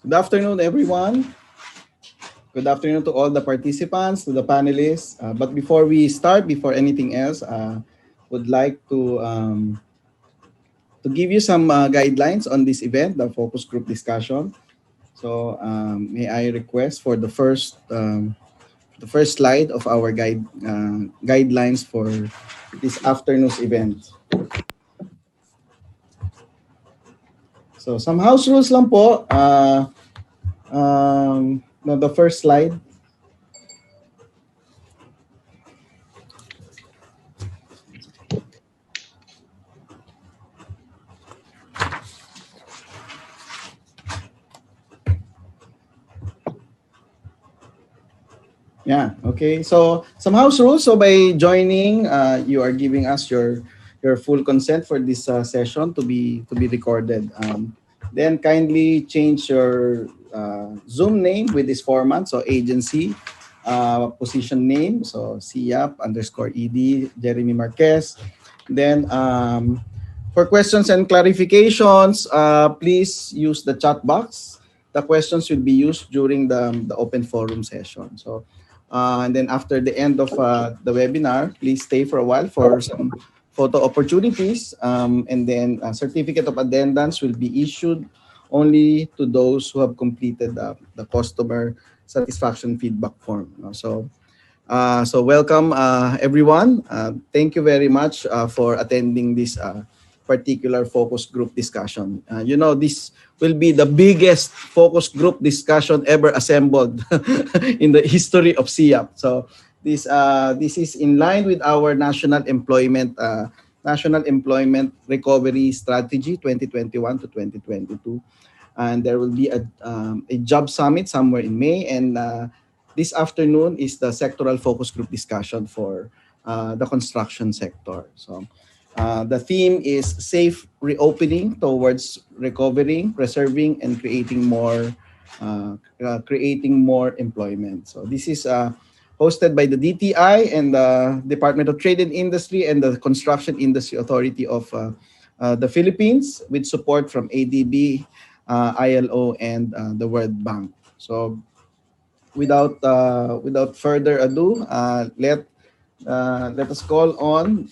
Good afternoon, everyone. Good afternoon to all the participants, to the panelists. But before we start, before anything else, would like to give you some guidelines on this event, the focus group discussion. So, may I request for the first slide of our guidelines for this afternoon's event. So, some house rules lang po. No, the first slide. Yeah. Okay. So some house rules. So by joining, you are giving us your full consent for this session to be recorded. Then kindly change your Zoom name with this format. So agency, position name. So CIAP underscore ED Jeremy Marquez. Then for questions and clarifications, please use the chat box. The questions will be used during the open forum session. So and then after the end of the webinar, please stay for a while for some photo opportunities. And then a certificate of attendance will be issued only to those who have completed the customer satisfaction feedback form. So welcome everyone. Thank you very much for attending this particular focus group discussion. This will be the biggest focus group discussion ever assembled in the history of SIAP. So this is in line with our National Employment Recovery Strategy 2021 to 2022. And there will be a job summit somewhere in May, and this afternoon is the sectoral focus group discussion for the construction sector. So the theme is safe reopening towards recovering, preserving, and creating more employment. So this is hosted by the DTI and the Department of Trade and Industry and the Construction Industry Authority of the Philippines, with support from ADB, ILO, and the World Bank. So without further ado, let us call on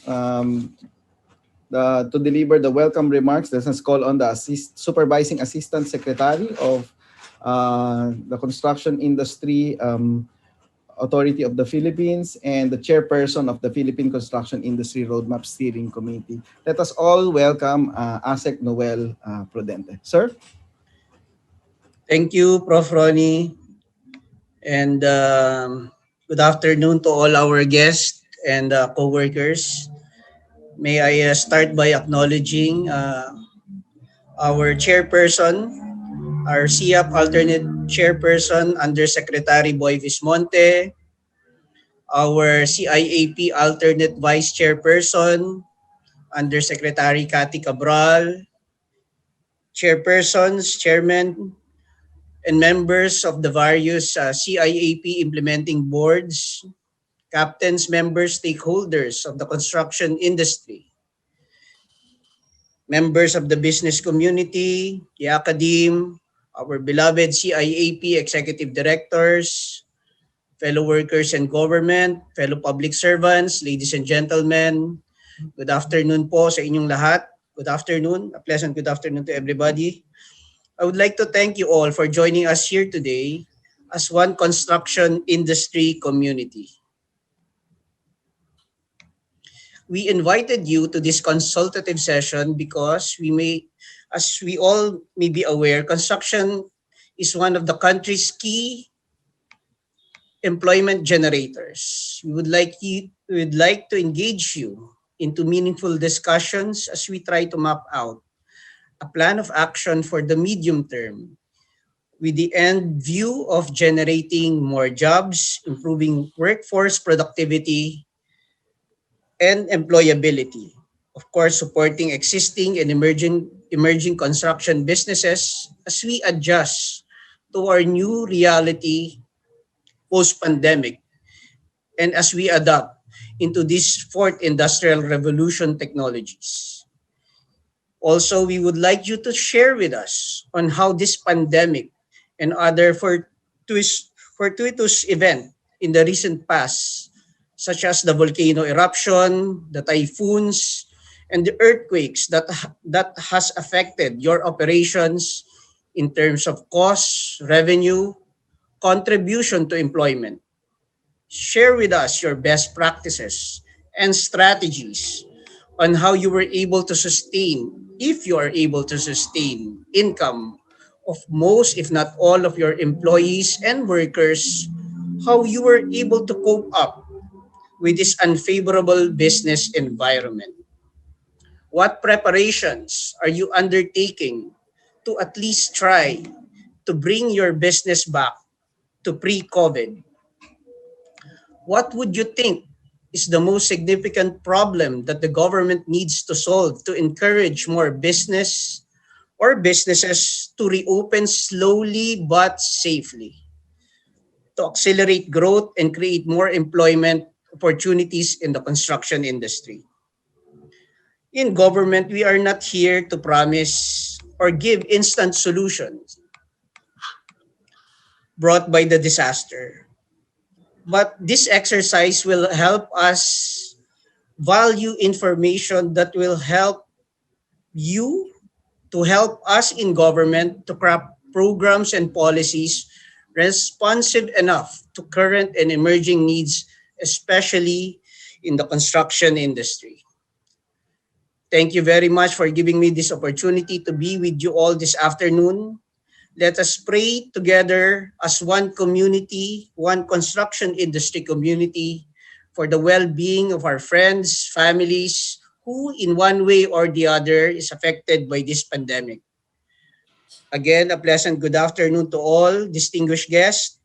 to deliver the welcome remarks. Let us call on the Supervising Assistant Secretary of the Construction Industry Authority of the Philippines and the Chairperson of the Philippine Construction Industry Roadmap Steering Committee. Let us all welcome ASEC Noel Prudente. Sir? Thank you, Prof. Ronnie. And good afternoon to all our guests and co-workers. May I start by acknowledging our chairperson, our CIAP alternate chairperson, Undersecretary Boy Vismonte, our CIAP alternate vice chairperson, Undersecretary Cathy Cabral, chairpersons, chairman, and members of the various CIAP implementing boards, captains, members, stakeholders of the construction industry, members of the business community, the academe, our beloved CIAP executive directors, fellow workers in government, fellow public servants, ladies and gentlemen, good afternoon po sa inyong lahat. Good afternoon, a pleasant good afternoon to everybody. I would like to thank you all for joining us here today as one construction industry community. We invited you to this consultative session because as we all may be aware, construction is one of the country's key employment generators. We would like to engage you into meaningful discussions as we try to map out a plan of action for the medium term with the end view of generating more jobs, improving workforce productivity, and employability. Of course, supporting existing and emerging construction businesses as we adjust to our new reality post-pandemic and as we adapt into this fourth industrial revolution technologies. Also, we would like you to share with us on how this pandemic and other fortuitous event in the recent past, such as the volcano eruption, the typhoons, and the earthquakes that has affected your operations in terms of cost, revenue, contribution to employment. Share with us your best practices and strategies on how you were able to sustain, if you are able to sustain, income of most, if not all, of your employees and workers, how you were able to cope up with this unfavorable business environment. What preparations are you undertaking to at least try to bring your business back to pre-COVID? What would you think is the most significant problem that the government needs to solve to encourage more business or businesses to reopen slowly but safely, to accelerate growth and create more employment opportunities in the construction industry? In government, we are not here to promise or give instant solutions brought by the disaster. But this exercise will help us value information that will help you, to help us in government to craft programs and policies responsive enough to current and emerging needs, especially in the construction industry. Thank you very much for giving me this opportunity to be with you all this afternoon. Let us pray together as one community, one construction industry community, for the well-being of our friends, families, who in one way or the other is affected by this pandemic. Again, a pleasant good afternoon to all distinguished guests.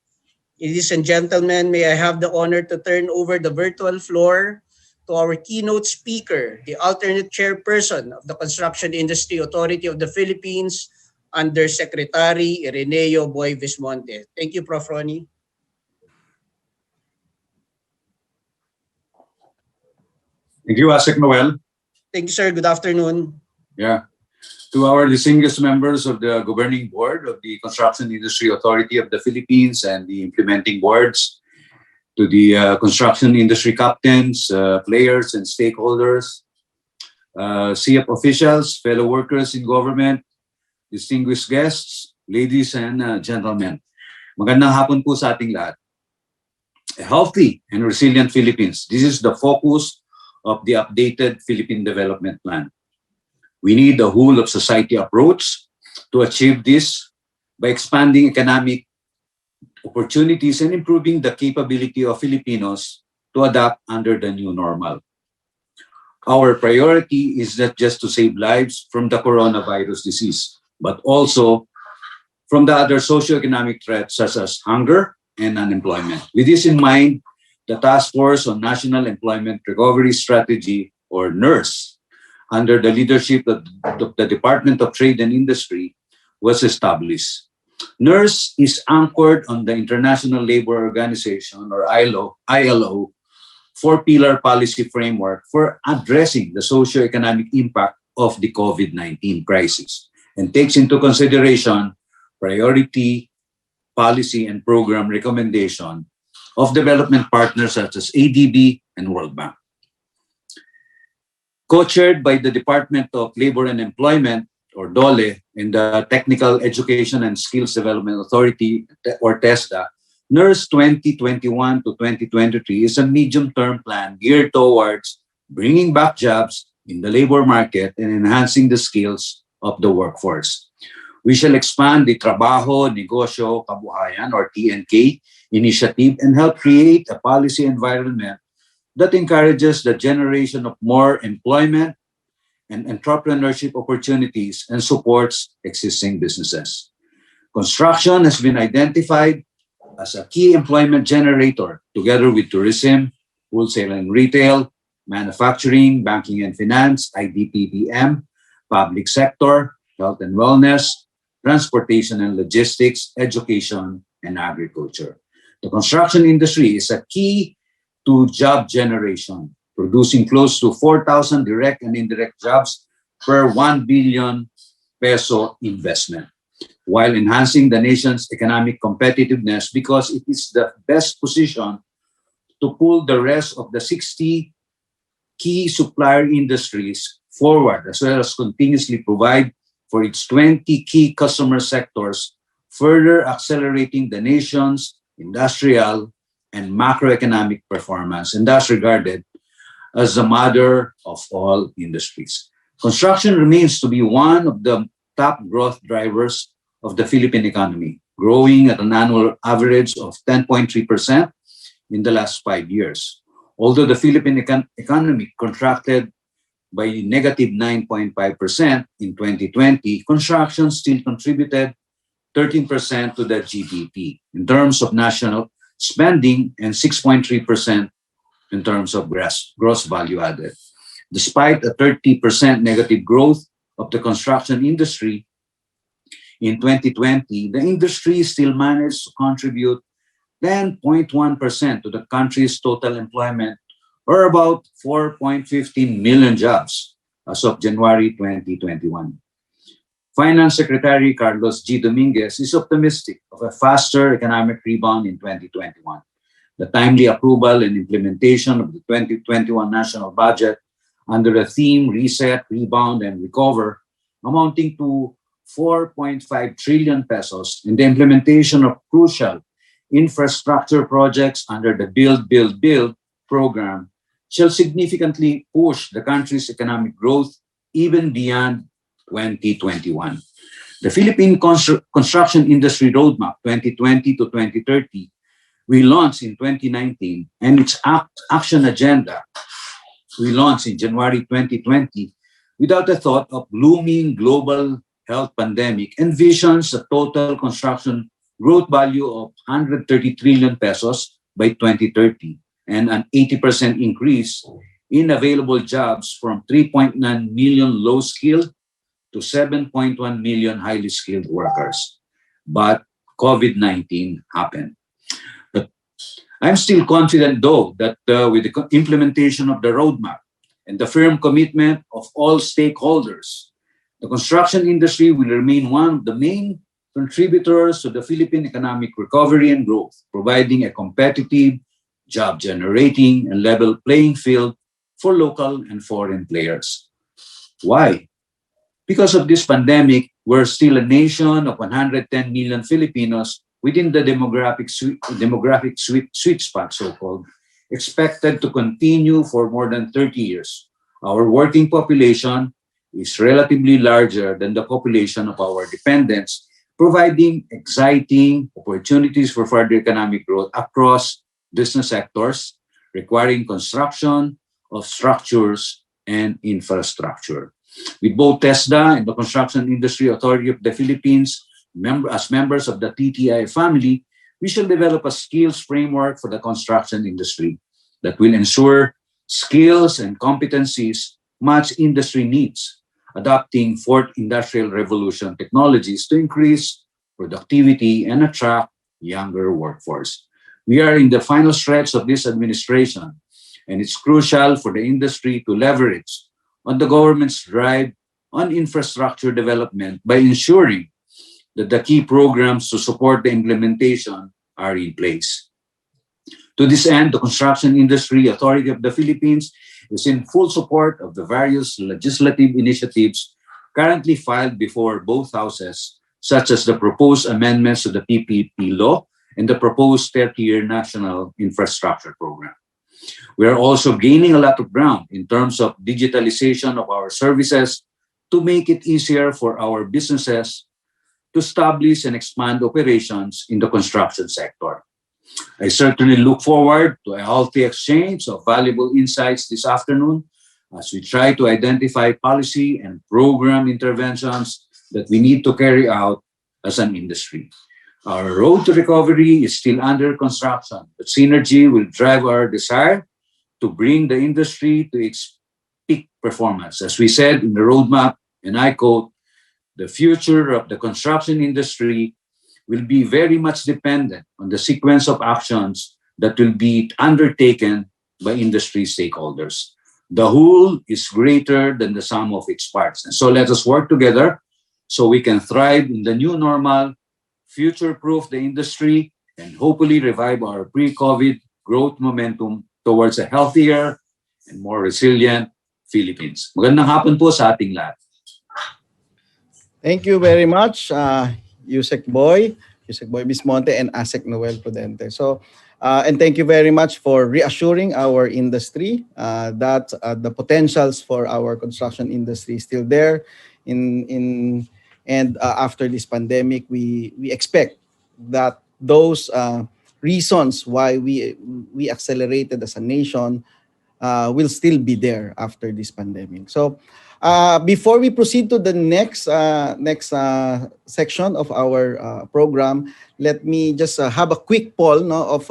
Ladies and gentlemen, may I have the honor to turn over the virtual floor to our keynote speaker, the alternate chairperson of the Construction Industry Authority of the Philippines, Undersecretary Ireneo Boy Vismonte. Thank you, Prof. Ronnie. Thank you, Asek Noel. Thank you, sir. Good afternoon. Yeah. To our distinguished members of the Governing Board of the Construction Industry Authority of the Philippines and the implementing boards, to the construction industry captains, players, and stakeholders, CF officials, fellow workers in government, distinguished guests, ladies and gentlemen. Magandang hapon po sa ating lahat. A healthy and resilient Philippines. This is the focus of the updated Philippine Development Plan. We need a whole of society approach to achieve this by expanding economic opportunities and improving the capability of Filipinos to adapt under the new normal. Our priority is not just to save lives from the coronavirus disease, but also from the other socioeconomic threats such as hunger and unemployment. With this in mind, the Task Force on National Employment Recovery Strategy, or NERS, under the leadership of the Department of Trade and Industry, was established. NERS is anchored on the International Labor Organization, or ILO, four-pillar policy framework for addressing the socioeconomic impact of the COVID-19 crisis, and takes into consideration priority policy and program recommendation of development partners such as ADB and World Bank. Co-chaired by the Department of Labor and Employment, or DOLE, and the Technical Education and Skills Development Authority, or TESDA, NERS 2021 to 2023 is a medium-term plan geared towards bringing back jobs in the labor market and enhancing the skills of the workforce. We shall expand the Trabajo, Negosyo, Kabuhayan, or TNK initiative and help create a policy environment that encourages the generation of more employment and entrepreneurship opportunities and supports existing businesses. Construction has been identified as a key employment generator, together with tourism, wholesale and retail, manufacturing, banking and finance, IDPBM, public sector, health and wellness, transportation and logistics, education, and agriculture. The construction industry is a key to job generation, producing close to 4,000 direct and indirect jobs per 1 billion peso investment. while enhancing the nation's economic competitiveness because it is the best position to pull the rest of the 60 key supplier industries forward, as well as continuously provide for its 20 key customer sectors, further accelerating the nation's industrial and macroeconomic performance, and thus regarded as the mother of all industries. Construction remains to be one of the top growth drivers of the Philippine economy, growing at an annual average of 10.3% in the last 5 years. Although the Philippine economy contracted by negative 9.5% in 2020, construction still contributed 13% to the GDP in terms of national spending and 6.3% in terms of gross value added. Despite a 30% negative growth of the construction industry in 2020, the industry still managed to contribute 10.1% to the country's total employment, or about 4.15 million jobs as of January 2021. Finance Secretary Carlos G. Dominguez is optimistic of a faster economic rebound in 2021. The timely approval and implementation of the 2021 national budget under the theme Reset, Rebound, and Recover, amounting to 4.5 trillion pesos, and the implementation of crucial infrastructure projects under the Build program shall significantly push the country's economic growth even beyond 2021. The Philippine Construction Industry Roadmap 2020 to 2030 we launched in 2019, and its action agenda we launched in January 2020 without a thought of looming global health pandemic, envisions a total construction growth value of 130 trillion pesos by 2030 and an 80% increase in available jobs from 3.9 million low-skilled to 7.1 million highly skilled workers. But COVID-19 happened. But I'm still confident, though, that with the implementation of the roadmap and the firm commitment of all stakeholders, the construction industry will remain one of the main contributors to the Philippine economic recovery and growth, providing a competitive, job-generating, and level playing field for local and foreign players. Why? Because of this pandemic, we're still a nation of 110 million Filipinos within the demographic sweet spot, so-called, expected to continue for more than 30 years. Our working population is relatively larger than the population of our dependents, providing exciting opportunities for further economic growth across business sectors, requiring construction of structures and infrastructure. With both TESDA and the Construction Industry Authority of the Philippines as members of the TTI family, we shall develop a skills framework for the construction industry that will ensure skills and competencies match industry needs, adopting fourth industrial revolution technologies to increase productivity and attract younger workforce. We are in the final stretch of this administration, and it's crucial for the industry to leverage on the government's drive on infrastructure development by ensuring that the key programs to support the implementation are in place. To this end, the Construction Industry Authority of the Philippines is in full support of the various legislative initiatives currently filed before both houses, such as the proposed amendments to the PPP law and the proposed 30-year National Infrastructure Program. We are also gaining a lot of ground in terms of digitalization of our services to make it easier for our businesses to establish and expand operations in the construction sector. I certainly look forward to a healthy exchange of valuable insights this afternoon as we try to identify policy and program interventions that we need to carry out as an industry. Our road to recovery is still under construction, but synergy will drive our desire to bring the industry to its peak performance. As we said in the roadmap, and I quote, the future of the construction industry will be very much dependent on the sequence of actions that will be undertaken by industry stakeholders. The whole is greater than the sum of its parts. And so let us work together so we can thrive in the new normal, future-proof the industry, and hopefully revive our pre-COVID growth momentum towards a healthier and more resilient Philippines. Magandang hapon po sa ating lahat. Thank you very much, Yusek Boy Bismonte, and Asek Noel Prudente. So, and thank you very much for reassuring our industry that the potentials for our construction industry is still there. After this pandemic, we expect that those reasons why we accelerated as a nation will still be there after this pandemic. So, before we proceed to the next section of our program, let me just have a quick poll, no, of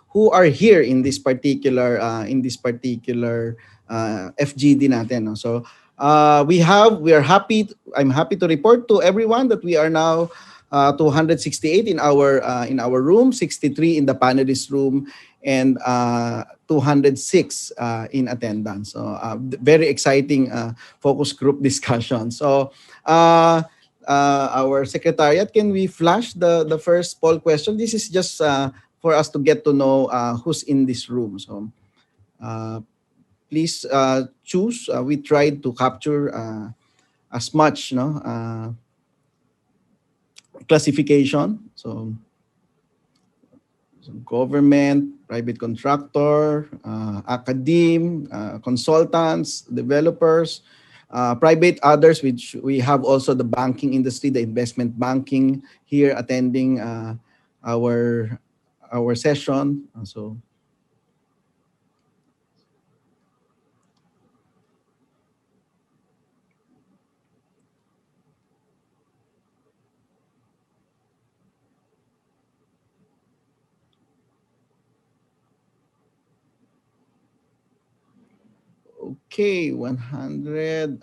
who are here in this particular FGD natin. No? So, I'm happy to report to everyone that we are now 268 in our room, 63 in the panelist room, and 206 in attendance. So very exciting focus group discussion. So our secretariat, can we flash the first poll question? This is just for us to get to know who's in this room. So please choose. We tried to capture as much, classification. So government, private contractor, academe, consultants, developers, private others, which we have also the banking industry, the investment banking here attending our session. So okay, 100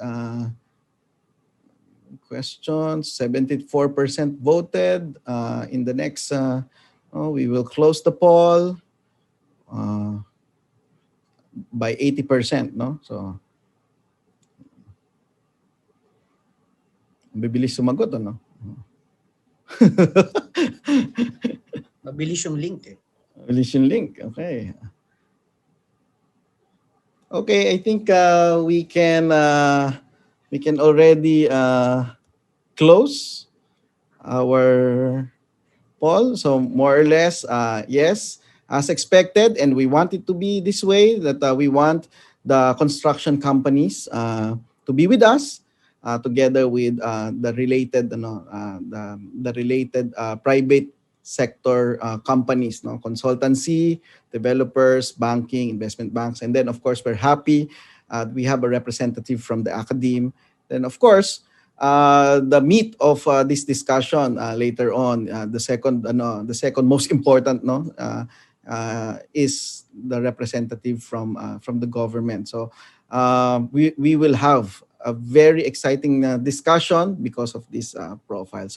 questions, 74% voted. In the next, we will close the poll by 80%, no? So, bibilis sumagot, ano? Mabilis yung link eh. Bibilis yung link, okay. Okay, I think we can already close our poll. So more or less, yes, as expected, and we want it to be this way. That we want the construction companies to be with us, together with the related, the related private sector companies, no, consultancy, developers, banking, investment banks, and then of course we're happy we have a representative from the academe. Then of course the meat of this discussion later on, the second most important, no, is the representative from the government. So we will have a very exciting discussion because of this profile.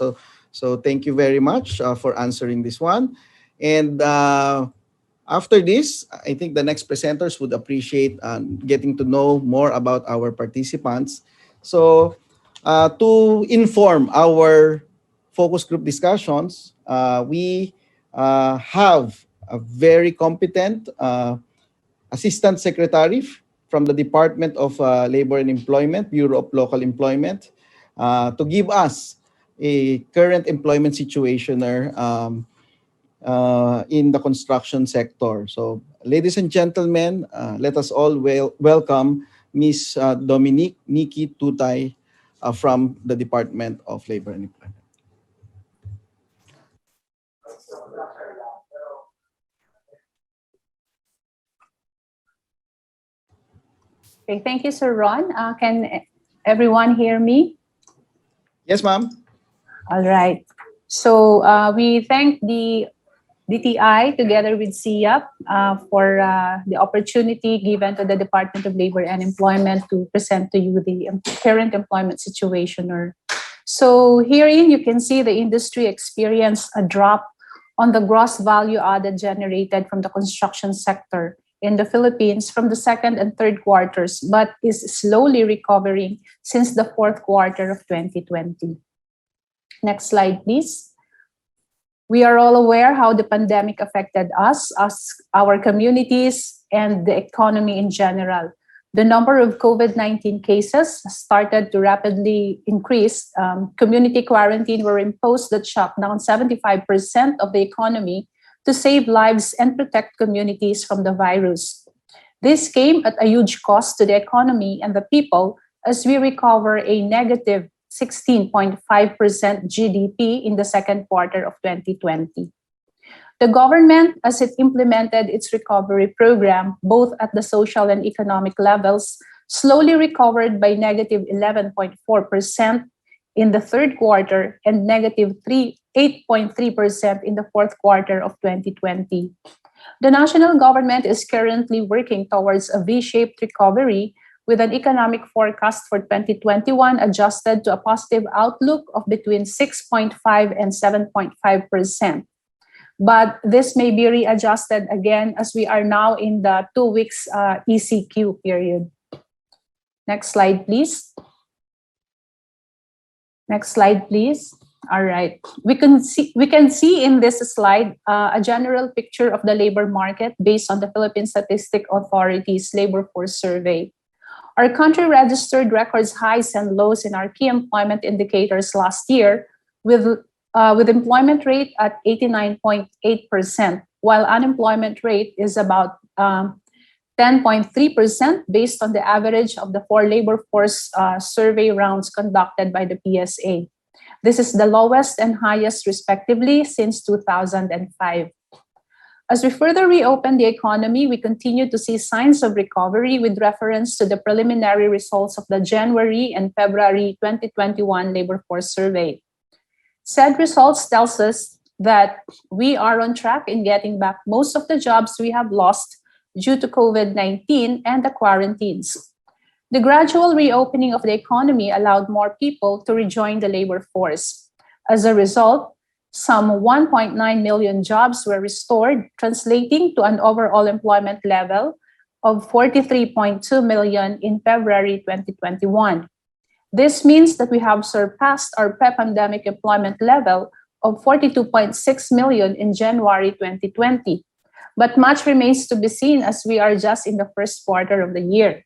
So thank you very much for answering this one. And after this, I think the next presenters would appreciate getting to know more about our participants. So to inform our focus group discussions, we have a very competent Assistant Secretary from the Department of Labor and Employment, Bureau of Local Employment, to give us a current employment situation in the construction sector. So, ladies and gentlemen, let us all welcome Ms. Dominique Nikki Tutay from the Department of Labor and Employment. Okay, thank you, Sir Ron. Can everyone hear me? Yes, ma'am. All right. So we thank the DTI together with CIAP for the opportunity given to the Department of Labor and Employment to present to you the current employment situation. So herein you can see the industry experienced a drop on the gross value added generated from the construction sector in the Philippines from the second and third quarters, but is slowly recovering since the fourth quarter of 2020. Next slide, please. We are all aware how the pandemic affected us, our communities, and the economy in general. The number of COVID-19 cases started to rapidly increase. Community quarantine were imposed that shut down 75% of the economy to save lives and protect communities from the virus. This came at a huge cost to the economy and the people as we recover a negative 16.5% GDP in the second quarter of 2020. The government, as it implemented its recovery program, both at the social and economic levels, slowly recovered by negative 11.4% in the third quarter and negative 8.3% in the fourth quarter of 2020. The national government is currently working towards a V-shaped recovery with an economic forecast for 2021 adjusted to a positive outlook of between 6.5 and 7.5%. But this may be readjusted again as we are now in the 2 weeks ECQ period. Next slide, please. Next slide, please. All right. We can see in this slide a general picture of the labor market based on the Philippine Statistic Authority's labor force survey. Our country registered records highs and lows in our key employment indicators last year, with employment rate at 89.8%, while unemployment rate is about 10.3% based on the average of the 4 labor force survey rounds conducted by the PSA. This is the lowest and highest respectively since 2005. As we further reopen the economy, we continue to see signs of recovery with reference to the preliminary results of the January and February 2021 labor force survey. Said results tells us that we are on track in getting back most of the jobs we have lost due to COVID-19 and the quarantines. The gradual reopening of the economy allowed more people to rejoin the labor force. As a result, some 1.9 million jobs were restored, translating to an overall employment level of 43.2 million in February 2021. This means that we have surpassed our pre-pandemic employment level of 42.6 million in January 2020. But much remains to be seen as we are just in the first quarter of the year.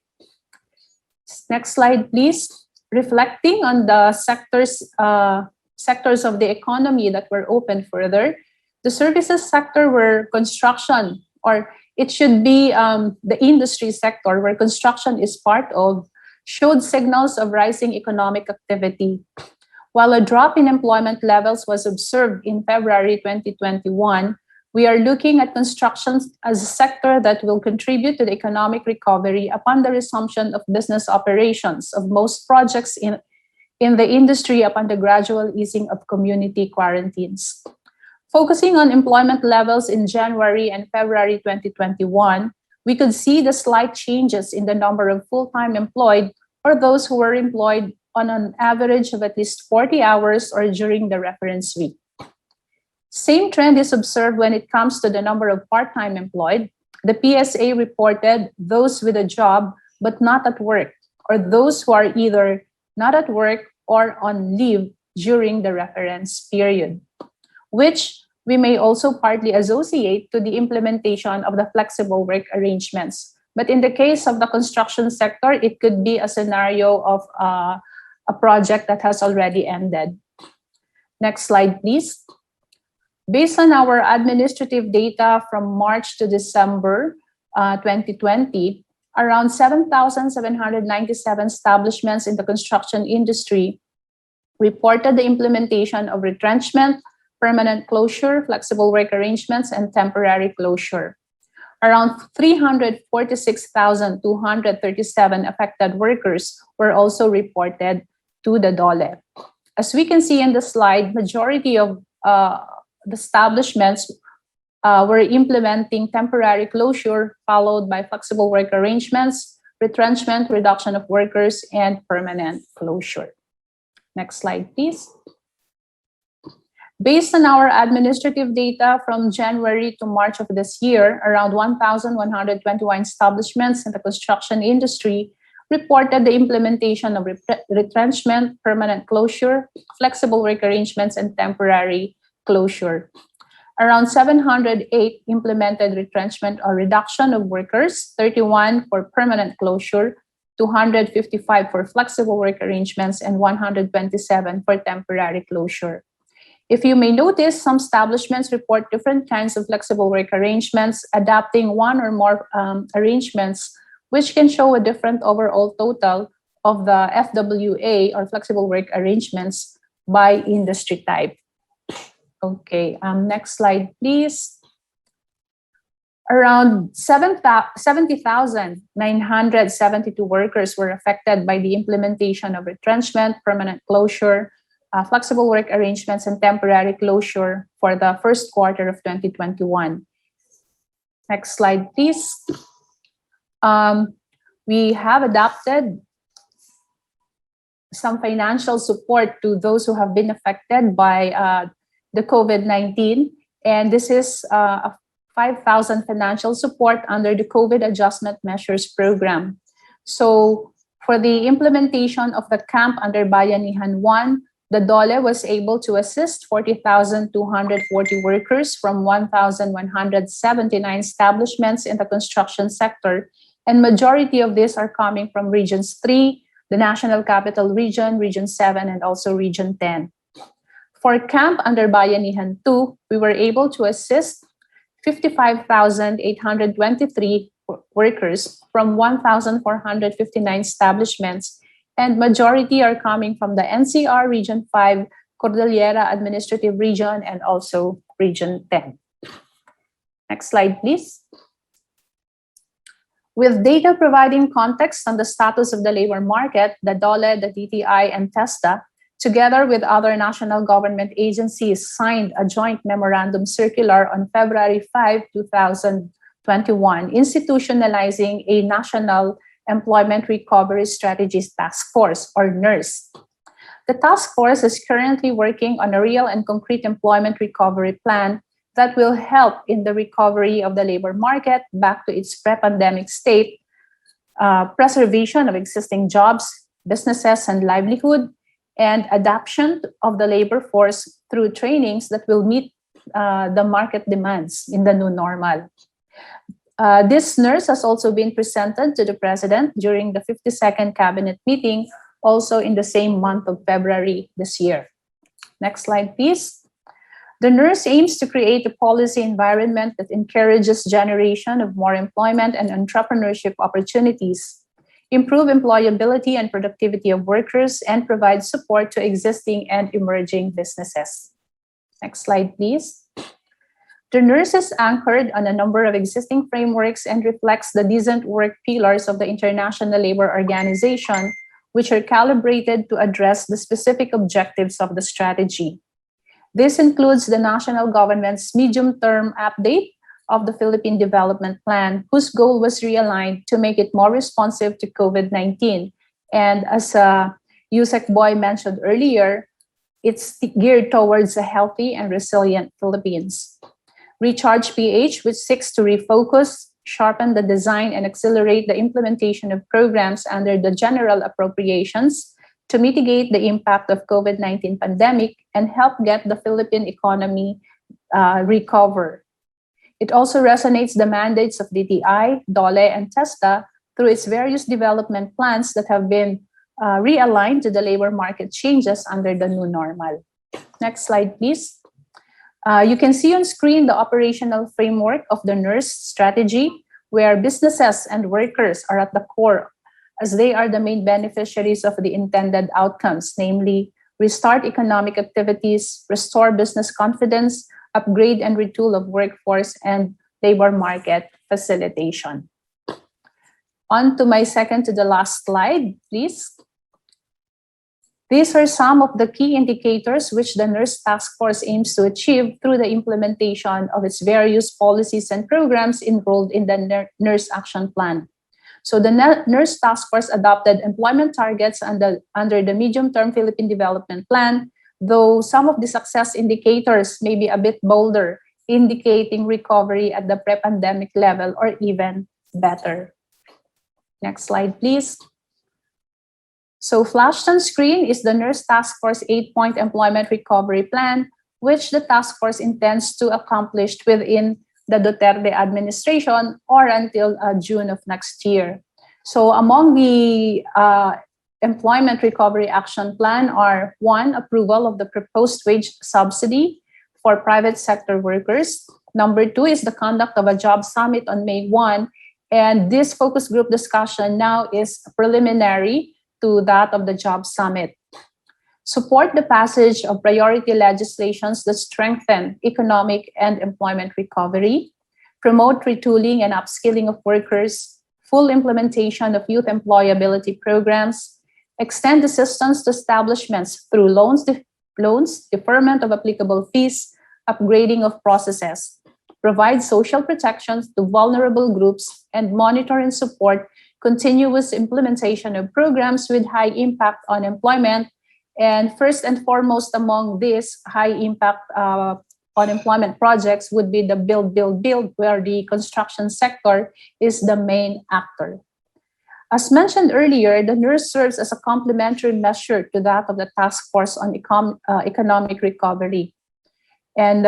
Next slide, please. Reflecting on the sectors of the economy that were open further, the services sector where construction, or it should be the industry sector where construction is part of, showed signals of rising economic activity. While a drop in employment levels was observed in February 2021, we are looking at construction as a sector that will contribute to the economic recovery upon the resumption of business operations of most projects in the industry upon the gradual easing of community quarantines. Focusing on employment levels in January and February 2021, we could see the slight changes in the number of full-time employed or those who were employed on an average of at least 40 hours or during the reference week. Same trend is observed when it comes to the number of part-time employed. The PSA reported those with a job but not at work, or those who are either not at work or on leave during the reference period, which we may also partly associate to the implementation of the flexible work arrangements. But in the case of the construction sector, it could be a scenario of a project that has already ended. Next slide, please. Based on our administrative data from March to December 2020, around 7,797 establishments in the construction industry reported the implementation of retrenchment, permanent closure, flexible work arrangements, and temporary closure. Around 346,237 affected workers were also reported to the DOLE. As we can see in the slide, majority of the establishments were implementing temporary closure, followed by flexible work arrangements, retrenchment, reduction of workers, and permanent closure. Next slide, please. Based on our administrative data from January to March of this year, around 1,121 establishments in the construction industry reported the implementation of retrenchment, permanent closure, flexible work arrangements, and temporary closure. Around 708 implemented retrenchment or reduction of workers, 31 for permanent closure, 255 for flexible work arrangements, and 127 for temporary closure. If you may notice, some establishments report different kinds of flexible work arrangements, adapting one or more arrangements, which can show a different overall total of the FWA or flexible work arrangements by industry type. Okay, next slide, please. Around 70,972 workers were affected by the implementation of retrenchment, permanent closure, flexible work arrangements, and temporary closure for the first quarter of 2021. Next slide, please. We have adopted some financial support to those who have been affected by the COVID-19, and this is a 5,000 financial support under the COVID Adjustment Measures Program. So for the implementation of the camp under Bayanihan 1, the DOLE was able to assist 40,240 workers from 1,179 establishments in the construction sector, and majority of these are coming from Regions 3, the National Capital Region, Region 7, and also Region 10. For camp under Bayanihan 2, we were able to assist 55,823 workers from 1,459 establishments, and majority are coming from the NCR Region 5, Cordillera Administrative Region, and also Region 10. Next slide, please. With data providing context on the status of the labor market, the DOLE, the DTI, and TESTA, together with other national government agencies, signed a joint memorandum circular on February 5, 2021, institutionalizing a National Employment Recovery Strategies Task Force, or NERS. The task force is currently working on a real and concrete employment recovery plan that will help in the recovery of the labor market back to its pre-pandemic state, preservation of existing jobs, businesses, and livelihood, and adaptation of the labor force through trainings that will meet the market demands in the new normal. This NERS has also been presented to the President during the 52nd Cabinet meeting, also in the same month of February this year. Next slide, please. The NERS aims to create a policy environment that encourages generation of more employment and entrepreneurship opportunities, improve employability and productivity of workers, and provide support to existing and emerging businesses. Next slide, please. The NERS is anchored on a number of existing frameworks and reflects the decent work pillars of the International Labor Organization, which are calibrated to address the specific objectives of the strategy. This includes the national government's medium-term update of the Philippine Development Plan, whose goal was realigned to make it more responsive to COVID-19. And as Yusek Boy mentioned earlier, it's geared towards a healthy and resilient Philippines. Recharge PH, which seeks to refocus, sharpen the design, and accelerate the implementation of programs under the general appropriations to mitigate the impact of COVID-19 pandemic and help get the Philippine economy recover. It also resonates the mandates of DTI, DOLE, and TESTA through its various development plans that have been realigned to the labor market changes under the new normal. Next slide, please. You can see on screen the operational framework of the NERS strategy, where businesses and workers are at the core, as they are the main beneficiaries of the intended outcomes, namely restart economic activities, restore business confidence, upgrade and retool of workforce, and labor market facilitation. On to my second to the last slide, please. These are some of the key indicators which the NERS Task Force aims to achieve through the implementation of its various policies and programs enrolled in the NERS Action Plan. So the NERS Task Force adopted employment targets under the Medium-Term Philippine Development Plan, though some of the success indicators may be a bit bolder, indicating recovery at the pre-pandemic level or even better. Next slide, please. So flashed on screen is the NERS Task Force 8-point Employment Recovery Plan, which the task force intends to accomplish within the Duterte administration or until June of next year. So among the Employment Recovery Action Plan are: one, approval of the proposed wage subsidy for private sector workers. Number two is the conduct of a job summit on May 1. And this focus group discussion now is preliminary to that of the job summit. Support the passage of priority legislations that strengthen economic and employment recovery. Promote retooling and upskilling of workers. Full implementation of youth employability programs. Extend assistance to establishments through loans, deferment of applicable fees, upgrading of processes. Provide social protections to vulnerable groups, and monitor and support continuous implementation of programs with high impact on employment. And first and foremost among these high impact on employment projects would be the build, where the construction sector is the main actor. As mentioned earlier, the NERS serves as a complementary measure to that of the Task Force on Economic Recovery. And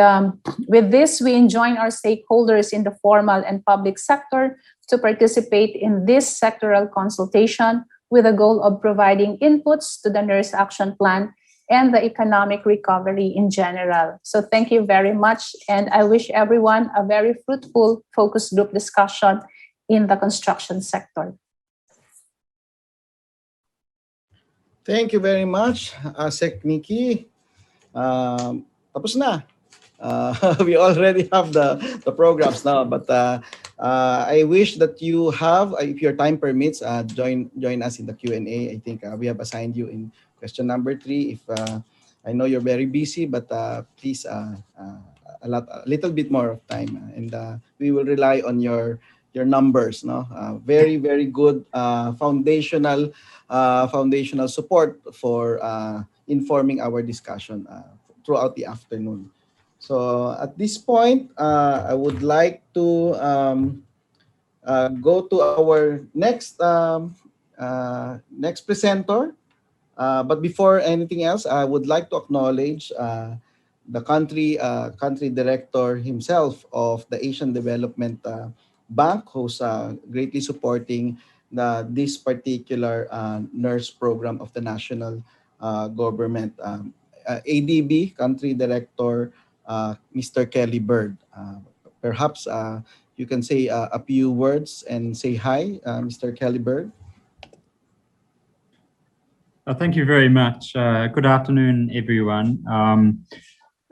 with this, we enjoin our stakeholders in the formal and public sector to participate in this sectoral consultation with the goal of providing inputs to the NERS action plan and the economic recovery in general. So thank you very much. And I wish everyone a very fruitful focus group discussion in the construction sector. Thank you very much, Sec Nikki. Tapos na. We already have the programs now, but I wish that you have, if your time permits, join us in the Q&A. I think we have assigned you in question number 3. If I know you're very busy, but please a little bit more of time, and we will rely on your numbers. No, very good foundational support for informing our discussion throughout the afternoon. So at this point, I would like to go to our next presenter. But before anything else, I would like to acknowledge the country director himself of the Asian Development Bank, who's greatly supporting this particular NERS program of the national government. ADB Country Director, Mr. Kelly Bird. Perhaps you can say a few words and say hi, Mr. Kelly Bird. Thank you very much. Good afternoon, everyone.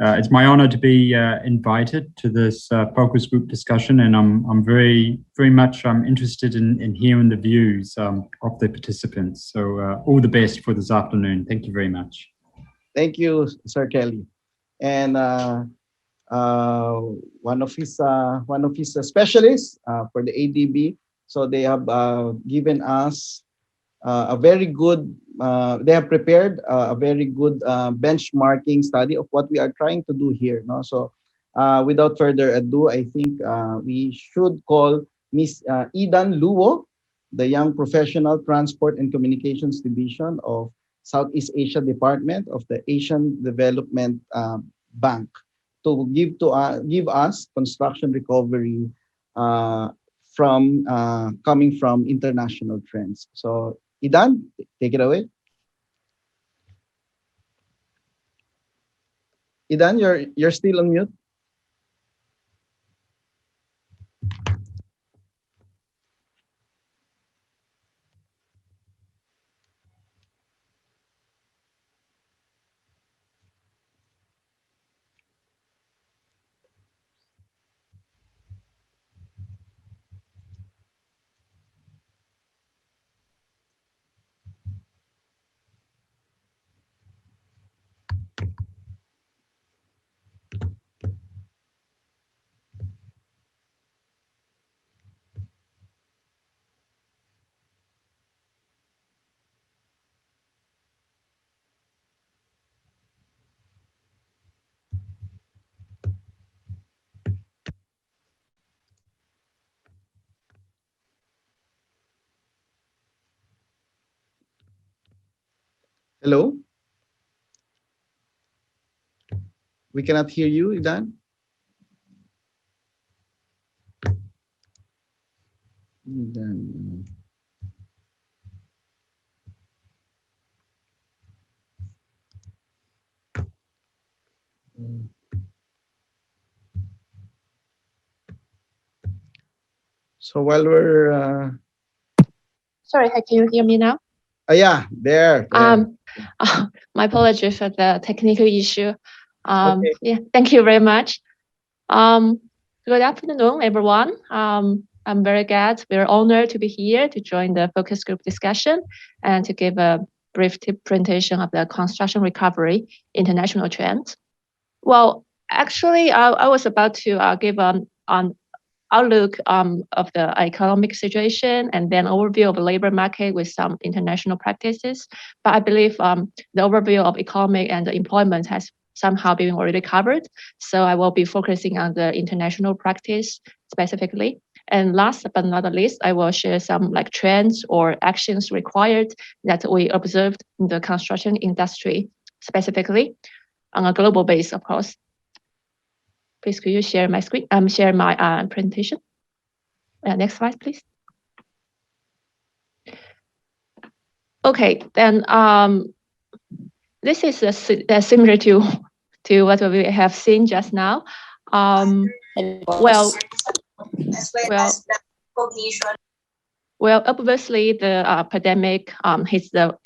It's my honor to be invited to this focus group discussion, and I'm very much interested in hearing the views of the participants. So all the best for this afternoon. Thank you very much. Thank you, Sir Kelly. And one of his specialists for the ADB. So they have given us a very good. They have prepared a very good benchmarking study of what we are trying to do here. No, so without further ado, I think we should call Miss Idan Luo, the Young Professional Transport and Communications Division of Southeast Asia Department of the Asian Development Bank, to give us construction recovery from coming from international trends. So Idan, take it away. Idan, you're still on mute. Hello? We cannot hear you, Idan. Idan. So while we're Sorry, can you hear me now? yeah, there. My apologies for the technical issue. Okay. Yeah, thank you very much. Good afternoon, everyone. I'm very glad, very honored to be here to join the focus group discussion and to give a brief presentation of the construction recovery international trend. Well, actually, I was about to give an outlook of the economic situation and then overview of the labor market with some international practices. But I believe the overview of economic and employment has somehow been already covered. So I will be focusing on the international practice specifically. And last but not least, I will share some like trends or actions required that we observed in the construction industry specifically on a global base, of course. Please, could you share my screen? Share my presentation. Next slide, please. Okay, then this is similar to what we have seen just now. Well, obviously the pandemic hits the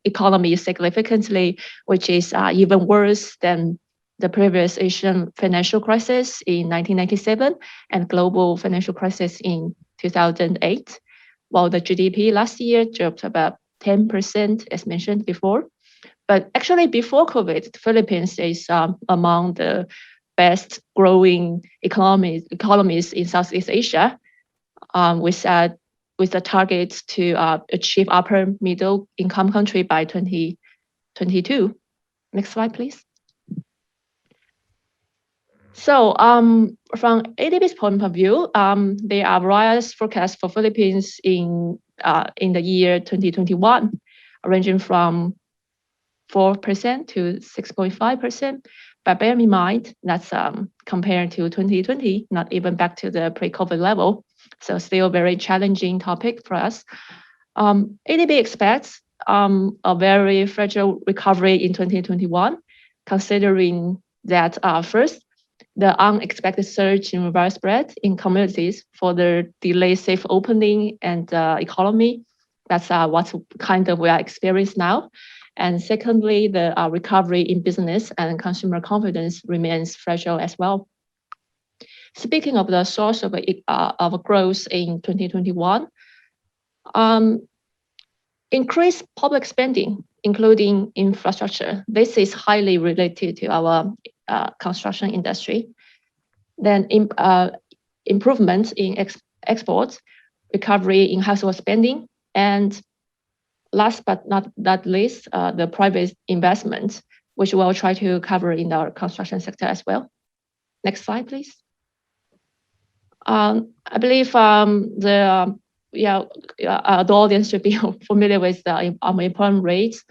economy significantly, which is even worse than the previous Asian financial crisis in 1997 and global financial crisis in 2008. While the GDP last year dropped about 10%, as mentioned before. But actually, before COVID, the Philippines is among the best growing economies in Southeast Asia, with a target to achieve upper middle income country by 2022. Next slide, please. So from ADB's point of view, there are various forecasts for Philippines in the year 2021, ranging from 4% to 6.5%. But bear in mind that's compared to 2020, not even back to the pre-COVID level. So still a very challenging topic for us. ADB expects a very fragile recovery in 2021, considering that first, the unexpected surge in widespread in communities for the delayed safe opening and economy. That's what kind of we are experiencing now. And secondly, the recovery in business and consumer confidence remains fragile as well. Speaking of the source of growth in 2021, increased public spending, including infrastructure. This is highly related to our construction industry. Then improvements in exports, recovery in household spending, and last but not least, the private investment, which we'll try to cover in our construction sector as well. Next slide, please. I believe the audience should be familiar with the unemployment rates.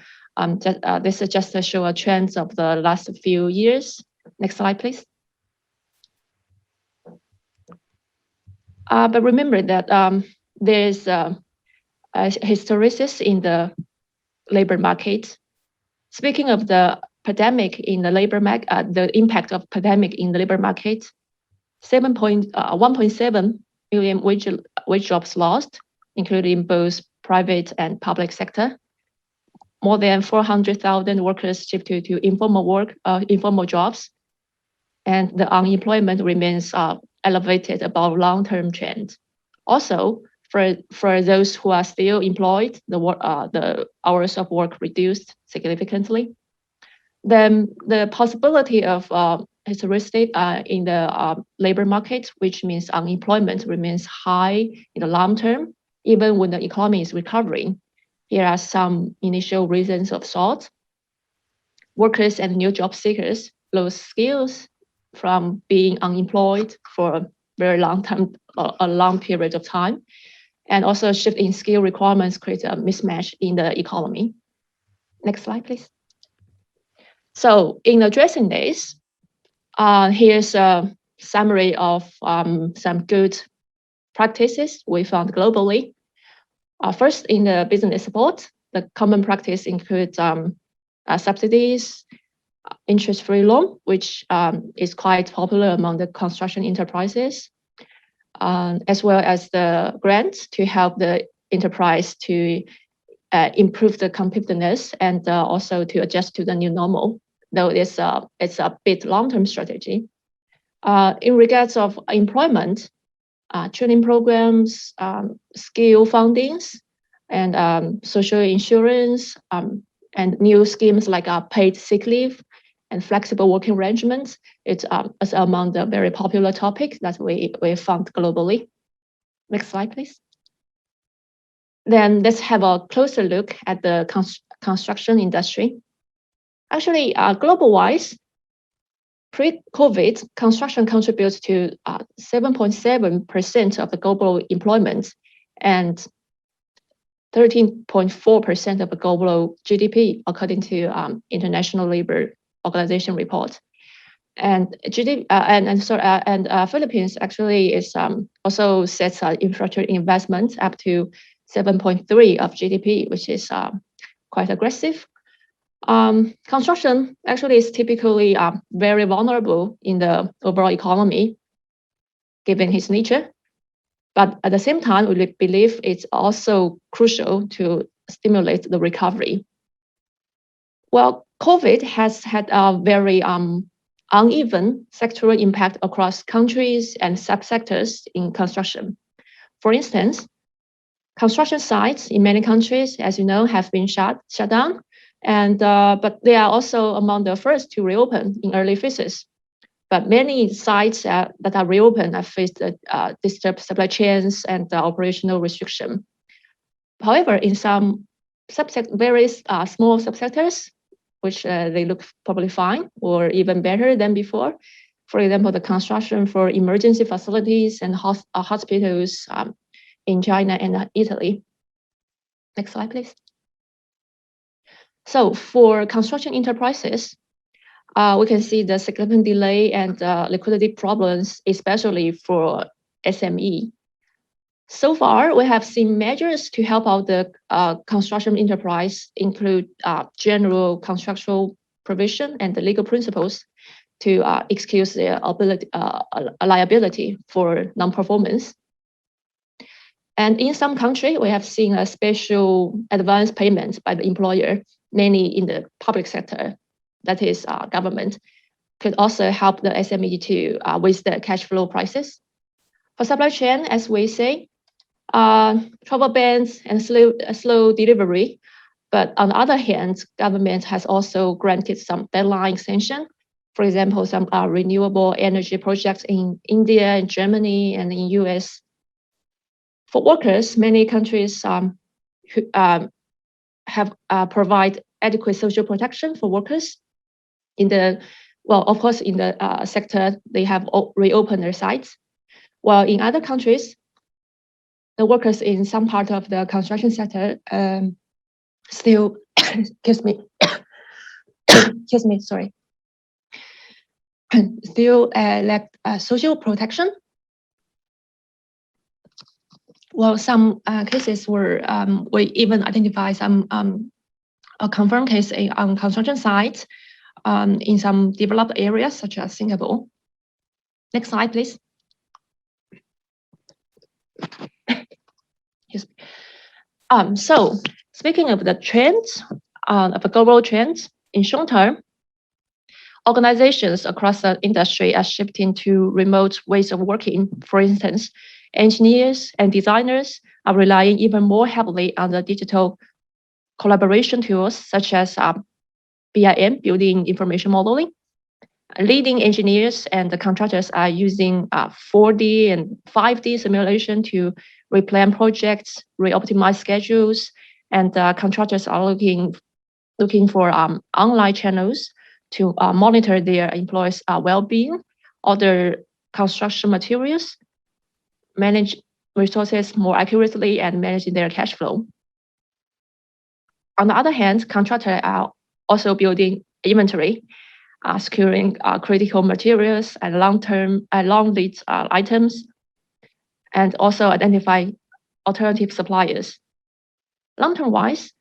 This is just to show a trend of the last few years. Next slide, please. But remember that there is a hysteresis in the labor market. Speaking of the pandemic in the labor market, the impact of pandemic in the labor market, 1.7 million wage jobs lost, including both private and public sector. More than 400,000 workers shifted to informal jobs, and the unemployment remains elevated above long-term trend. Also, for those who are still employed, the hours of work reduced significantly. Then the possibility of hysteresis in the labor market, which means unemployment remains high in the long term, even when the economy is recovering. Here are some initial reasons of sort. Workers and new job seekers lose skills from being unemployed for a very long time, a long period of time. And also shift in skill requirements creates a mismatch in the economy. Next slide, please. So in addressing this, here's a summary of some good practices we found globally. First, in the business support, the common practice includes subsidies, interest-free loan, which is quite popular among the construction enterprises, as well as the grants to help the enterprise to improve the competitiveness and also to adjust to the new normal, though it's a bit long-term strategy. In regards of employment, training programs, skill fundings, and social insurance, and new schemes like paid sick leave and flexible working arrangements, it's among the very popular topics that we found globally. Next slide, please. Then let's have a closer look at the construction industry. Actually, global-wise, pre-COVID, construction contributes to 7.7% of the global employment and 13.4% of the global GDP, according to International Labour Organization report. And Philippines actually is also sets infrastructure investment up to 7.3% of GDP, which is quite aggressive. Construction actually is typically very vulnerable in the overall economy, given its nature. But at the same time, we believe it's also crucial to stimulate the recovery. Well, COVID has had a very uneven sectoral impact across countries and subsectors in construction. For instance, construction sites in many countries, as you know, have been shut down, and but they are also among the first to reopen in early phases. But many sites that are reopened have faced disturbed supply chains and operational restriction. However, in some very small subsectors, which they look probably fine or even better than before. For example, the construction for emergency facilities and hospitals in China and Italy. Next slide, please. So for construction enterprises, we can see the significant delay and liquidity problems, especially for SME. So far, we have seen measures to help out the construction enterprise include general contractual provision and the legal principles to excuse their liability for non-performance. And in some countries, we have seen a special advance payments by the employer, mainly in the public sector, that is government, could also help the SME to with the cash flow prices. For supply chain, as we say, travel bans and slow delivery. But on the other hand, government has also granted some deadline extension. For example, some renewable energy projects in India and Germany and in US. For workers, many countries have provide adequate social protection for workers. In the, well, of course, in the sector, they have reopened their sites. While in other countries, the workers in some part of the construction sector still, excuse me, sorry, still lack social protection. Well, some cases were, we even identify some a confirmed case on construction sites in some developed areas such as Singapore. Next slide, please. Yes. So speaking of the trends, of the global trends, in short term, organizations across the industry are shifting to remote ways of working. For instance, engineers and designers are relying even more heavily on the digital collaboration tools such as BIM, building information modeling. Leading engineers and the contractors are using 4D and 5D simulation to replan projects, re-optimize schedules, and contractors are looking for online channels to monitor their employees' well-being, order construction materials, manage resources more accurately, and manage their cash flow. On the other hand, contractors are also building inventory, securing critical materials and long lead items, and also identify alternative suppliers. Long-term wise,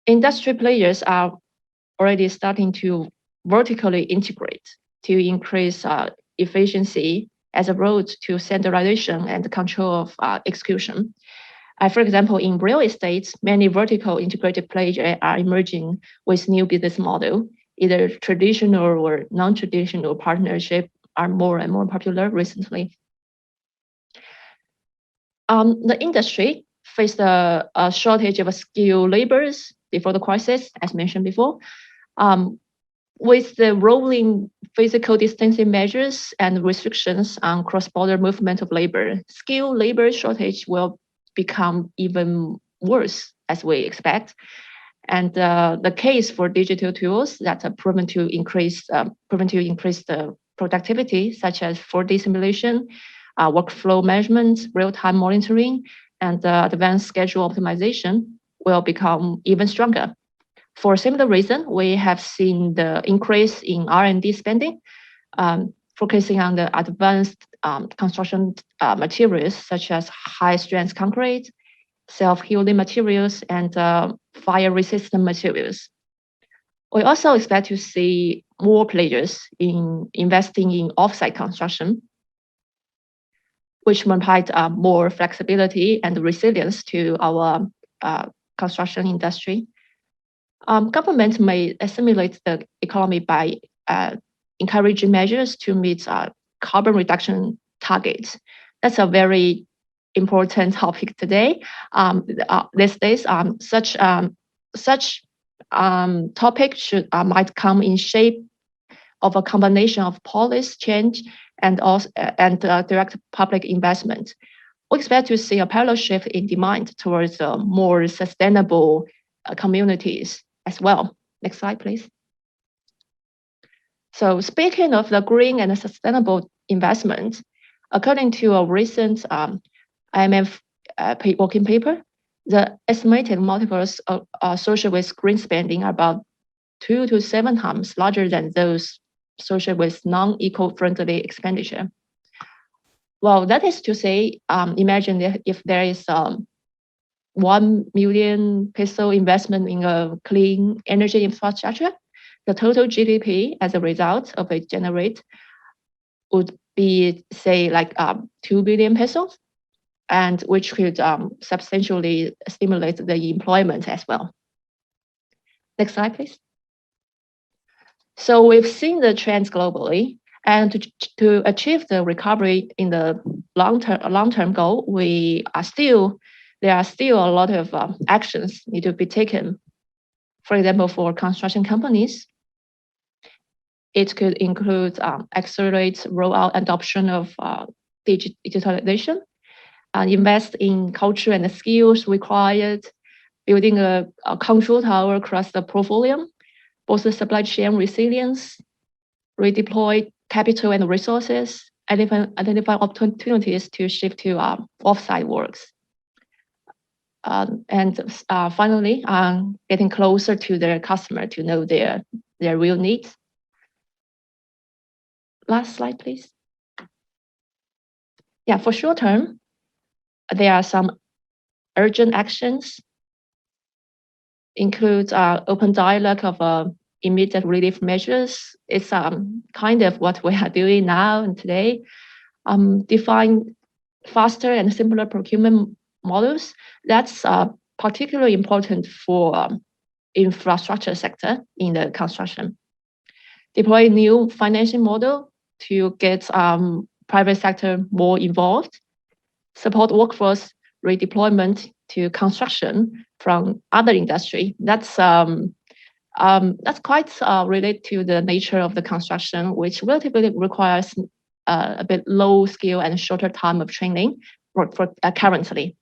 industry players are already starting to vertically integrate to increase efficiency as a road to standardization and control of execution. For example, in real estate, many vertical integrated players are emerging with new business model. Either traditional or non-traditional partnership are more and more popular recently. The industry faced a shortage of skilled laborers before the crisis, as mentioned before. With the rolling physical distancing measures and restrictions on cross-border movement of labor, skilled labor shortage will become even worse, as we expect. And the case for digital tools that are proven to increase the productivity, such as 4D simulation, workflow management, real-time monitoring, and advanced schedule optimization, will become even stronger. For similar reason, we have seen the increase in R&D spending, focusing on the advanced construction materials such as high-strength concrete, self-healing materials, and fire-resistant materials. We also expect to see more players investing in off-site construction, which will provide more flexibility and resilience to our construction industry. Government may stimulate the economy by encouraging measures to meet carbon reduction targets. That's a very important topic today. These days, such topic might come in shape of a combination of policy change and direct public investment. We expect to see a parallel shift in demand towards more sustainable communities as well. Next slide, please. So speaking of the green and sustainable investment, according to a recent IMF working paper, the estimated multiples associated with green spending are about 2 to 7 times larger than those associated with non-eco-friendly expenditure. Well, that is to say, imagine if there is 1 million peso investment in a clean energy infrastructure, the total GDP as a result of it generate would be, say, like 2 billion pesos, and which could substantially stimulate the employment as well. Next slide, please. So we've seen the trends globally, and to achieve the recovery in the long-term goal, there are still a lot of actions need to be taken. For example, for construction companies, it could include accelerate rollout adoption of digitalization, invest in culture and the skills required, building a control tower across the portfolio, both the supply chain resilience, redeploy capital and resources, identify opportunities to shift to off-site works. And finally, getting closer to their customer to know their real needs. Last slide, please. Yeah, for short term, there are some urgent actions, include open dialogue of immediate relief measures. It's kind of what we are doing now and today. Define faster and simpler procurement models. That's particularly important for infrastructure sector in the construction. Deploy new financing model to get private sector more involved. Support workforce redeployment to construction from other industry. That's quite related to the nature of the construction, which relatively requires a bit low skill and shorter time of training for currently.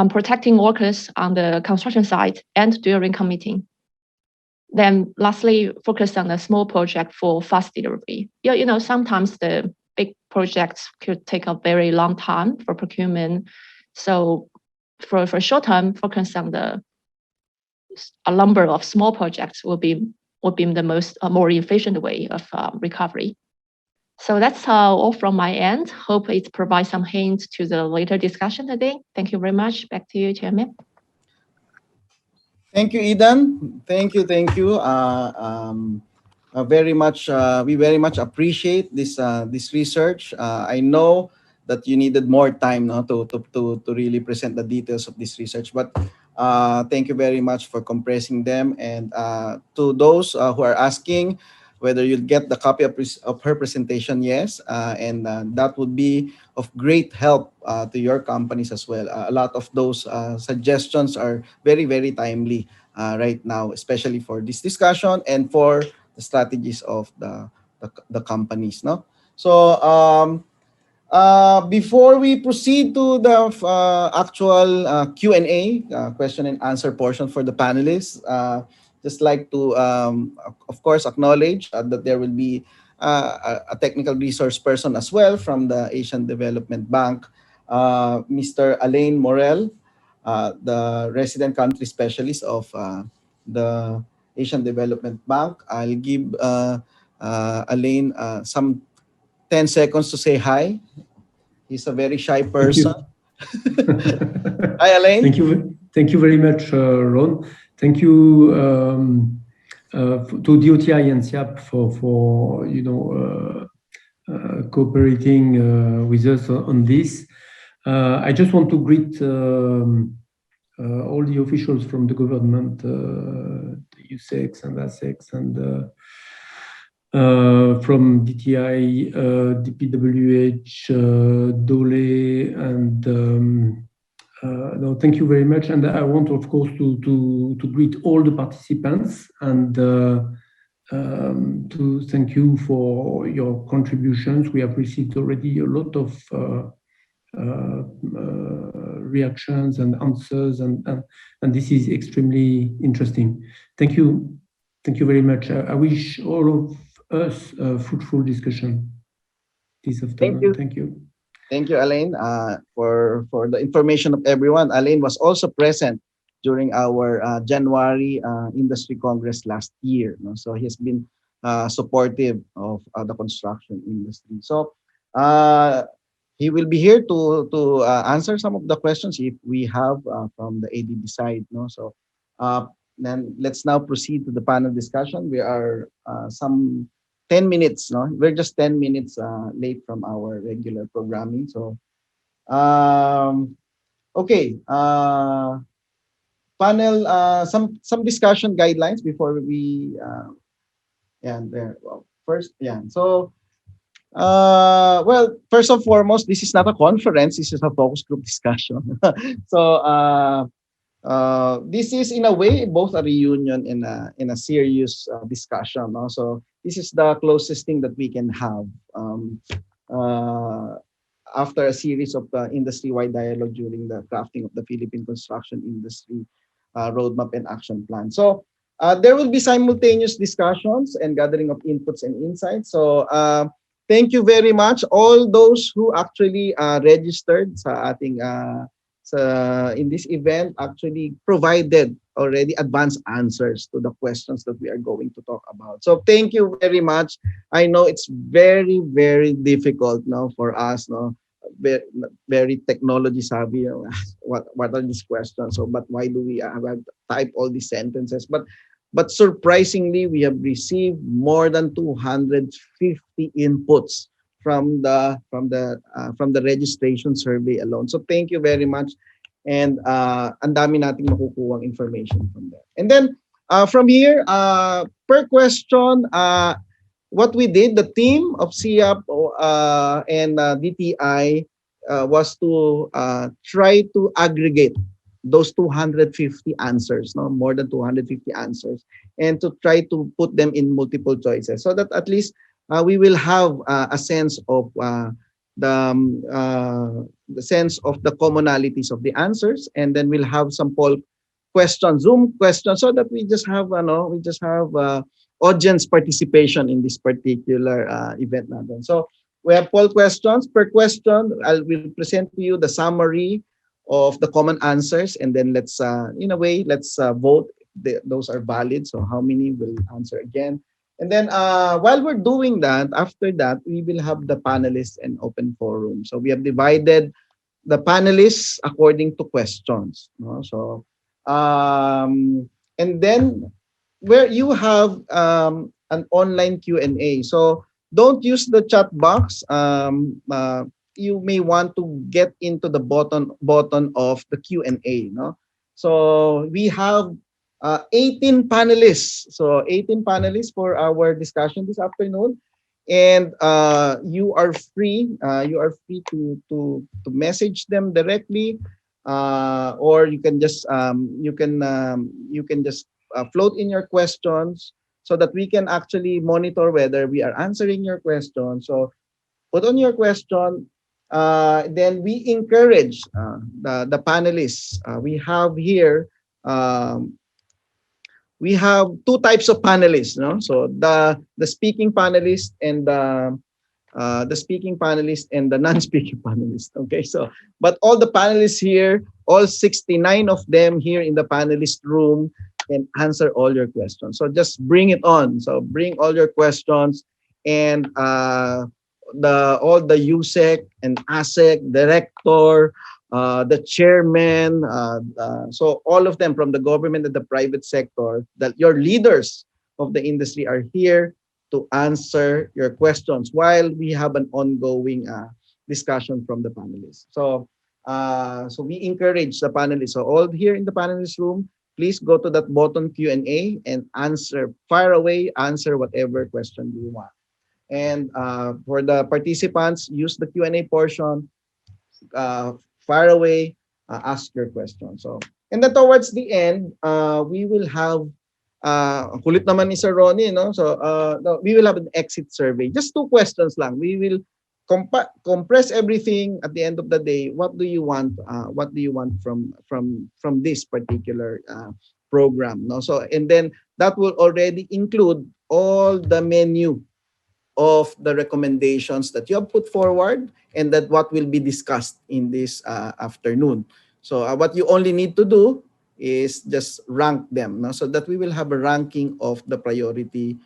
Protecting workers on the construction site and during committing. Then lastly, focus on a small project for fast delivery. You know, sometimes the big projects could take a very long time for procurement. So for short term, focus on a number of small projects will be the most more efficient way of recovery. So that's all from my end. Hope it provides some hints to the later discussion today. Thank you very much. Back to you, Chairman. Thank you, Eden. Thank you, thank you. Very much. We very much appreciate this research. I know that you needed more time, no, to really present the details of this research, but thank you very much for compressing them. And to those who are asking whether you'll get the copy of her presentation, yes, and that would be of great help to your companies as well. A lot of those suggestions are very, very timely right now, especially for this discussion and for the strategies of the companies. No, so before we proceed to the actual Q&A, question and answer portion for the panelists, just like to, of course, acknowledge that there will be a technical resource person as well from the Asian Development Bank, Mr. Alain Morel, the resident country specialist of the Asian Development Bank. I'll give Alain some 10 seconds to say hi. He's a very shy person. Hi, Alain. Thank you very much, Ron. Thank you to DOTI and SIAP for cooperating with us on this. I just want to greet all the officials from the government, the USEX and ASEX, and from DTI, DPWH, DOLE, and no, thank you very much. And I want, of course, to greet all the participants and to thank you for your contributions. We have received already a lot of reactions and answers, and this is extremely interesting. Thank you. Thank you very much. I wish all of us a fruitful discussion this afternoon. Thank you. Thank you, Alain, for the information of everyone. Alain was also present during our January Industry Congress last year. No? So he has been supportive of the construction industry. So he will be here to answer some of the questions if we have from the ADB side. No? So then let's now proceed to the panel discussion. We are some 10 minutes, no? We're just 10 minutes late from our regular programming. So, okay. Panel, some discussion guidelines before we, well, first, So, well, first and foremost, this is not a conference. This is a focus group discussion. So, this is in a way both a reunion and a serious discussion. No? So this is the closest thing that we can have after a series of industry-wide dialogue during the crafting of the Philippine construction industry roadmap and action plan. So there will be simultaneous discussions and gathering of inputs and insights. So thank you very much all those who actually registered sa ating in this event, actually provided already advanced answers to the questions that we are going to talk about. So thank you very much. I know it's very, very difficult now for us, no, very technology savvy. What are these questions? So, but why do we have to type all these sentences? But surprisingly, we have received more than 250 inputs from the registration survey alone. So thank you very much, and ang dami nating makukuhang information from there. And then from here, per question, what we did, the team of SIAP and DTI was to try to aggregate those 250 answers, no, more than 250 answers, and to try to put them in multiple choices, so that at least we will have a sense of the sense of the commonalities of the answers, and then we'll have some poll questions, Zoom questions, so that we just have audience participation in this particular event natin. So we have poll questions. Per question, I will present to you the summary of the common answers, and then let's in a way let's vote those are valid. So how many will answer again? And then while we're doing that, after that, we will have the panelists and open forum. So we have divided the panelists according to questions. No? So, and then where you have an online Q&A. So don't use the chat box. You may want to get into the button of the Q&A. No? So we have 18 panelists. So 18 panelists for our discussion this afternoon, and you are free to message them directly, or you can just float in your questions so that we can actually monitor whether we are answering your question. So put on your question. Then we encourage the panelists. We have two types of panelists, no? So the speaking panelist and the speaking panelist and the non-speaking panelist. Okay, so but all the panelists here, all 69 of them here in the panelist room, can answer all your questions. So just bring it on. So bring all your questions, and the all the USEC and ASEC director, the chairman, so all of them from the government and the private sector, that your leaders of the industry are here to answer your questions while we have an ongoing discussion from the panelists. So we encourage the panelists. So all here in the panelist room, please go to that button Q&A and fire away, answer whatever question you want. And for the participants, use the Q&A portion, fire away, ask your question. So, and then towards the end, we will have kulit naman ni Sir Ronnie, no? So, no, we will have an exit survey. Just 2 questions lang. We will compress everything at the end of the day. What do you want? What do you want from this particular program? No, so and then that will already include all the menu of the recommendations that you have put forward, and that what will be discussed in this afternoon. So what you only need to do is just rank them, no? So that we will have a ranking of the priority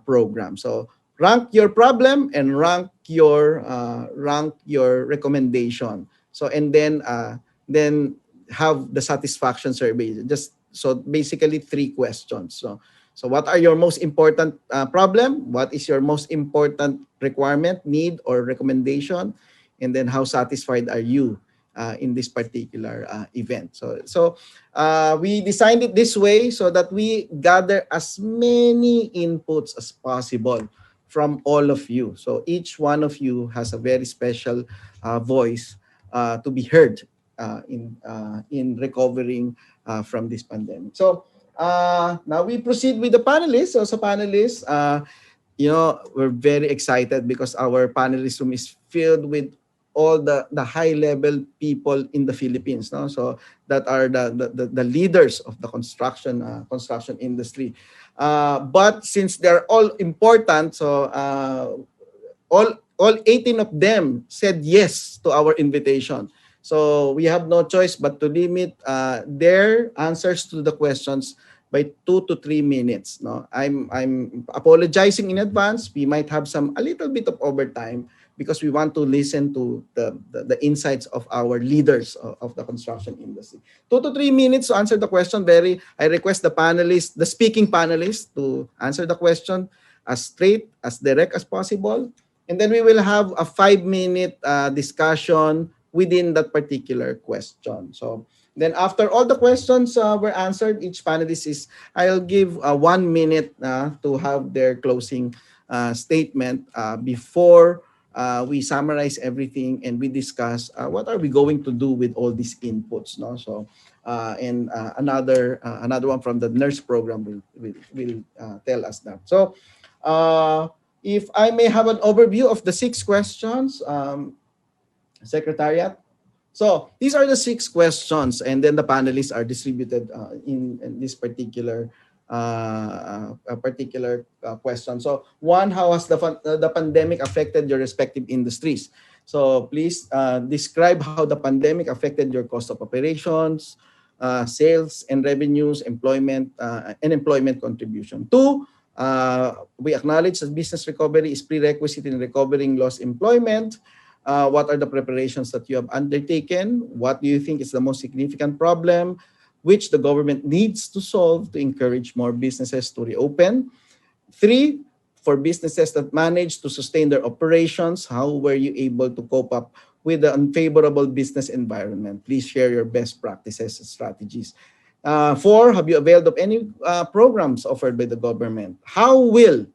program. So rank your problem and rank your recommendation. So and then have the satisfaction survey. Just so basically 3 questions. So what are your most important problem? What is your most important requirement, need, or recommendation? And then how satisfied are you in this particular event? So we designed it this way so that we gather as many inputs as possible from all of you. So each one of you has a very special voice to be heard in recovering from this pandemic. So now we proceed with the panelists. So panelists, we're very excited because our panelist room is filled with all the high level people in the Philippines, no? So that are the leaders of the construction industry. But since they're all important, so all 18 of them said yes to our invitation. So we have no choice but to limit their answers to the questions by 2 to 3 minutes. No, I'm apologizing in advance. We might have a little bit of overtime because we want to listen to the insights of our leaders of the construction industry. 2 to 3 minutes to answer the question. I request the speaking panelists to answer the question as straight, as direct as possible. And then we will have a 5-minute discussion within that particular question. So then after all the questions were answered, each panelist I'll give 1 minute to have their closing statement before we summarize everything and we discuss what are we going to do with all these inputs. No? So and another one from the NERS program will tell us that. So if I may have an overview of the 6 questions, Secretariat. So these are the 6 questions, and then the panelists are distributed in this particular question. So 1, how has the pandemic affected your respective industries? So please describe how the pandemic affected your cost of operations, sales and revenues, employment, and employment contribution. Two, we acknowledge that business recovery is prerequisite in recovering lost employment. What are the preparations that you have undertaken? What do you think is the most significant problem which the government needs to solve to encourage more businesses to reopen? Three, for businesses that manage to sustain their operations, how were you able to cope up with the unfavorable business environment? Please share your best practices and strategies. Four, have you availed of any programs offered by the government? How will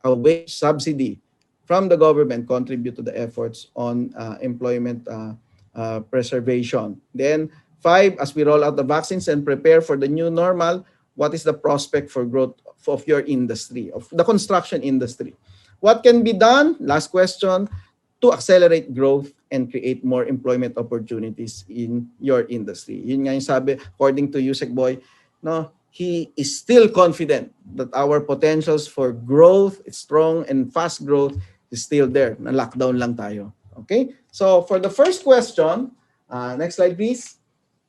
a wage subsidy from the government contribute to the efforts on employment preservation? Then five, as we roll out the vaccines and prepare for the new normal, what is the prospect for growth of your industry, of the construction industry? What can be done? Last question, to accelerate growth and create more employment opportunities in your industry. Yun nga yung sabi, according to Yusek Boy, no, he is still confident that our potentials for growth, strong and fast growth, is still there. Na lockdown lang tayo. Okay? So for the first question, next slide please.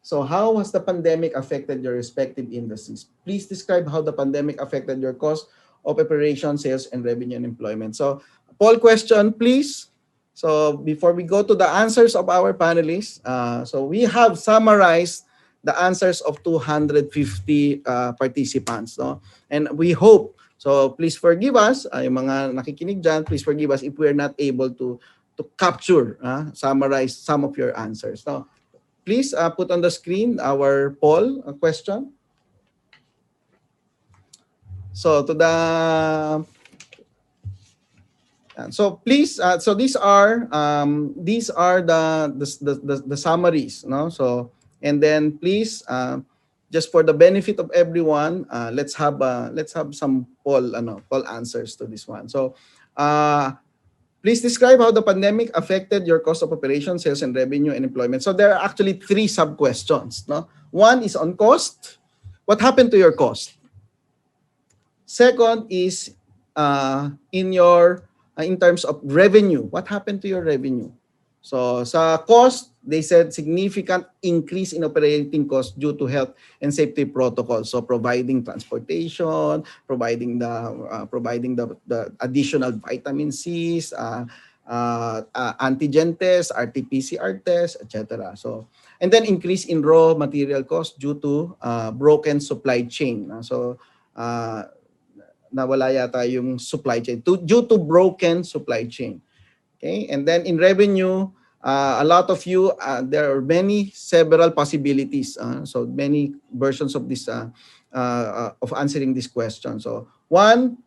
So how has the pandemic affected your respective industries? Please describe how the pandemic affected your cost of operation, sales, and revenue and employment. So poll question, please. So before we go to the answers of our panelists, so we have summarized the answers of 250 participants. No? And we hope, so please forgive us, yung mga nakikinig dyan, please forgive us if we're not able to capture, summarize some of your answers. No? Please put on the screen our poll question. So to the so please so these are the summaries, no? So and then please just for the benefit of everyone, let's have some poll answers to this one. So please describe how the pandemic affected your cost of operation, sales and revenue and employment. So there are actually three sub-questions. No? One is on cost. What happened to your cost? Second is in terms of revenue. What happened to your revenue? So sa cost, they said significant increase in operating costs due to health and safety protocols. So providing transportation, providing the additional vitamin C's, antigen tests, RT-PCR tests, etc. So and then increase in raw material costs due to broken supply chain. So nawala yata yung supply chain due to broken supply chain. Okay, and then in revenue, a lot of you, there are several possibilities. So many versions of this of answering this question. So one,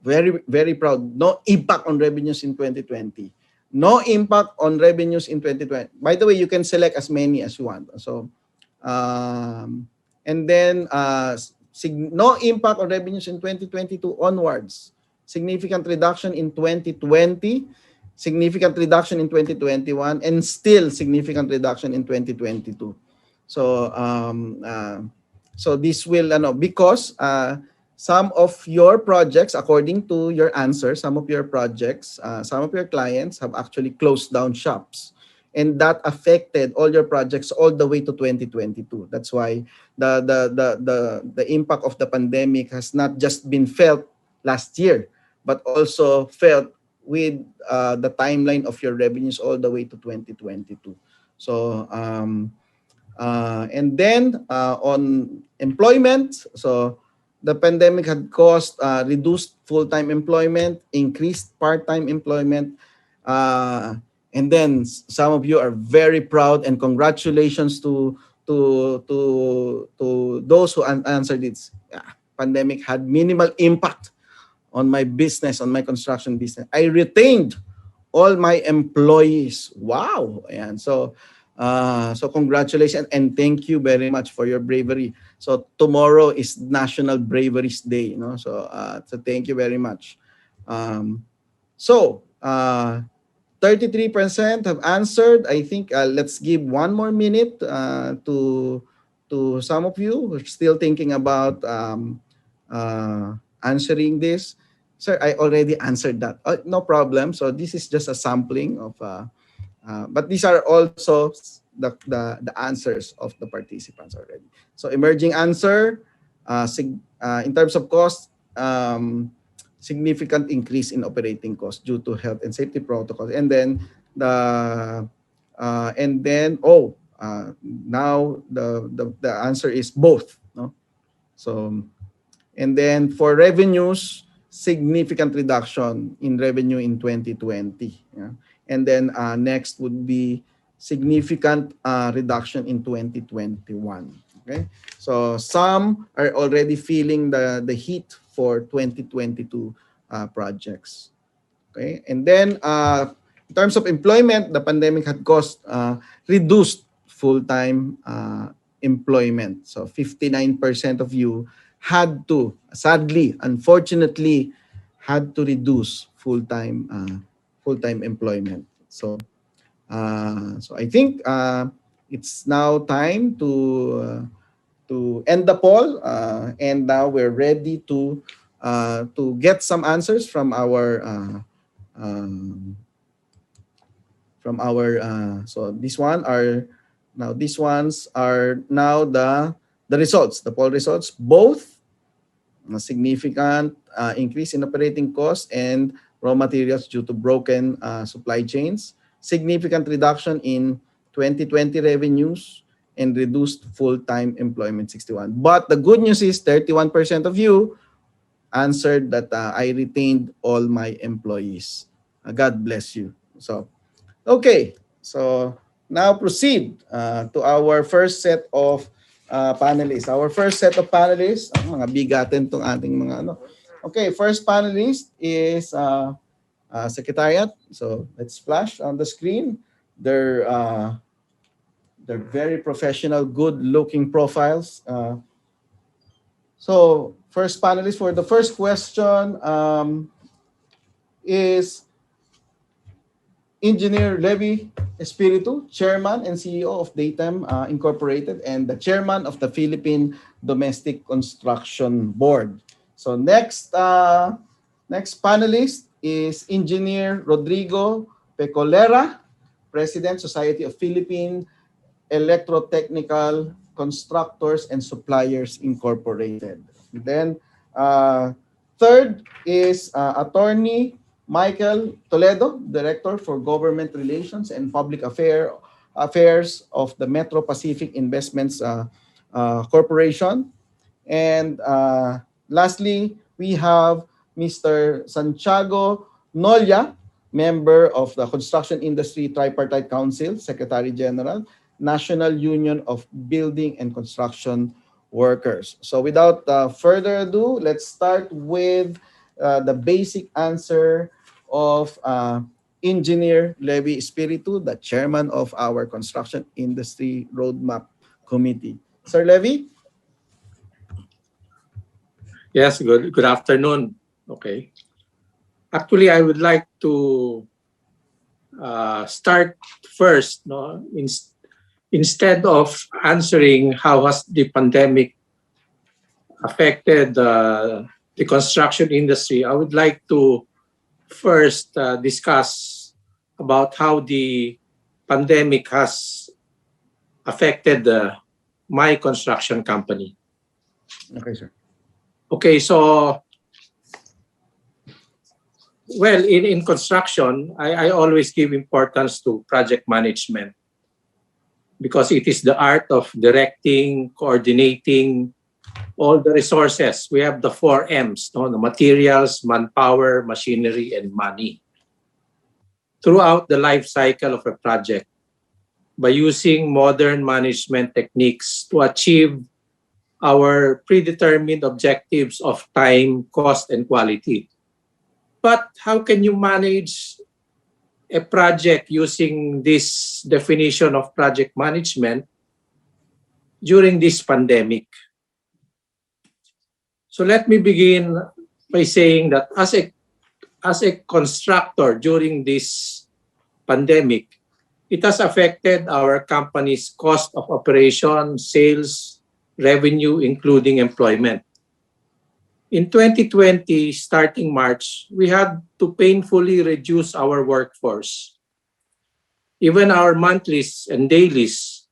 very very proud, no impact on revenues in 2020. No impact on revenues in 2020. By the way, you can select as many as you want. So and then no impact on revenues in 2022 onwards. Significant reduction in 2020. Significant reduction in 2021 and still significant reduction in 2022. So so this will because some of your projects, according to your answer, some of your projects, some of your clients have actually closed down shops, and that affected all your projects all the way to 2022. That's why the impact of the pandemic has not just been felt last year, but also felt with the timeline of your revenues all the way to 2022. So and then on employment, so the pandemic had caused reduced full-time employment, increased part-time employment, and then some of you are very proud, and congratulations to those who answered it. Pandemic had minimal impact on my business, on my construction business. I retained all my employees. Wow. And so congratulations and thank you very much for your bravery. So tomorrow is National Bravery's Day, so thank you very much. 33% have answered. I think let's give one more minute to some of you who are still thinking about answering this. Sir, I already answered that. No problem. So this is just a sampling of, but these are also the answers of the participants already. So emerging answer, in terms of cost, significant increase in operating costs due to health and safety protocols. And then now the answer is both. No? So, and then for revenues, significant reduction in revenue in 2020. Yeah? And then next would be significant reduction in 2021. Okay, so some are already feeling the heat for 2022 projects. Okay, and then in terms of employment, the pandemic had caused reduced full-time employment. So 59% of you had to, sadly, unfortunately, had to reduce full-time employment. So I think it's now time to end the poll, and now we're ready to get some answers from our so these ones are now the results, the poll results. Both a significant increase in operating costs and raw materials due to broken supply chains, significant reduction in 2020 revenues, and reduced full-time employment, 61. But the good news is 31% of you answered that I retained all my employees. God bless you. So, okay. So now proceed to our first set of panelists. Our first set of panelists, mga bigatin tong ating mga ano. Okay, first panelist is Secretariat. So let's flash on the screen. They're very professional, good-looking profiles. So first panelist for the first question is Engineer Levi Espiritu, Chairman and CEO of Daytime Incorporated and the Chairman of the Philippine Domestic Construction Board. So next panelist is Engineer Rodrigo Pecolera, President, Society of Philippine Electrotechnical Constructors and Suppliers Incorporated. Then third is Attorney Michael Toledo, Director for Government Relations and Public Affairs of the Metro Pacific Investments Corporation. And lastly, we have Mr. Santiago Nolia, member of the Construction Industry Tripartite Council, Secretary General, National Union of Building and Construction Workers. So without further ado, let's start with the basic answer of Engineer Levi Espiritu, the chairman of our Construction Industry Roadmap Committee. Sir Levi? Yes, good afternoon. Okay. Actually, I would like to start first. No, instead of answering how has the pandemic affected the construction industry, I would like to first discuss about how the pandemic has affected my construction company. Okay, sir. Okay, so, well, in construction, I always give importance to project management because it is the art of directing, coordinating all the resources. We have the 4 M's, no? The materials, manpower, machinery, and money. Throughout the life cycle of a project, by using modern management techniques to achieve our predetermined objectives of time, cost, and quality. But how can you manage a project using this definition of project management during this pandemic? So let me begin by saying that as a constructor during this pandemic, it has affected our company's cost of operation, sales, revenue, including employment. In 2020, starting March, we had to painfully reduce our workforce, even our monthlies and dailies,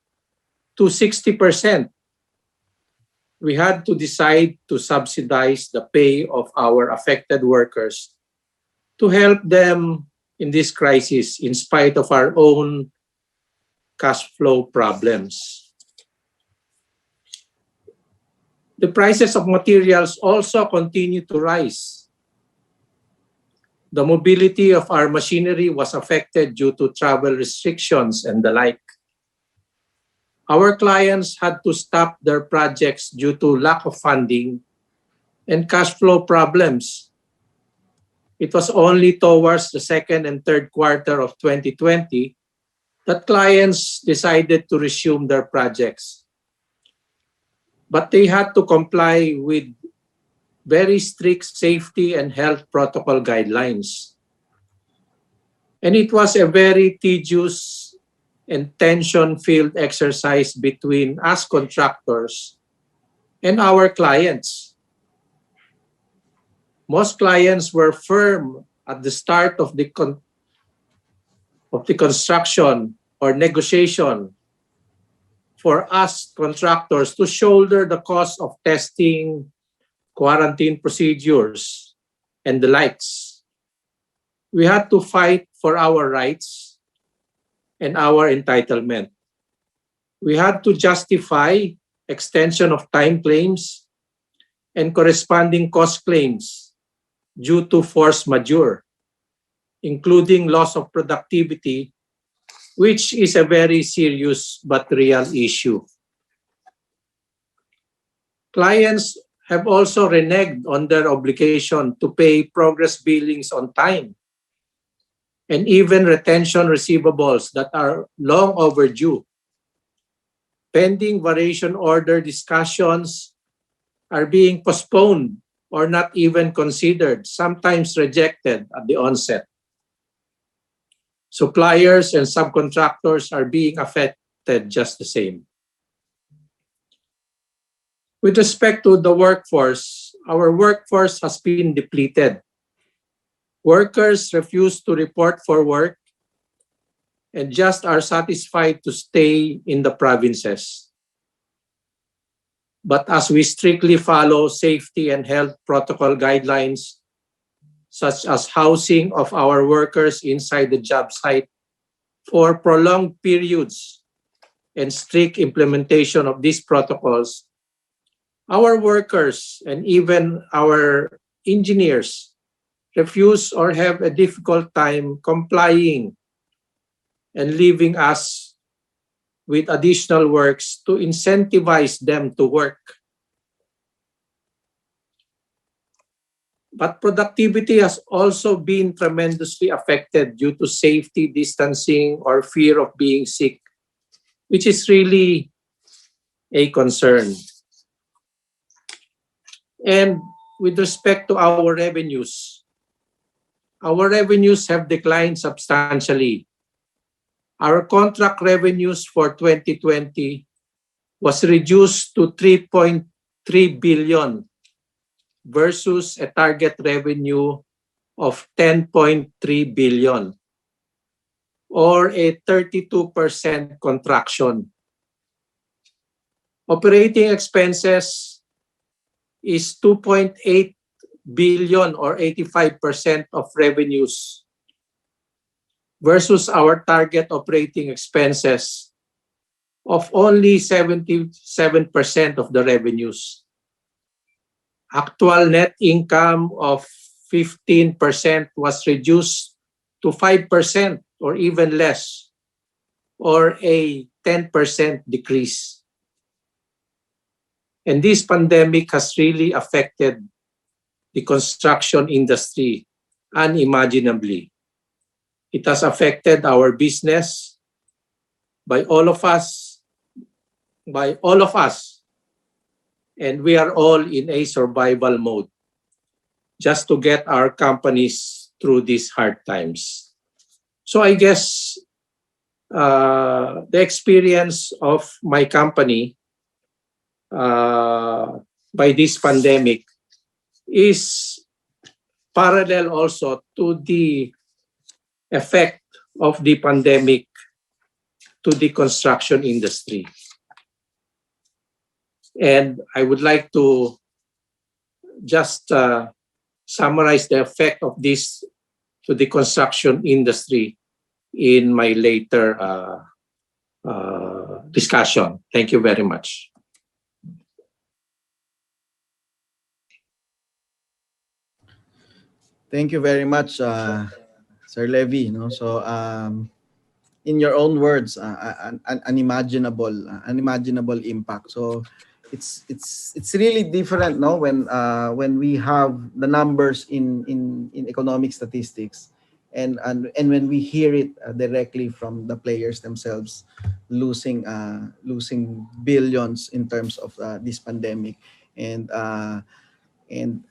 to 60%. We had to decide to subsidize the pay of our affected workers to help them in this crisis in spite of our own cash flow problems. The prices of materials also continue to rise. The mobility of our machinery was affected due to travel restrictions and the like. Our clients had to stop their projects due to lack of funding and cash flow problems. It was only towards the second and third quarter of 2020 that clients decided to resume their projects. But they had to comply with very strict safety and health protocol guidelines. And it was a very tedious and tension-filled exercise between us contractors and our clients. Most clients were firm at the start of the construction or negotiation for us contractors to shoulder the cost of testing, quarantine procedures, and the likes. We had to fight for our rights and our entitlement. We had to justify extension of time claims and corresponding cost claims due to force majeure, including loss of productivity, which is a very serious but real issue. Clients have also reneged on their obligation to pay progress billings on time and even retention receivables that are long overdue. Pending variation order discussions are being postponed or not even considered, sometimes rejected at the onset. Suppliers and subcontractors are being affected just the same. With respect to the workforce, our workforce has been depleted. Workers refuse to report for work and just are satisfied to stay in the provinces. But as we strictly follow safety and health protocol guidelines, such as housing of our workers inside the job site for prolonged periods and strict implementation of these protocols, our workers and even our engineers refuse or have a difficult time complying and leaving us with additional works to incentivize them to work. But productivity has also been tremendously affected due to safety distancing or fear of being sick, which is really a concern. And with respect to our revenues have declined substantially. Our contract revenues for 2020 was reduced to 3.3 billion versus a target revenue of 10.3 billion, or a 32% contraction. Operating expenses is 2.8 billion or 85% of revenues versus our target operating expenses of only 77% of the revenues. Actual net income of 15% was reduced to 5% or even less, or a 10% decrease. And this pandemic has really affected the construction industry unimaginably. It has affected our business by all of us, and we are all in a survival mode just to get our companies through these hard times. So I guess the experience of my company by this pandemic is parallel also to the effect of the pandemic to the construction industry. And I would like to just summarize the effect of this to the construction industry in my later discussion. Thank you very much. Thank you very much, Sir Levy. No, so in your own words, an unimaginable impact. So it's really different, no, when we have the numbers in economic statistics, and when we hear it directly from the players themselves, losing billions in terms of this pandemic, and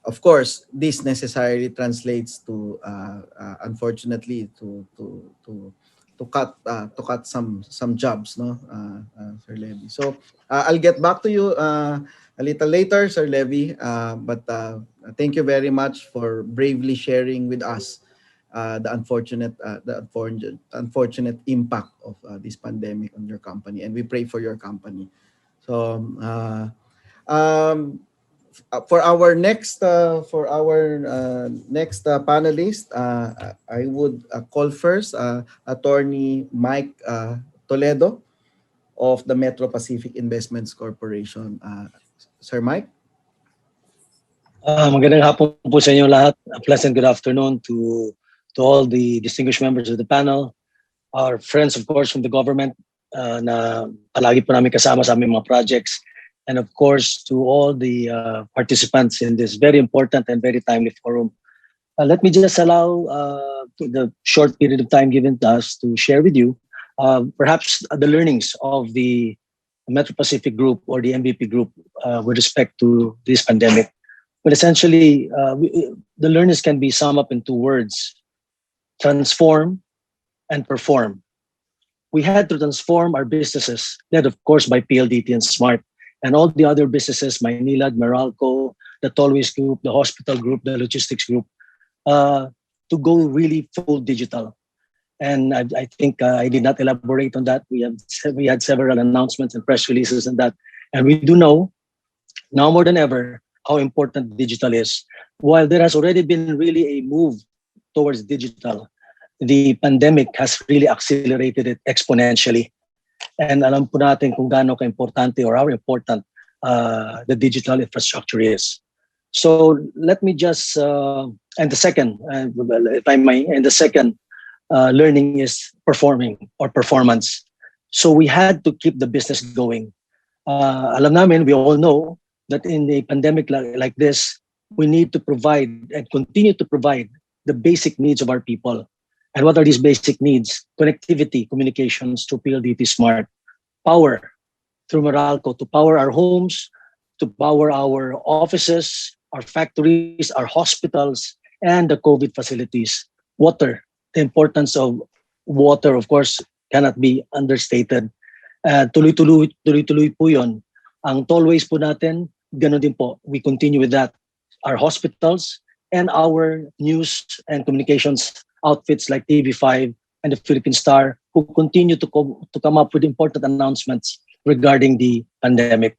of course this necessarily translates to unfortunately to cut some jobs, no, Sir Levy. So I'll get back to you a little later, Sir Levy, but thank you very much for bravely sharing with us the unfortunate impact of this pandemic on your company, and we pray for your company. So for our next panelist, I would call first Attorney Mike Toledo of the Metro Pacific Investments Corporation. Sir Mike? Magandang hapon po sa inyo lahat. A pleasant good afternoon to all the distinguished members of the panel, our friends, of course, from the government na palagi po namin kasama sa aming mga projects, and of course to all the participants in this very important and very timely forum. Let me just allow the short period of time given to us to share with you perhaps the learnings of the Metro Pacific Group or the MVP Group with respect to this pandemic. But essentially, the learnings can be summed up in two words: transform and perform. We had to transform our businesses, led of course by PLDT and SMART, and all the other businesses, Maynilad, Meralco, the Tollways Group, the Hospital Group, the Logistics Group, to go really full digital. And I think I did not elaborate on that. We had several announcements and press releases on that. And we do know, now more than ever, how important digital is. While there has already been really a move towards digital, the pandemic has really accelerated it exponentially. And alam po natin kung gaano ka-importante or how important the digital infrastructure is. So let me just, and the second, if I may, and the second learning is performing or performance. So we had to keep the business going. Alam namin, we all know that in a pandemic like this, we need to provide and continue to provide the basic needs of our people. And what are these basic needs? Connectivity, communications through PLDT Smart, power through Meralco to power our homes, to power our offices, our factories, our hospitals, and the COVID facilities. Water, the importance of water, of course, cannot be understated. Tuloy-tuloy po yun. Ang tollways po natin, ganun din po. We continue with that. Our hospitals and our news and communications outfits like TV5 and the Philippine Star, who continue to come up with important announcements regarding the pandemic.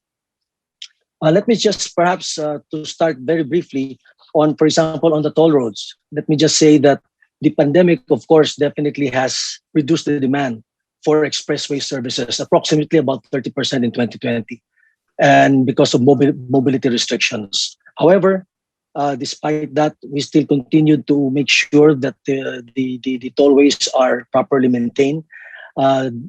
Let me just perhaps to start very briefly on, for example, on the toll roads. Let me just say that the pandemic, of course, definitely has reduced the demand for expressway services, approximately about 30% in 2020, and because of mobility restrictions. However, despite that, we still continue to make sure that the tollways are properly maintained.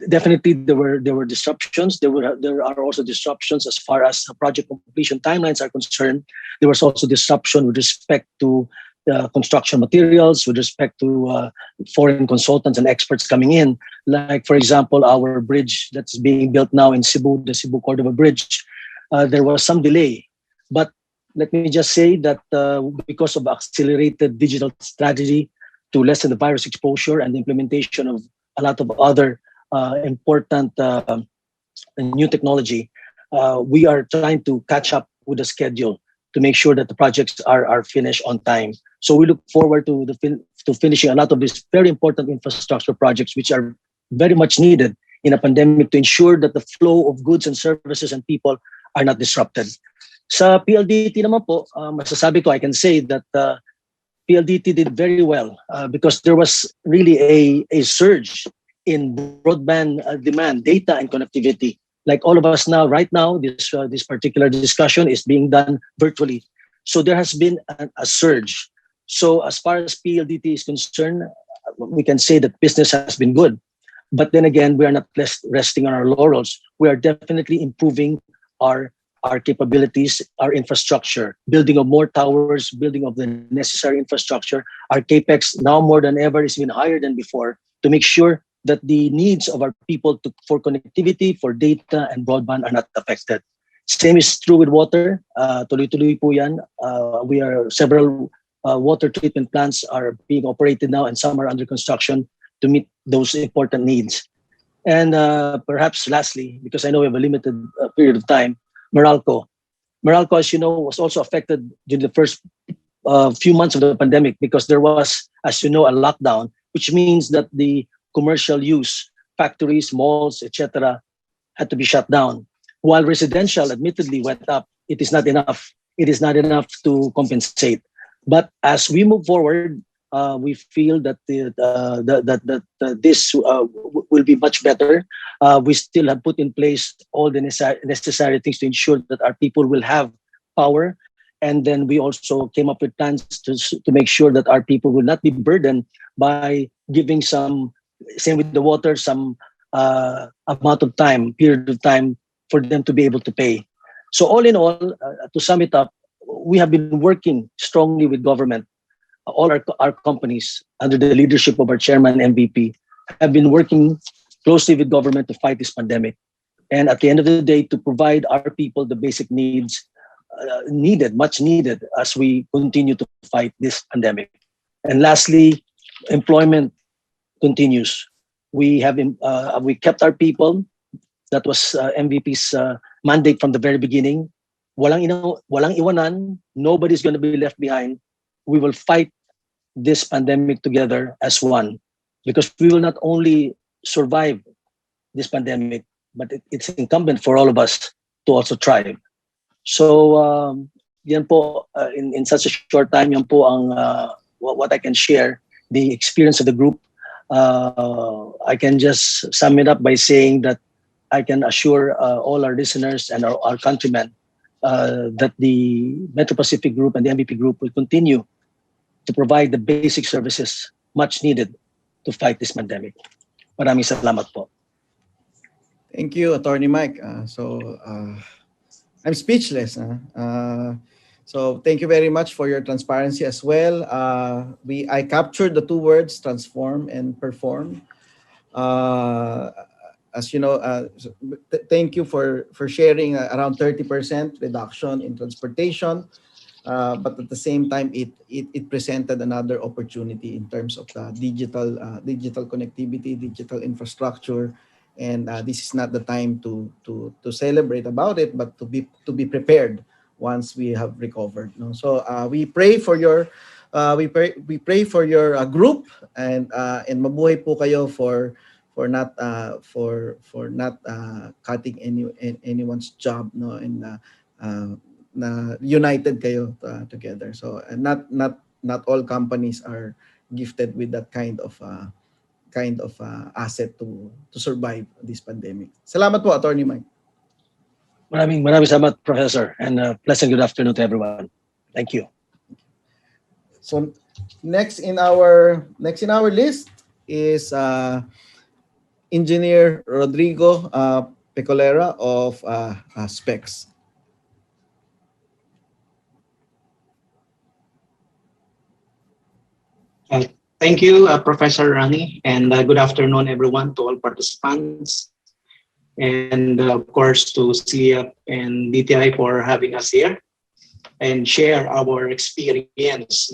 Definitely, there were disruptions. There are also disruptions as far as project completion timelines are concerned. There was also disruption with respect to construction materials, with respect to foreign consultants and experts coming in. Like, for example, our bridge that's being built now in Cebu, the Cebu-Cordova Bridge, there was some delay. But let me just say that because of accelerated digital strategy to lessen the virus exposure and the implementation of a lot of other important new technology, we are trying to catch up with the schedule to make sure that the projects are finished on time. So we look forward to finishing a lot of these very important infrastructure projects, which are very much needed in a pandemic to ensure that the flow of goods and services and people are not disrupted. Sa PLDT naman po, masasabi ko, I can say that PLDT did very well because there was really a surge in broadband demand, data and connectivity. Like all of us now, right now, this particular discussion is being done virtually. So there has been a surge. So as far as PLDT is concerned, we can say that business has been good. But then again, we are not resting on our laurels. We are definitely improving our capabilities, our infrastructure, building of more towers, building of the necessary infrastructure. Our capex now more than ever is even higher than before to make sure that the needs of our people for connectivity, for data and broadband are not affected. Same is true with water. Tuloy-tuloy po yan. Several water treatment plants are being operated now and some are under construction to meet those important needs. And perhaps lastly, because I know we have a limited period of time, Meralco. Meralco, as you know, was also affected during the first few months of the pandemic because there was, as you know, a lockdown, which means that the commercial use, factories, malls, etc., had to be shut down. While residential admittedly went up, it is not enough. It is not enough to compensate. But as we move forward, we feel that this will be much better. We still have put in place all the necessary things to ensure that our people will have power. And then we also came up with plans to make sure that our people will not be burdened by giving some, same with the water, some amount of time, period of time for them to be able to pay. So all in all, to sum it up, we have been working strongly with government. All our companies under the leadership of our chairman MVP have been working closely with government to fight this pandemic. And at the end of the day, to provide our people the basic needs much needed as we continue to fight this pandemic. And lastly, employment continues. We kept our people. That was MVP's mandate from the very beginning. Walang iwanan. Nobody's going to be left behind. We will fight this pandemic together as one, because we will not only survive this pandemic, but it's incumbent for all of us to also thrive. So yan po, in such a short time, yan po ang what I can share, the experience of the group. I can just sum it up by saying that I can assure all our listeners and our countrymen that the Metro Pacific Group and the MVP Group will continue to provide the basic services much needed to fight this pandemic. Maraming salamat po. Thank you, Attorney Mike. I'm speechless. So thank you very much for your transparency as well. I captured the two words, transform and perform. As you know, thank you for sharing around 30% reduction in transportation. But at the same time, it presented another opportunity in terms of digital connectivity, digital infrastructure, and this is not the time to celebrate about it, but to be prepared once we have recovered. No? So we pray for your group, and mabuhay po kayo for not cutting anyone's job, no, and na united kayo together. So not all companies are gifted with that kind of asset to survive this pandemic. Salamat po, Attorney Mike. Maraming salamat, Professor, and pleasant good afternoon to everyone. Thank you. So next in our list is Engineer Rodrigo Pecolera of Specs. Thank you, Professor Rani, and good afternoon, everyone, to all participants, and of course to CIAP and DTI for having us here and share our experience.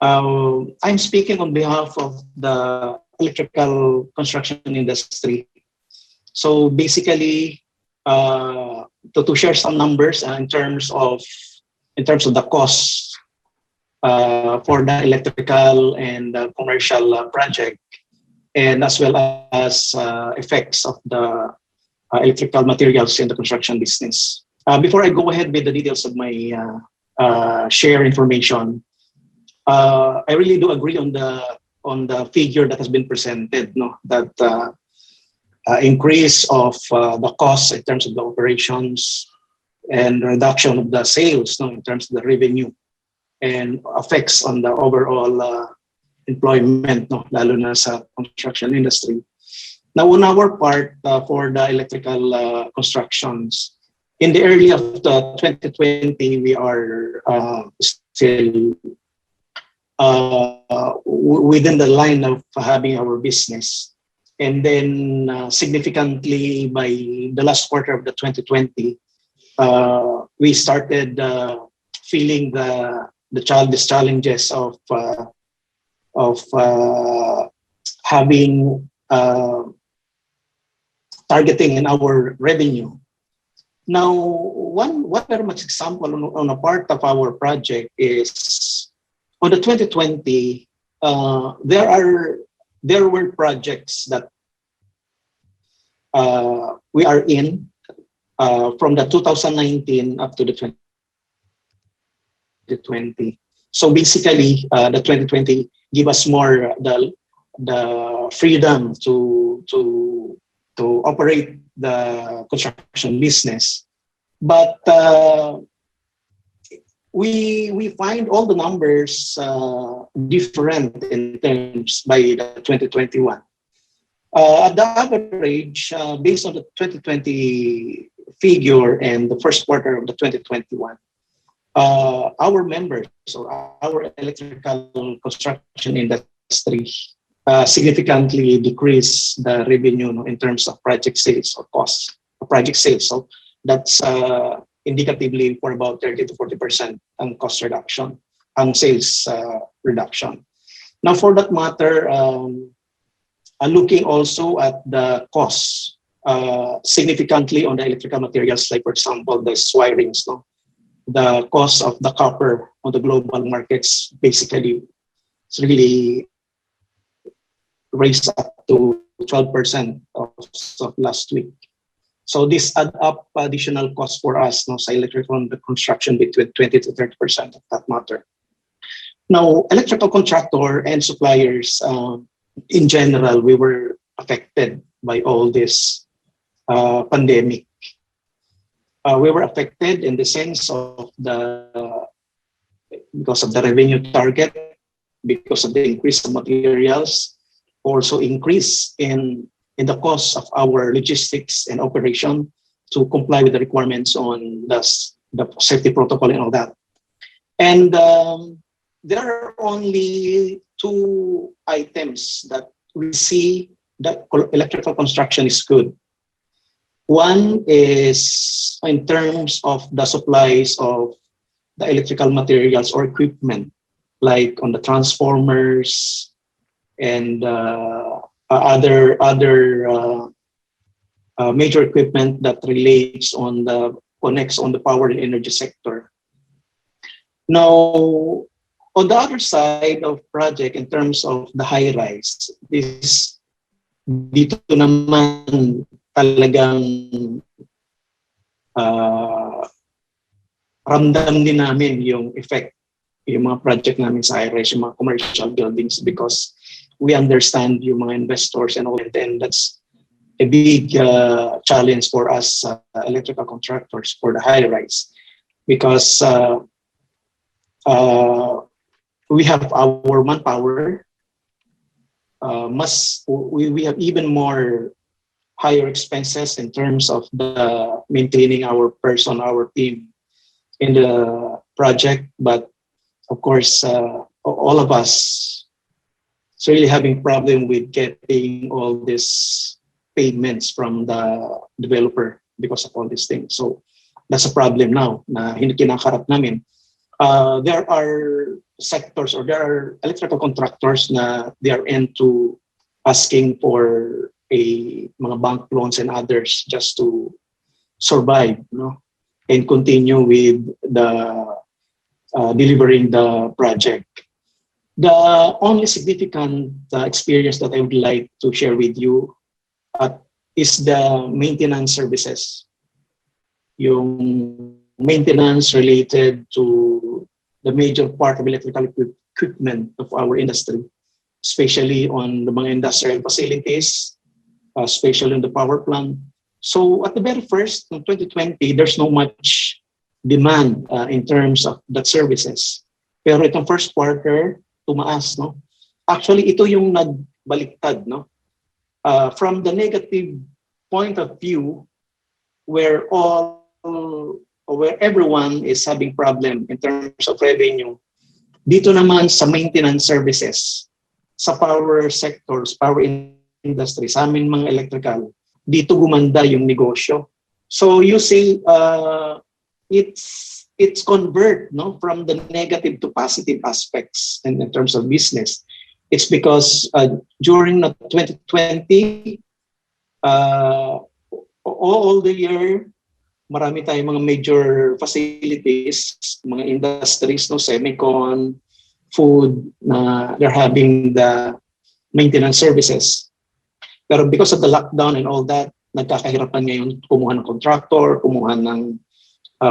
I'm speaking on behalf of the electrical construction industry. So basically, to share some numbers in terms of in terms of the cost for the electrical and commercial project, and as well as effects of the electrical materials in the construction business. Before I go ahead with the details of my share information, I really do agree on the figure that has been presented, no? That increase of the costs in terms of the operations and reduction of the sales, no, in terms of the revenue, and effects on the overall employment, no, lalo na sa construction industry. Now, on our part for the electrical constructions, in the early of the 2020, we are still within the line of having our business. And then significantly by the last quarter of the 2020, we started feeling the challenges of having targeting in our revenue. Now, one very much example on a part of our project is on the 2020, there were projects that we are in from the 2019 up to the 2020. So basically, the 2020 give us more the freedom to operate the construction business, but we find all the numbers different in terms by the 2021. At the average, based on the 2020 figure and the first quarter of the 2021, our members or our electrical construction industry significantly decrease the revenue in terms of project sales or costs of project sales. So that's indicatively for about 30 to 40% on cost reduction, on sales reduction. Now, for that matter, looking also at the costs significantly on the electrical materials, like for example, the wirings, no? The cost of the copper on the global markets basically it's really raised up to 12% of last week. So this add up additional cost for us, no, sa electrical construction between 20 to 30% of that matter. Now, electrical contractor and suppliers, in general, we were affected by all this pandemic. We were affected in the sense of because of the revenue target, because of the increase of materials, also increase in the cost of our logistics and operation to comply with the requirements on the safety protocol and all that. And there are only two items that we see that electrical construction is good. One is in terms of the supplies of the electrical materials or equipment, like on the transformers and other major equipment that connects on the power and energy sector. Now, on the other side of project, in terms of the high rise, dito naman talagang ramdam din namin yung effect, yung mga project namin sa high rise, yung mga commercial buildings, because we understand yung mga investors and all that, and that's a big challenge for us electrical contractors for the high rise, because we have our manpower, we have even more higher expenses in terms of the maintaining our person, our team in the project. But of course, all of us is really having problem with getting all these payments from the developer because of all these things. So that's a problem now na hindi kinakarap namin. There are sectors or there are electrical contractors na they are into asking for mga bank loans and others just to survive, no? And continue with the delivering the project. The only significant experience that I would like to share with you is the maintenance services. Yung maintenance related to the major part of electrical equipment of our industry, especially on the mga industrial facilities, especially on the power plant. So at the very first, in 2020, there's no much demand in terms of that services. Pero itong first quarter, tumaas, no? Actually, ito yung nagbaliktad, no? From the negative point of view, where everyone is having problem in terms of revenue, dito naman sa maintenance services, sa power sectors, power industry, sa amin mga electrical, dito gumanda yung negosyo. So you see, it's convert, no, from the negative to positive aspects in terms of business. It's because during 2020, all the year, marami tayong mga major facilities, mga industries, no, semicon, food, na they're having the maintenance services. Pero because of the lockdown and all that, nagkakahirapan ngayon kumuha ng contractor, kumuha ng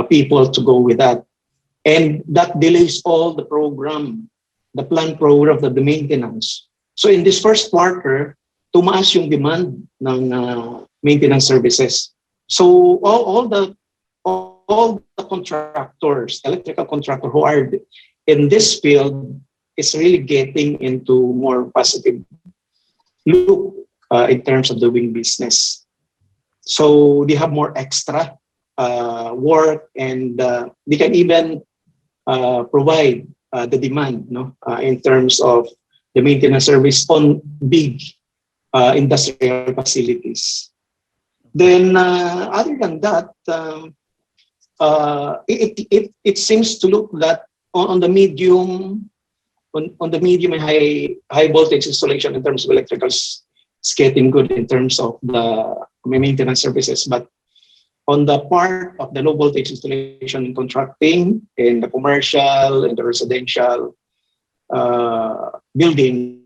people to go with that. And that delays all the program, the planned program of the maintenance. So in this first quarter, tumaas yung demand ng maintenance services. So all the contractors, electrical contractor who are in this field is really getting into more positive look in terms of doing business. So they have more extra work, and they can even provide the demand, no, in terms of the maintenance service on big industrial facilities. Then other than that, it seems to look that on the medium and high voltage installation in terms of electricals, it's getting good in terms of the maintenance services. But on the part of the low voltage installation and contracting in the commercial and the residential buildings,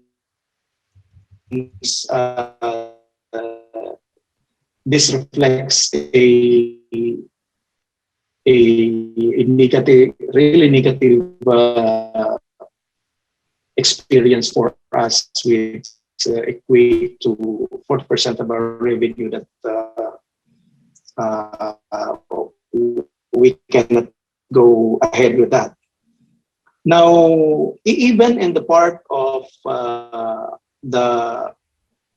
this reflects a negative, really negative experience for us, which equate to 40% of our revenue that we cannot go ahead with that. Now, even in the part of the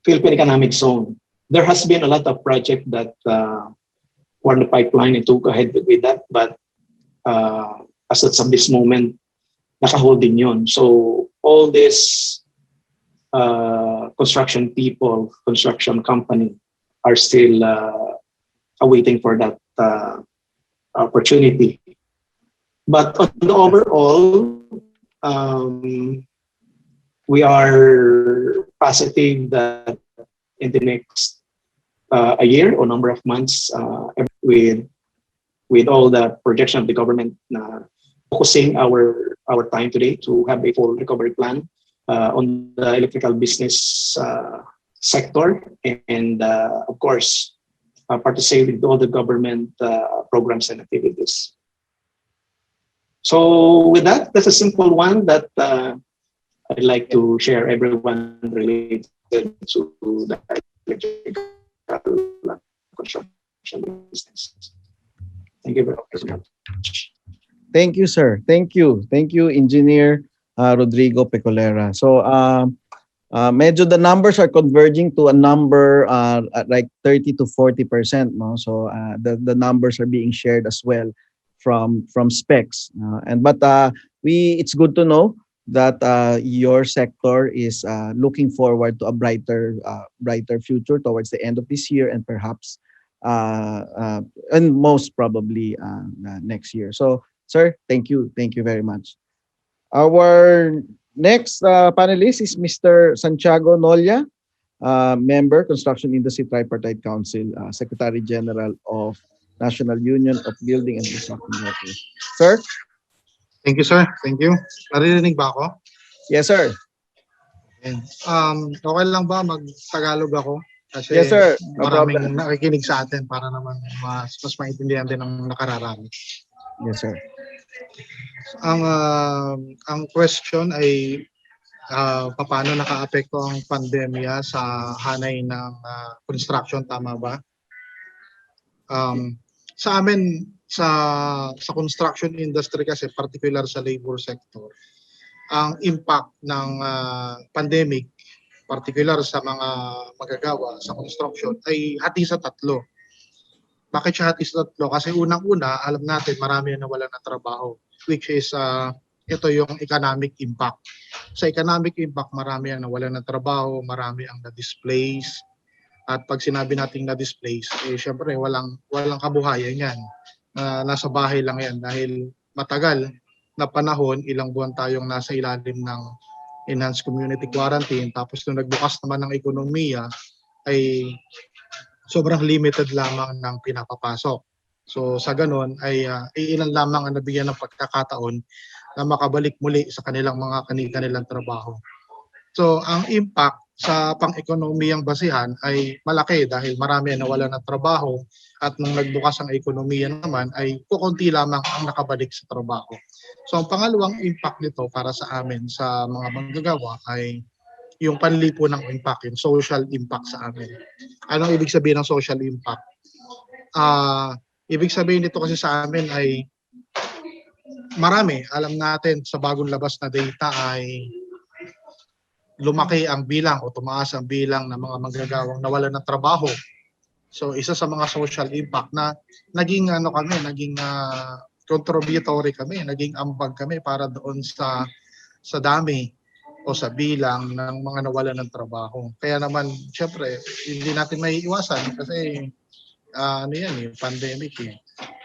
Philippine Economic Zone, there has been a lot of projects that were in the pipeline and took ahead with that, but as of this moment, nakahold din yun. So all this construction people, construction company are still awaiting for that opportunity. But on the overall, we are positive that in the next a year or number of months, with all the projection of the government, focusing our time today to have a full recovery plan on the electrical business sector, and of course participate with all the government programs and activities. So with that, that's a simple one that I'd like to share everyone related to the electrical construction business. Thank you very much. Thank you, sir. Thank you, Engineer Rodrigo Pecolera. So medyo the numbers are converging to a number like 30 to 40%, no? So the numbers are being shared as well from specs, but it's good to know that your sector is looking forward to a brighter future towards the end of this year, and perhaps and most probably next year. So sir, thank you very much. Our next panelist is Mr. Santiago Nolia, member, Construction Industry Tripartite Council, Secretary General of National Union of Building and Construction Workers. Sir? Thank you, sir. Thank you. Naririnig ba ako? Yes, sir. Okay lang ba mag-Tagalog ako? Kasi Yes, sir. No maraming problem. nakikinig sa atin para naman mas maintindihan din ng nakararami. Yes, sir. Ang question ay paano nakaapekto ang pandemya sa hanay ng construction, tama ba? Sa amin, sa construction industry kasi, particular sa labor sector, ang impact ng pandemic, particular sa mga magagawa sa construction, ay hati sa tatlo. Bakit siya hati sa tatlo? Kasi unang-una, alam natin marami na nawalan ng trabaho, which is ito yung economic impact. Sa economic impact, marami ang nawalan ng trabaho, marami ang na-displace. At pag sinabi nating na-displace, syempre walang kabuhayan yan. Nasa bahay lang yan dahil matagal na panahon, ilang buwan tayong nasa ilalim ng enhanced community quarantine. Tapos nung nagbukas naman ng ekonomiya, ay sobrang limited lamang ng pinapapasok. So sa ganun ay ilan lamang ang nabigyan ng pagkakataon na makabalik muli sa kanilang mga kanilang trabaho. So ang impact sa pang-ekonomiyang basihan ay malaki dahil marami ang nawalan ng trabaho at nung nagbukas ang ekonomiya naman ay kukunti lamang ang nakabalik sa trabaho. So ang pangalawang impact nito para sa amin sa mga manggagawa ay yung panlipo ng impact, yung social impact sa amin. Anong ibig sabihin ng social impact? Ibig sabihin nito kasi sa amin ay marami. Alam natin sa bagong labas na data ay lumaki ang bilang o tumaas ang bilang ng mga manggagawang nawalan ng trabaho. So isa sa mga social impact na naging contributory kami, naging ambag kami para doon sa dami o sa bilang ng mga nawalan ng trabaho. Kaya naman syempre hindi natin maiiwasan kasi yung pandemic eh.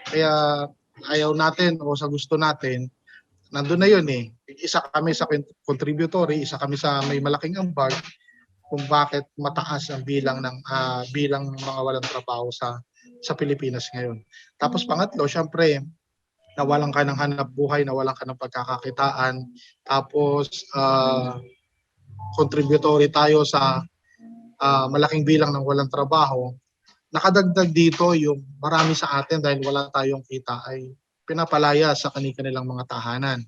Kaya ayaw natin o sa gusto natin, nandun na yun eh. Isa kami sa contributory, isa kami sa may malaking ambag kung bakit mataas ang bilang ng mga walang trabaho sa Pilipinas ngayon. Tapos pangatlo, syempre, nawalan ka ng hanap buhay, nawalan ka ng pagkakakitaan. Tapos contributory tayo sa malaking bilang ng walang trabaho. Nakadagdag dito yung marami sa atin dahil wala tayong kita ay pinapalaya sa kanilang mga tahanan.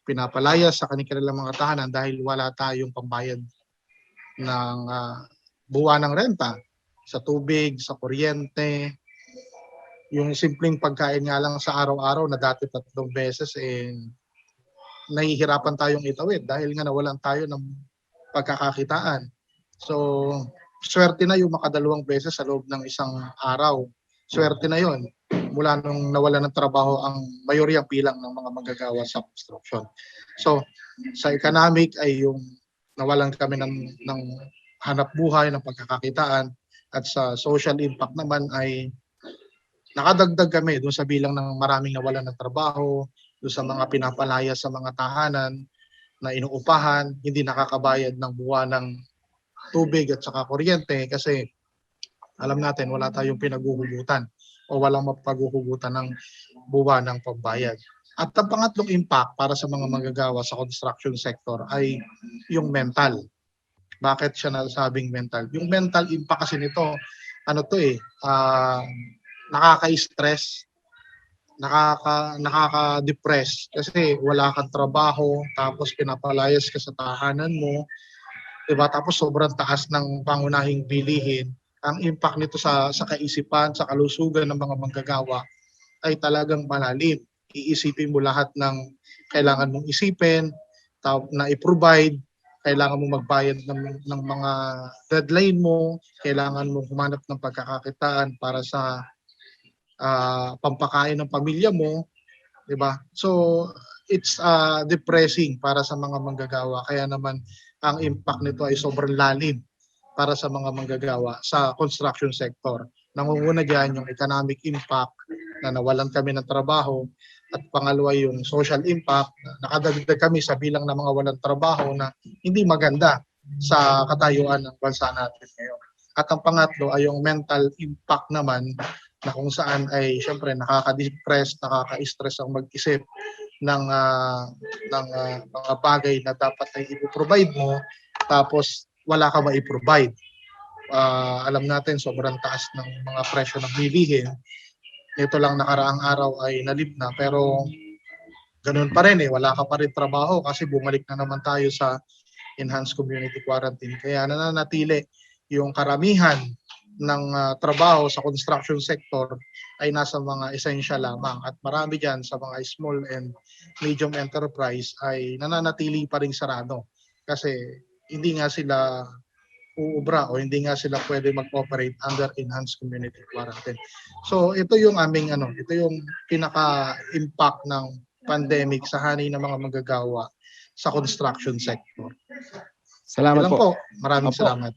Pinapalaya sa kanilang mga tahanan dahil wala tayong pambayad ng buwan ng renta, sa tubig, sa kuryente. Yung simpleng pagkain nga lang sa araw-araw na dati 3 beses, nahihirapan tayong itawid dahil nga nawalan tayo ng pagkakakitaan. So, swerte na yung makadalawang beses sa loob ng isang araw. Swerte na yon mula nung nawalan ng trabaho ang mayoryang bilang ng mga manggagawa sa construction. So, sa economic ay yung nawalan kami ng hanap buhay, ng pagkakakitaan, at sa social impact naman ay nakadagdag kami doon sa bilang ng maraming nawalan ng trabaho, doon sa mga pinapalaya sa mga tahanan na inuupahan, hindi nakakabayad ng buwan ng tubig at saka kuryente kasi alam natin wala tayong pinaguhugutan o walang mapaghuhugutan ng buwan ng pambayad. At ang pangatlong impact para sa mga manggagawa sa construction sector ay yung mental. Bakit siya nasabing mental? Yung mental impact kasi nito, nakaka-stress, nakaka-depress kasi wala kang trabaho, tapos pinapalayas ka sa tahanan mo, diba? Tapos sobrang taas ng pangunahing bilihin. Ang impact nito sa kaisipan, sa kalusugan ng mga manggagawa ay talagang malalim. Iisipin mo lahat ng kailangan mong isipin, na i-provide, kailangan mo magbayad ng mga deadline mo, kailangan mo humanap ng pagkakakitaan para sa pampakain ng pamilya mo, diba? So it's depressing para sa mga manggagawa. Kaya naman ang impact nito ay sobrang lalim para sa mga manggagawa sa construction sector. Nangunguna diyan yung economic impact na nawalan kami ng trabaho, at pangalawa yung social impact, nakadagdag kami sa bilang ng mga walang trabaho na hindi maganda sa katayuan ng bansa natin ngayon. At ang pangatlo ay yung mental impact naman, na kung saan ay syempre nakaka-depress, nakaka-stress ang mag-isip mga bagay na dapat ay i-provide mo tapos wala ka ma-provide. Alam natin sobrang taas ng mga presyo ng bilihin. Ito lang nakaraang araw ay nalib na pero ganun pa rin wala ka pa rin trabaho kasi bumalik na naman tayo sa enhanced community quarantine. Kaya nananatili yung karamihan ng trabaho sa construction sector ay nasa mga essential lamang at marami dyan sa mga small and medium enterprise ay nananatili pa rin sarado kasi hindi nga sila uubra o hindi nga sila pwede mag-operate under enhanced community quarantine. So ito yung ito yung pinaka-impact ng pandemic sa hanay ng mga manggagawa sa construction sector. Salamat Ilan po. po. Maraming Opo. salamat.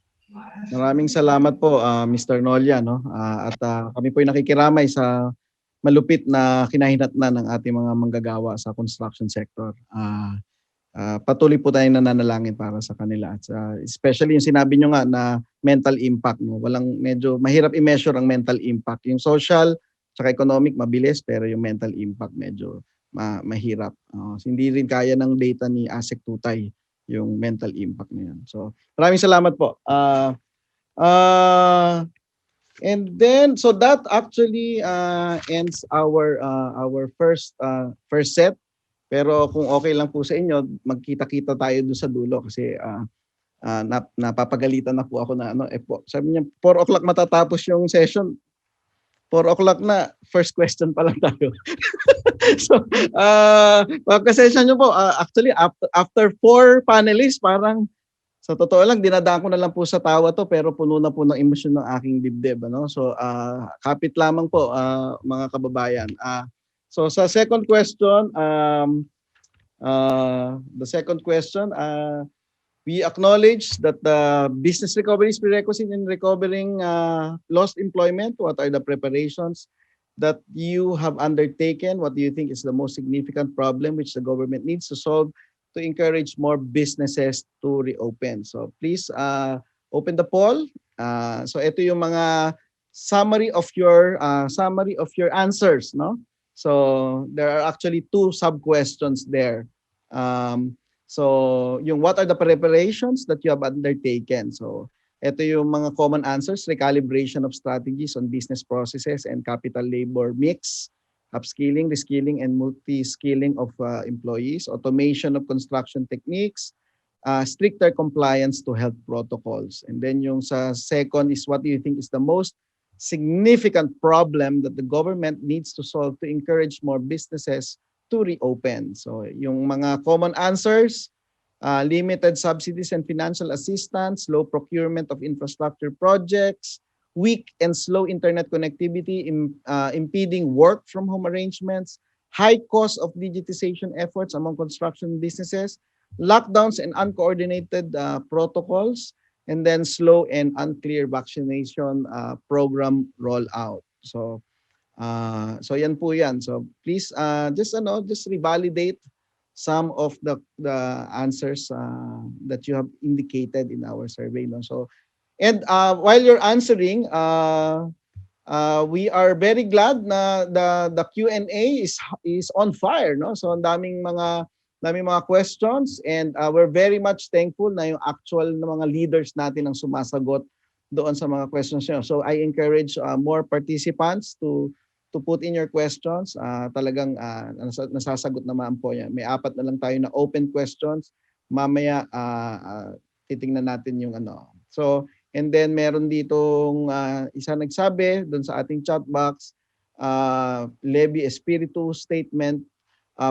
Maraming salamat po, Mr. Nolia, no? At kami po ay nakikiramay sa malupit na kinahinatnan ng ating mga manggagawa sa construction sector. Patuloy po tayong nananalangin para sa kanila. At especially yung sinabi nyo nga na mental impact, no? Medyo mahirap i-measure ang mental impact. Yung social tsaka economic mabilis, pero yung mental impact medyo mahirap. Hindi rin kaya ng data ni ASEC Tutay yung mental impact na yan. So maraming salamat po. And then so that actually ends our first set. Pero kung okay lang po sa inyo, magkita-kita tayo doon sa dulo kasi napapagalitan na po ako na sabi niya 4 o'clock matatapos yung session. 4 o'clock na, first question pa lang tayo. So, pagka-session nyo po, actually after 4 panelists, parang sa totoo lang, dinadaan ko na lang po sa tawa to pero puno na po ng emosyon ng aking dibdib. Ano? So, kapit lamang po mga kababayan. So sa second question, we acknowledge that the business recovery is prerequisite in recovering lost employment. What are the preparations that you have undertaken? What do you think is the most significant problem which the government needs to solve to encourage more businesses to reopen? So please open the poll. So ito yung mga summary of your answers, no? So there are actually 2 sub-questions there. So yung what are the preparations that you have undertaken? So ito yung mga common answers: recalibration of strategies on business processes and capital labor mix, upskilling, reskilling, and multi-skilling of employees, automation of construction techniques, stricter compliance to health protocols. And then yung sa second is what do you think is the most significant problem that the government needs to solve to encourage more businesses to reopen? So yung mga common answers: limited subsidies and financial assistance, low procurement of infrastructure projects, weak and slow internet connectivity, impeding work from home arrangements, high cost of digitization efforts among construction businesses, lockdowns and uncoordinated protocols, and then slow and unclear vaccination program rollout. So yan po yan. So please just revalidate some of the answers that you have indicated in our survey, no? So and while you're answering, we are very glad na the Q&A is on fire, no? So ang daming mga questions, and we're very much thankful na yung actual na mga leaders natin ang sumasagot doon sa mga questions nyo. So I encourage more participants to put in your questions. Talagang nasasagot naman po yan. May 4 na lang tayo na open questions. Mamaya titingnan natin yung ano. So and then meron ditong isa nagsabi doon sa ating chat box, Levi Espiritu statement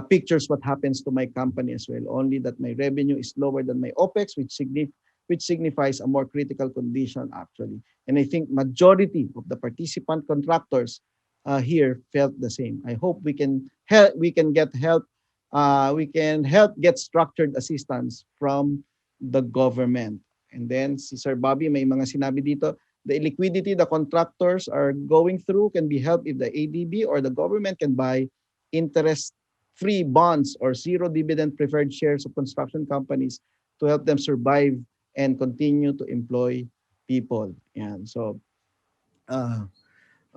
pictures what happens to my company as well, only that my revenue is lower than my OPEX, which signifies a more critical condition actually. And I think majority of the participant contractors here felt the same. I hope we can help get structured assistance from the government. And then si Sir Bobby may mga sinabi dito, the liquidity the contractors are going through can be helped if the ADB or the government can buy interest-free bonds or zero dividend preferred shares of construction companies to help them survive and continue to employ people. Yan. So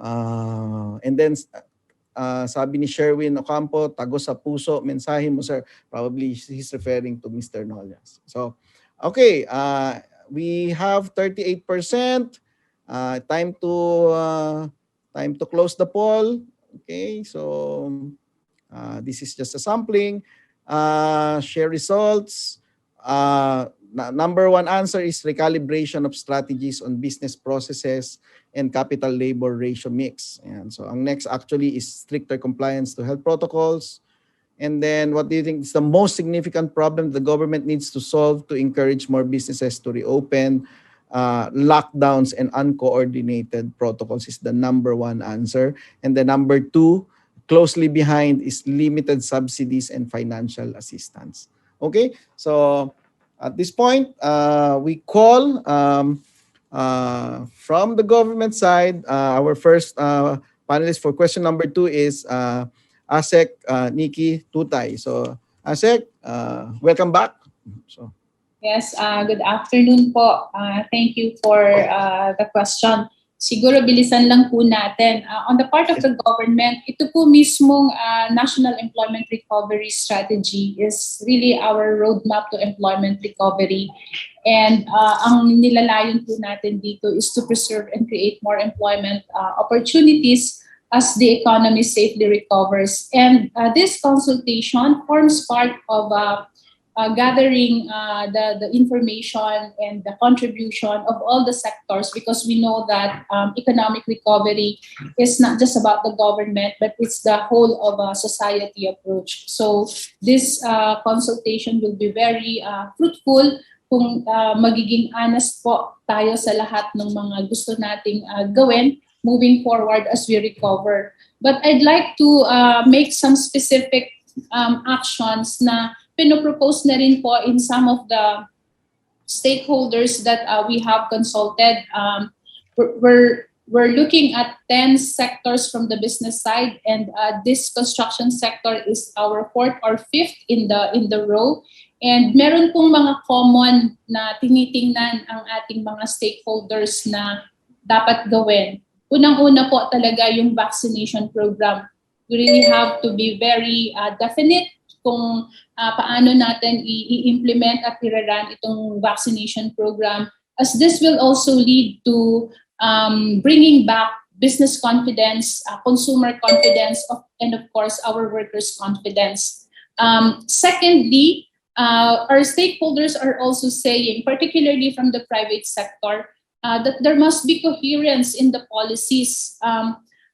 and then sabi ni Sherwin Ocampo, tago sa puso, mensahe mo sir. Probably he's referring to Mr. Nollas. So, okay, we have 38%. Time to close the poll. Okay, so this is just a sampling. Share results. Number one answer is recalibration of strategies on business processes and capital labor ratio mix. And so ang next actually is stricter compliance to health protocols. And then what do you think is the most significant problem the government needs to solve to encourage more businesses to reopen? Lockdowns and uncoordinated protocols is the number one answer. And the number two, closely behind, is limited subsidies and financial assistance. Okay, so at this point, we call from the government side, our first panelist for question number 2 is Asek Nikki Tutay. So Asek, welcome back. So. Yes, good afternoon po. Thank you for the question. Siguro bilisan lang po natin. On the part of the government, ito po mismong National Employment Recovery Strategy is really our roadmap to employment recovery. And ang nilalayon po natin dito is to preserve and create more employment opportunities as the economy safely recovers. And this consultation forms part of gathering the information and the contribution of all the sectors, because we know that economic recovery is not just about the government, but it's the whole of a society approach. So this consultation will be very fruitful kung magiging honest po tayo sa lahat ng mga gusto nating gawin moving forward as we recover. But I'd like to make some specific actions na pinopropose na rin po in some of the stakeholders that we have consulted. We're looking at 10 sectors from the business side, and this construction sector is our 4th or 5th in the row. And meron pong mga common na tinitingnan ang ating mga stakeholders na dapat gawin. Unang-una po talaga yung vaccination program. We really have to be very definite kung paano natin i-implement at i-run itong vaccination program, as this will also lead to bringing back business confidence, consumer confidence, and of course our workers' confidence. Secondly, our stakeholders are also saying, particularly from the private sector, that there must be coherence in the policies.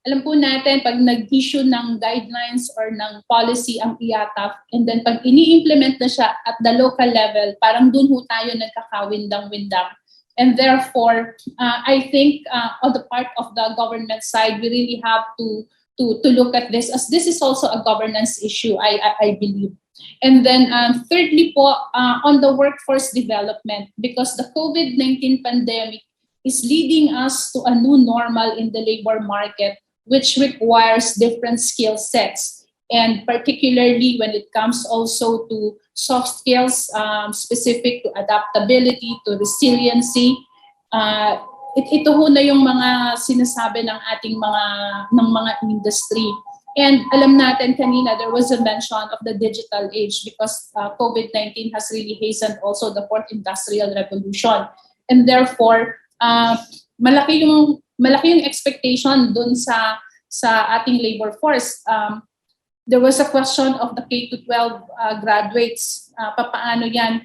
Alam po natin, pag nag-issue ng guidelines or ng policy ang IATF, and then pag ini-implement na siya at the local level, parang dun ho tayo nagkakawindang-windang. And therefore, I think on the part of the government side, we really have to look at this, as this is also a governance issue, I believe. And then thirdly po, on the workforce development, because the COVID-19 pandemic is leading us to a new normal in the labor market, which requires different skill sets. And particularly when it comes also to soft skills specific to adaptability, to resiliency, ito ho na yung mga sinasabi ng ating mga industry. And alam natin kanina, there was a mention of the digital age, because COVID-19 has really hastened also the 4th industrial revolution. And therefore, malaki yung expectation dun sa ating labor force. There was a question of the K-12 graduates. Paano yan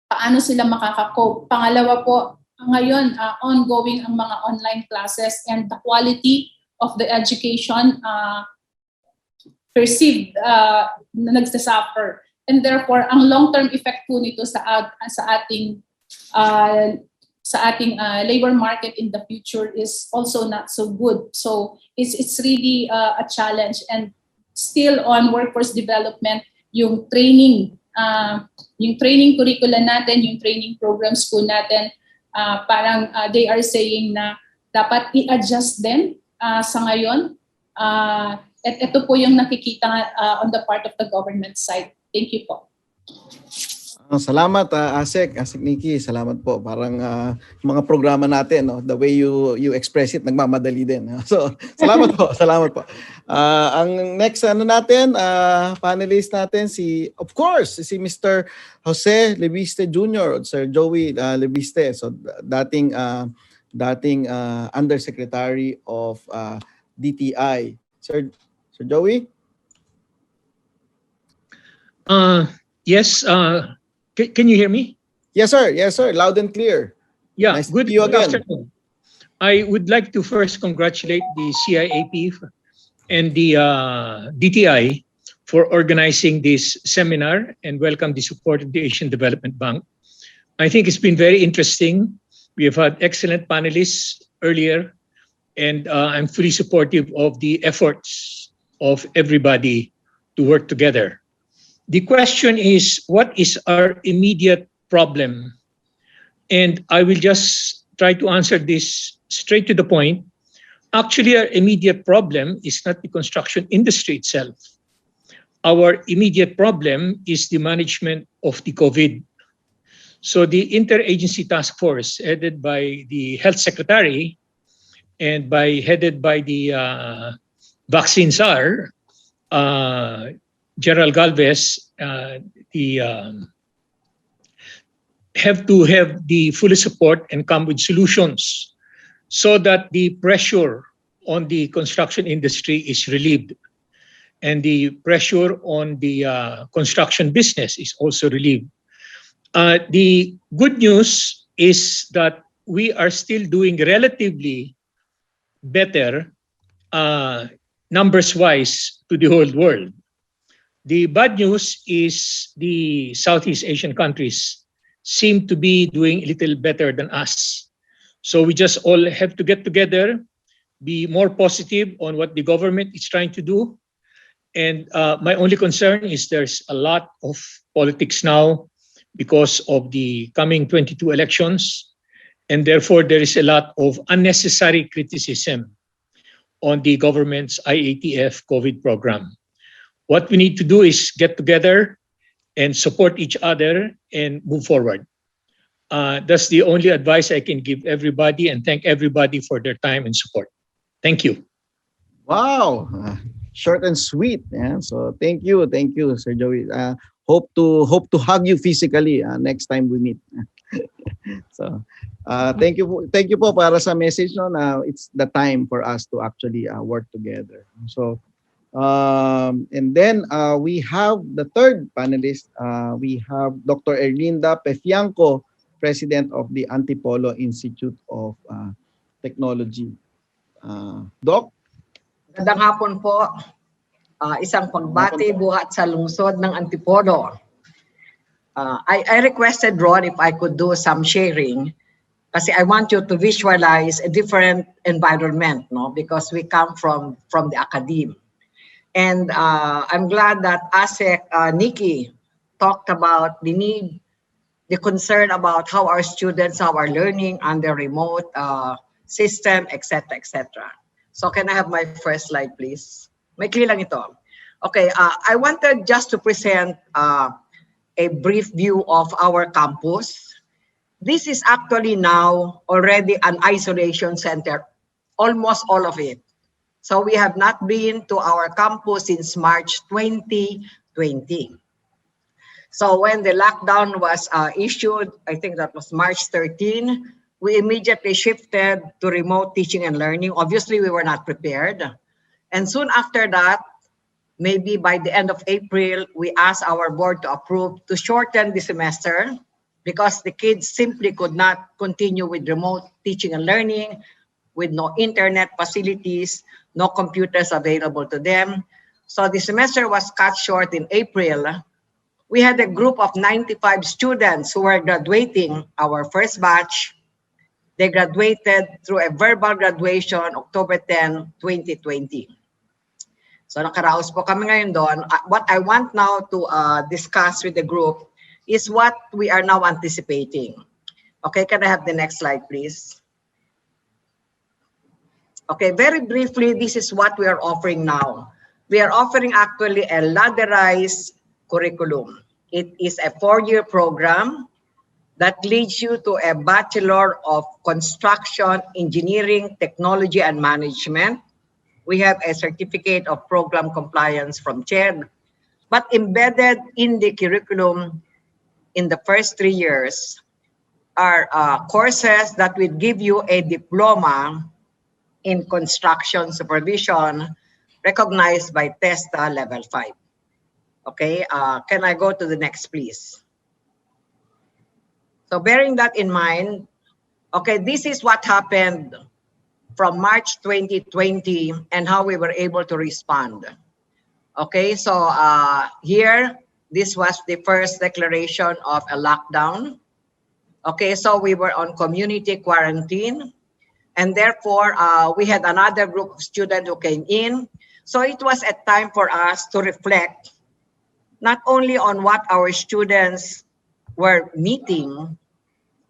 paano sila makaka-cope? Pangalawa po, ngayon ongoing ang mga online classes, and the quality of the education perceived na nagsasuffer. And therefore, ang long-term effect po nito sa ating labor market in the future is also not so good. So it's really a challenge. And still on workforce development, yung training curricula natin, yung training programs po natin, parang they are saying na dapat i-adjust din sa ngayon. At ito po yung nakikita on the part of the government side. Thank you po. Salamat Asek Nikki, salamat po. Parang mga programa natin, no, the way you express it nagmamadali din. So, salamat po, salamat po. Ang next natin, panelist natin of course, si Mr. Jose Leviste Jr., Sir Joey Leviste. So, dating Undersecretary of DTI. Sir Joey? Yes, can you hear me? Yes, sir. Yes, sir. Loud and clear. Yeah, Nice to good, see you good again. afternoon. I would like to first congratulate the CIAP and the DTI for organizing this seminar and welcome the support of the Asian Development Bank. I think it's been very interesting. We have had excellent panelists earlier, and I'm fully supportive of the efforts of everybody to work together. The question is, what is our immediate problem? And I will just try to answer this straight to the point. Actually, our immediate problem is not the construction industry itself. Our immediate problem is the management of the COVID. So the interagency task force headed by the health secretary and headed by the vaccine czar, General Galvez, have to have the full support and come with solutions so that the pressure on the construction industry is relieved and the pressure on the construction business is also relieved. The good news is that we are still doing relatively better numbers-wise to the whole world. The bad news is the Southeast Asian countries seem to be doing a little better than us. So we just all have to get together, be more positive on what the government is trying to do. And my only concern is there's a lot of politics now because of the coming 22 elections. And therefore, there is a lot of unnecessary criticism on the government's IATF COVID program. What we need to do is get together and support each other and move forward. That's the only advice I can give everybody, and thank everybody for their time and support. Thank you. Wow, short and sweet. Yeah. So thank you, Sir Joey. Hope to hug you physically next time we meet. So thank you po para sa message no na it's the time for us to actually work together. So and then we have the third panelist. We have Dr. Erlinda Pefianco, President of the Antipolo Institute of Technology. Doc? Magandang hapon po. Isang pagbati buhat sa lungsod ng Antipolo. I requested Ron if I could do some sharing kasi I want you to visualize a different environment, no? Because we come from the academe. And I'm glad that ASEC Nikki talked about the need, the concern about how our students are learning on the remote system, etc., etc. So can I have my first slide, please? Maikli lang ito. Okay, I wanted just to present a brief view of our campus. This is actually now already an isolation center, almost all of it. So we have not been to our campus since March 2020. So when the lockdown was issued, I think that was March 13, we immediately shifted to remote teaching and learning. Obviously, we were not prepared. And soon after that, maybe by the end of April, we asked our board to approve to shorten the semester because the kids simply could not continue with remote teaching and learning with no internet facilities, no computers available to them. So the semester was cut short in April. We had a group of 95 students who were graduating, our first batch. They graduated through a verbal graduation October 10, 2020. So nakaraos po kami ngayon doon. What I want now to discuss with the group is what we are now anticipating. Okay, can I have the next slide, please? Okay, very briefly, this is what we are offering now. We are offering actually a ladderized curriculum. It is a 4-year program that leads you to a Bachelor of Construction, Engineering, Technology, and Management. We have a Certificate of Program Compliance from CHED, but embedded in the curriculum in the first 3 years are courses that will give you a diploma in construction supervision recognized by TESTA Level 5. Okay, can I go to the next, please? So bearing that in mind, okay, this is what happened from March 2020 and how we were able to respond. Okay, so here, this was the first declaration of a lockdown. Okay, so we were on community quarantine, and therefore we had another group of students who came in. So it was a time for us to reflect not only on what our students were meeting,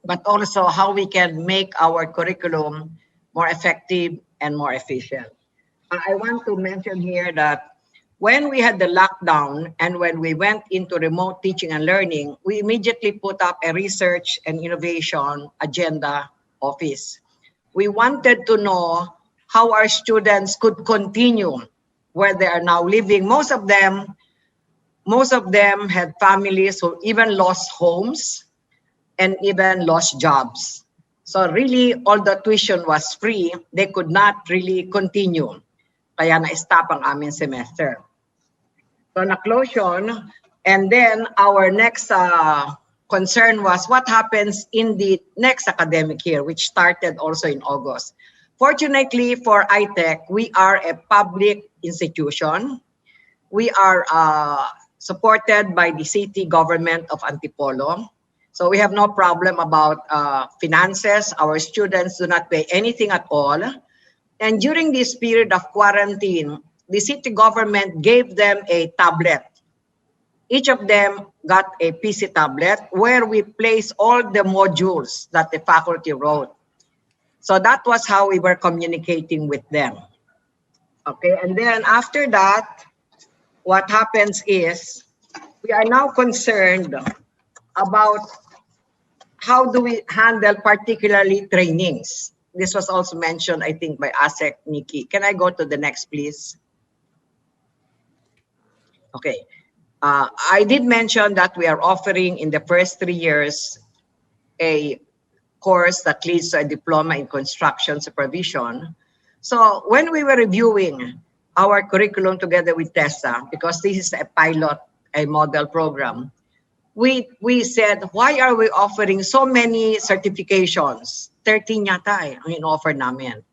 but also how we can make our curriculum more effective and more efficient. I want to mention here that when we had the lockdown and when we went into remote teaching and learning, we immediately put up a research and innovation agenda office. We wanted to know how our students could continue where they are now living. Most of them had families who even lost homes and even lost jobs. So really, all the tuition was free. They could not really continue. Kaya na-stop ang aming semester. So na-close yun. And then our next concern was what happens in the next academic year, which started also in August. Fortunately for ITech, we are a public institution. We are supported by the city government of Antipolo. So we have no problem about finances. Our students do not pay anything at all. And during this period of quarantine, the city government gave them a tablet. Each of them got a PC tablet where we place all the modules that the faculty wrote. So that was how we were communicating with them. Okay, and then after that, what happens is we are now concerned about how do we handle particularly trainings. This was also mentioned, I think, by ASEC Nikki. Can I go to the next, please? Okay. I did mention that we are offering in the first 3 years a course that leads to a diploma in construction supervision. So when we were reviewing our curriculum together with TESA, because this is a pilot, a model program, we said, why are we offering so many certifications? 13 yata ang in-offer namin.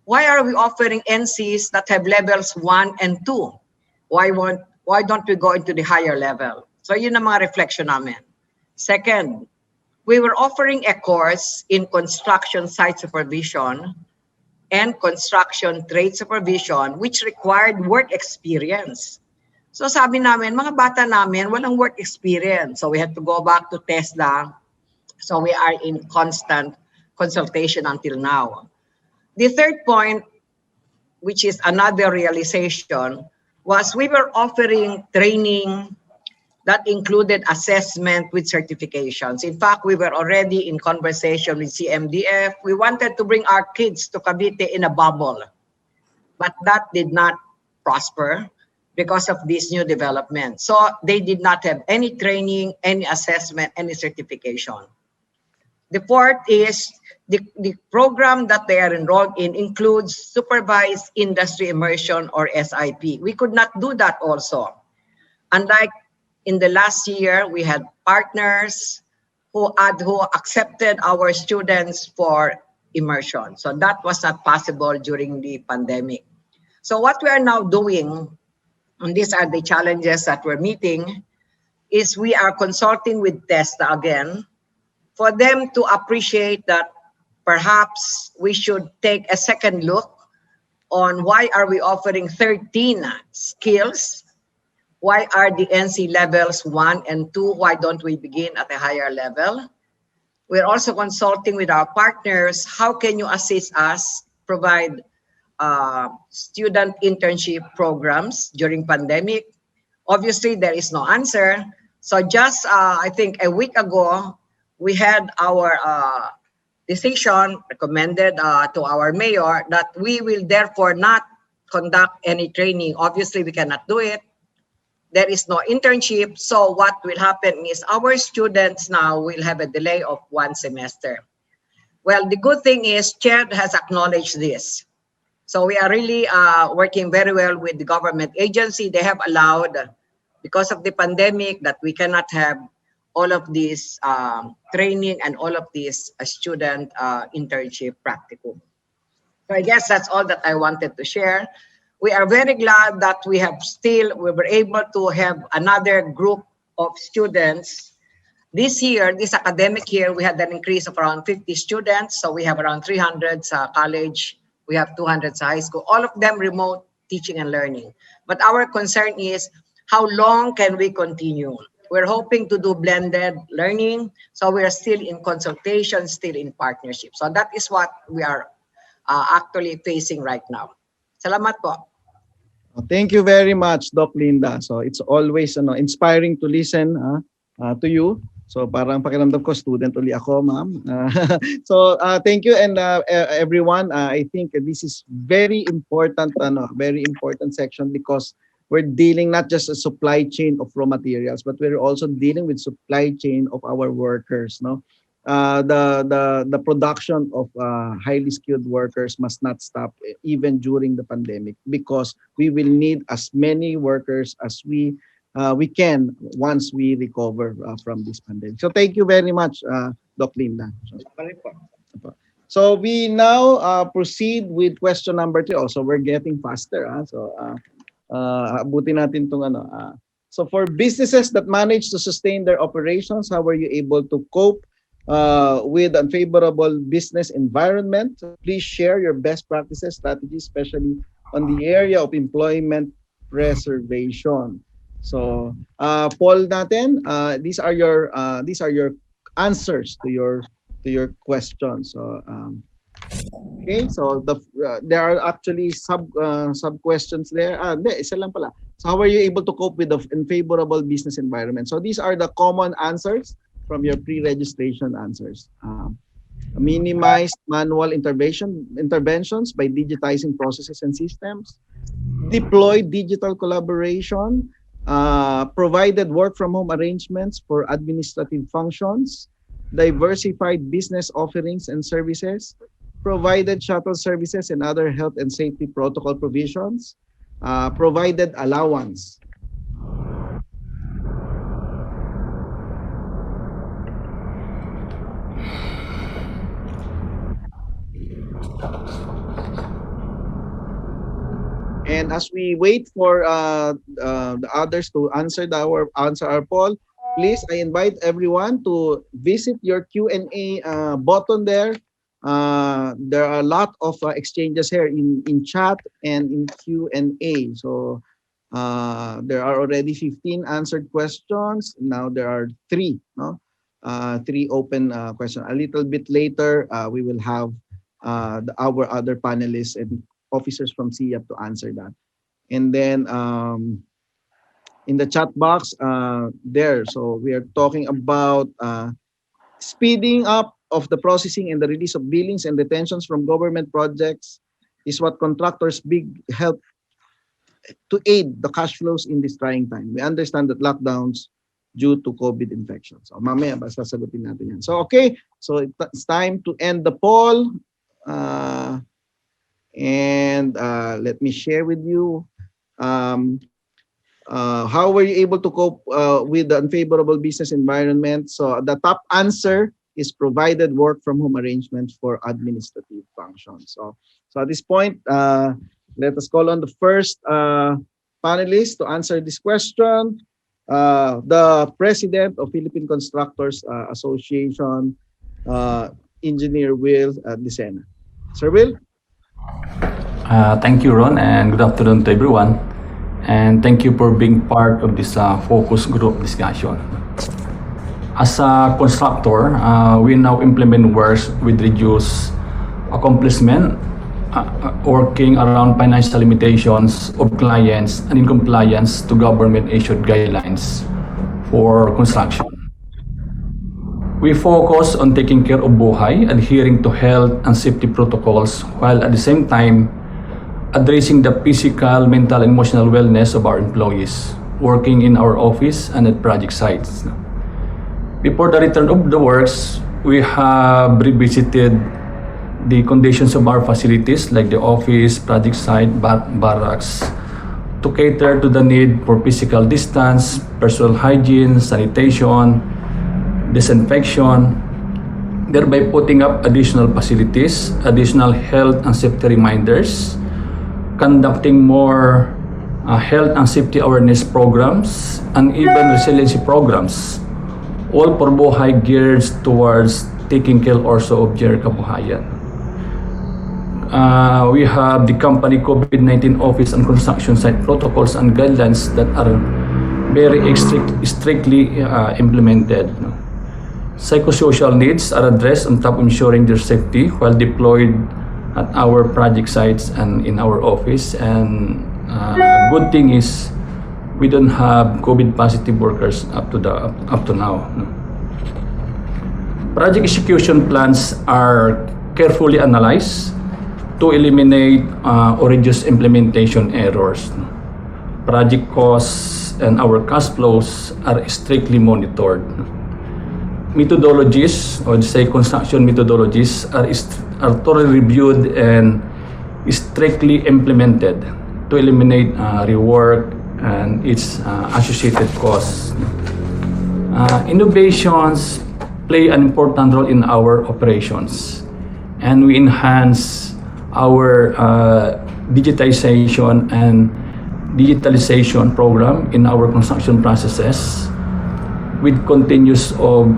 Why are we offering NCs that have levels 1 and 2? Why don't we go into the higher level? So yun ang mga reflection namin. Second, we were offering a course in construction site supervision and construction trade supervision, which required work experience. So sabi namin, mga bata namin, walang work experience. So we had to go back to TESDA. So we are in constant consultation until now. The third point, which is another realization, was we were offering training that included assessment with certifications. In fact, we were already in conversation with CMDF. We wanted to bring our kids to Cavite in a bubble, but that did not prosper because of this new development. So they did not have any training, any assessment, any certification. The fourth is the program that they are enrolled in includes supervised industry immersion or SIP. We could not do that also. Unlike in the last year, we had partners who accepted our students for immersion. So that was not possible during the pandemic. So what we are now doing, and these are the challenges that we're meeting, is we are consulting with TESTA again for them to appreciate that perhaps we should take a second look on why are we offering 13 skills. Why are the NC levels 1 and 2? Why don't we begin at a higher level? We're also consulting with our partners. How can you assist us provide student internship programs during pandemic? Obviously, there is no answer, So just, I think a week ago, we had our decision recommended to our mayor that we will therefore not conduct any training. Obviously, we cannot do it. There is no internship. So what will happen is our students now will have a delay of 1 semester. Well, the good thing is CHED has acknowledged this. So we are really working very well with the government agency. They have allowed, because of the pandemic, that we cannot have all of this training and all of this student internship practicum. So I guess that's all that I wanted to share. We are very glad that we were able to have another group of students. This year, this academic year, we had an increase of around 50 students. So we have around 300 sa college. We have 200 sa high school, all of them remote teaching and learning. But our concern is, how long can we continue? We're hoping to do blended learning. So we are still in consultation, still in partnership. So that is what we are actually facing right now. Salamat po. Thank you very much, Doc Linda. So it's always inspiring to listen to you. So parang pakiramdam ko, student uli ako, ma'am. So thank you, and everyone. I think this is very important section, because we're dealing not just a supply chain of raw materials, but we're also dealing with supply chain of our workers. No, the production of highly skilled workers must not stop even during the pandemic, because we will need as many workers as we can once we recover from this pandemic. So thank you very much, Doc Linda. So we now proceed with question number 2. So we're getting faster. So abutin natin tong so for businesses that manage to sustain their operations, how were you able to cope with unfavorable business environment? Please share your best practices, strategies, especially on the area of employment preservation. So, poll natin, these are your answers to your questions. So, okay. So there are actually sub questions there. Hindi, isa lang pala. So, how are you able to cope with the unfavorable business environment? So, these are the common answers from your pre-registration answers. Minimized manual interventions by digitizing processes and systems. Deploy digital collaboration. Provided work from home arrangements for administrative functions, diversified business offerings and services, provided shuttle services and other health and safety protocol provisions, provided allowance. And as we wait for the others to answer our poll, please, I invite everyone to visit your Q&A button there. There are a lot of exchanges here in chat and in Q&A. So there are already 15 answered questions. Now there are 3, no? 3 open questions. A little bit later, we will have our other panelists and officers from CIAP to answer that. And then in the chat box there, so we are talking about speeding up of the processing and the release of billings and detentions from government projects is what contractors big help to aid the cash flows in this trying time. We understand that lockdowns due to COVID infections. So mamaya basta sagutin natin yan. So okay, so it's time to end the poll. And let me share with you how were you able to cope with the unfavorable business environment. So the top answer is provided work from home arrangements for administrative functions. So at this point, let us call on the first panelist to answer this question. The president of Philippine Constructors Association, Engineer Will Dicena. Sir Will? Thank you, Ron, and good afternoon to everyone. And thank you for being part of this focus group discussion. As a constructor, we now implement works with reduced accomplishment, working around financial limitations of clients and in compliance to government-issued guidelines for construction. We focus on taking care of buhay, adhering to health and safety protocols, while at the same time addressing the physical, mental, and emotional wellness of our employees working in our office and at project sites. Before the return of the works, we have revisited the conditions of our facilities like the office, project site, barracks, to cater to the need for physical distance, personal hygiene, sanitation, disinfection, thereby putting up additional facilities, additional health and safety reminders, conducting more health and safety awareness programs, and even resiliency programs, all for buhay geared towards taking care also of their kabuhayan. We have the company COVID-19 office and construction site protocols and guidelines that are very strictly implemented. Psychosocial needs are addressed on top of ensuring their safety while deployed at our project sites and in our office. And good thing is we don't have COVID positive workers up to now. Project execution plans are carefully analyzed to eliminate or reduce implementation errors. Project costs and our cash flows are strictly monitored. Methodologies, or say construction methodologies, are thoroughly reviewed and strictly implemented to eliminate rework and its associated costs. Innovations play an important role in our operations, and we enhance our digitization and digitalization program in our construction processes with continuous of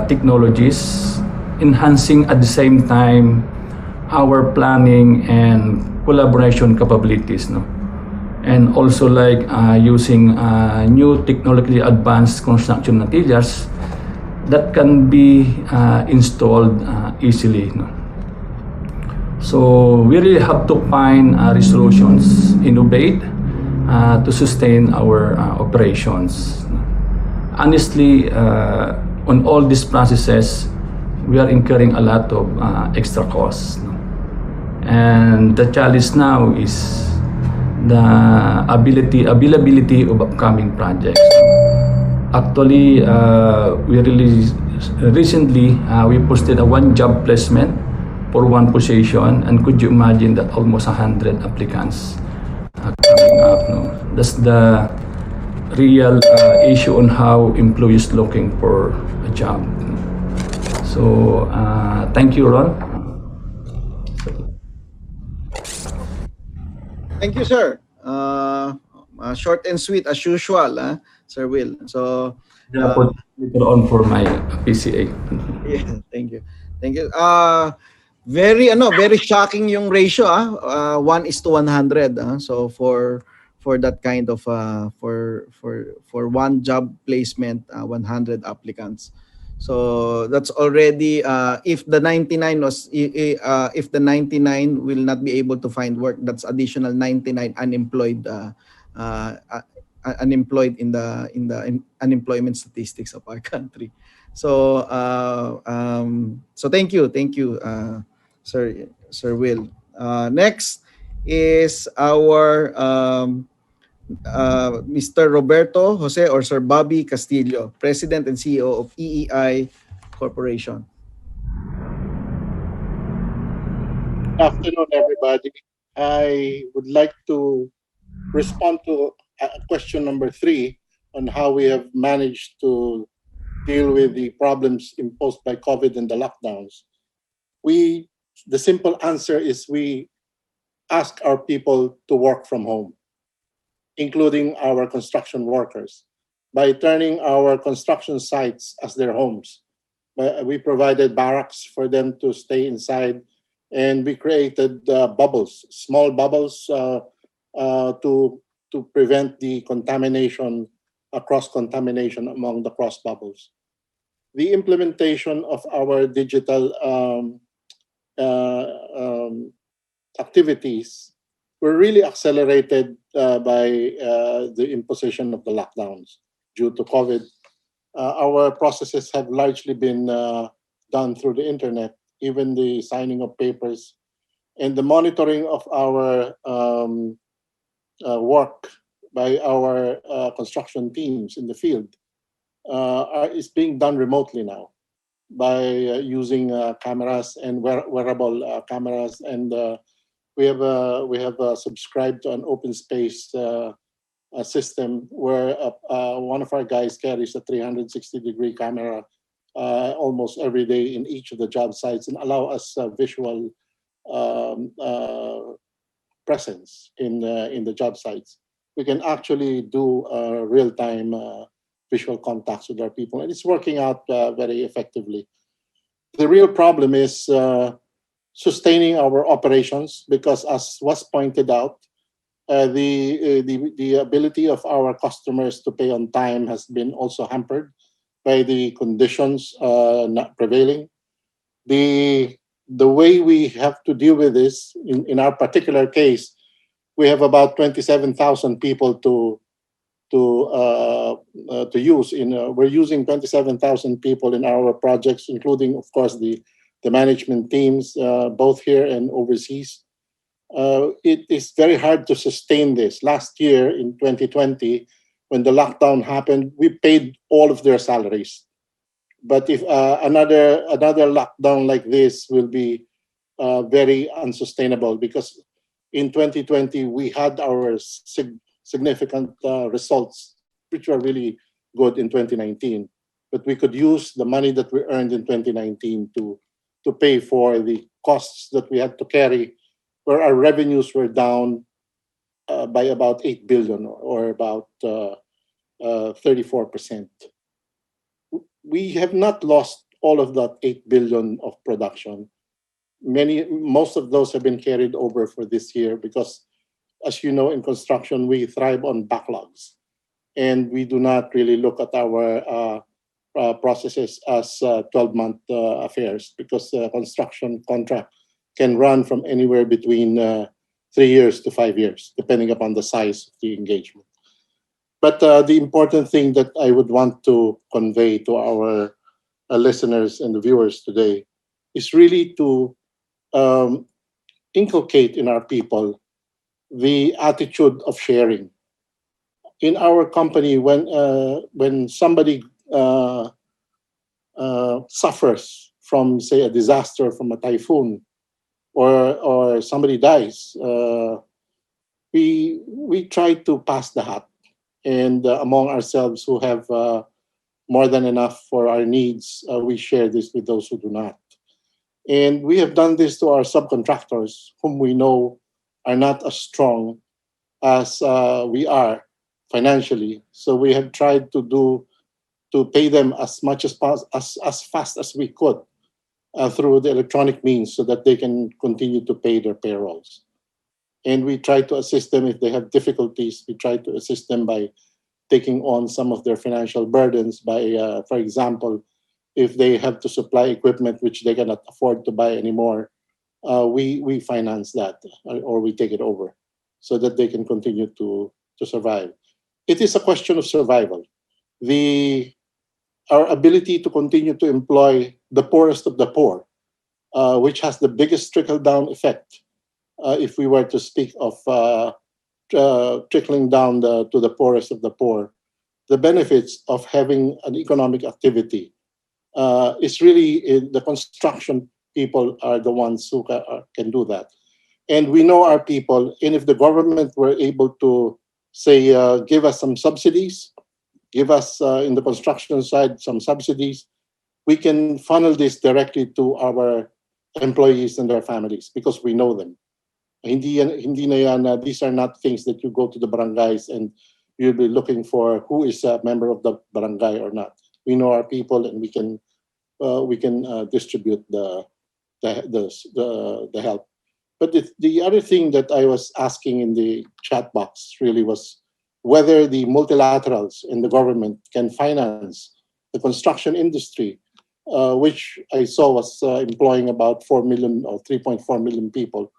technologies, enhancing at the same time our planning and collaboration capabilities, and also like using new technologically advanced construction materials that can be installed easily. So we really have to find resolutions, innovate to sustain our operations. Honestly, on all these processes, we are incurring a lot of extra costs. And the challenge now is the availability of upcoming projects. Actually, we really recently we posted a one job placement for one position, and could you imagine that almost 100 applicants are coming up? That's the real issue on how employees looking for a job. So thank you, Ron. Thank you, sir. Short and sweet as usual, Sir Will. So Put later on for my PCA. yeah, thank you. Very shocking yung ratio, 1:100. So for that kind of for one job placement, 100 applicants. So that's already if the 99 will not be able to find work, that's additional 99 unemployed in the unemployment statistics of our country. So so thank you, Sir Will. Next is our Mr. Roberto Jose or Sir Bobby Castillo, President and CEO of EEI Corporation. Good afternoon, everybody. I would like to respond to question number 3 on how we have managed to deal with the problems imposed by COVID and the lockdowns. The simple answer is we ask our people to work from home, including our construction workers, by turning our construction sites as their homes. We provided barracks for them to stay inside, and we created bubbles, small bubbles to prevent the contamination, cross-contamination among the cross bubbles. The implementation of our digital activities were really accelerated by the imposition of the lockdowns due to COVID. our processes have largely been done through the internet, even the signing of papers and the monitoring of our work by our construction teams in the field is being done remotely now by using cameras and wearable cameras, and we have subscribed to an open space system where one of our guys carries a 360-degree camera almost every day in each of the job sites and allow us visual presence in the job sites. We can actually do real-time visual contacts with our people, and it's working out very effectively. The real problem is sustaining our operations because, as was pointed out, the ability of our customers to pay on time has been also hampered by the conditions not prevailing. The way we have to deal with this, in our particular case, we have about 27,000 people to use. We're using 27,000 people in our projects, including, of course, the management teams, both here and overseas. It is very hard to sustain this. Last year, in 2020, when the lockdown happened, we paid all of their salaries. But if another lockdown like this will be very unsustainable, because in 2020 we had our significant results, which were really good in 2019. But we could use the money that we earned in 2019 to pay for the costs that we had to carry, where our revenues were down by about 8 billion, or about 34%. We have not lost all of that 8 billion of production. Most of those have been carried over for this year because, as you know, in construction, we thrive on backlogs. And we do not really look at our processes as 12-month affairs, because the construction contract can run from anywhere between 3 years to 5 years, depending upon the size of the engagement. But the important thing that I would want to convey to our listeners and the viewers today is really to inculcate in our people the attitude of sharing. In our company, when somebody suffers from, say, a disaster, from a typhoon, or somebody dies, we try to pass the hat. And among ourselves who have more than enough for our needs, we share this with those who do not. And we have done this to our subcontractors, whom we know are not as strong as we are financially. So we have tried to pay them as much as fast as we could through the electronic means, so that they can continue to pay their payrolls. And we try to assist them if they have difficulties. We try to assist them by taking on some of their financial burdens by, for example, if they have to supply equipment which they cannot afford to buy anymore, we finance that, or we take it over, so that they can continue to survive. It is a question of survival. Our ability to continue to employ the poorest of the poor, which has the biggest trickle-down effect, if we were to speak of trickling down to the poorest of the poor, the benefits of having an economic activity is really the construction people are the ones who can do that. And we know our people, and if the government were able to, say, give us some subsidies, give us in the construction side some subsidies, we can funnel this directly to our employees and their families, because we know them. Hindi na yan, these are not things that you go to the barangays and you'll be looking for who is a member of the barangay or not. We know our people, and we can distribute the help. But the other thing that I was asking in the chat box really was whether the multilaterals in the government can finance the construction industry, which I saw was employing about 4 million or 3.4 million people.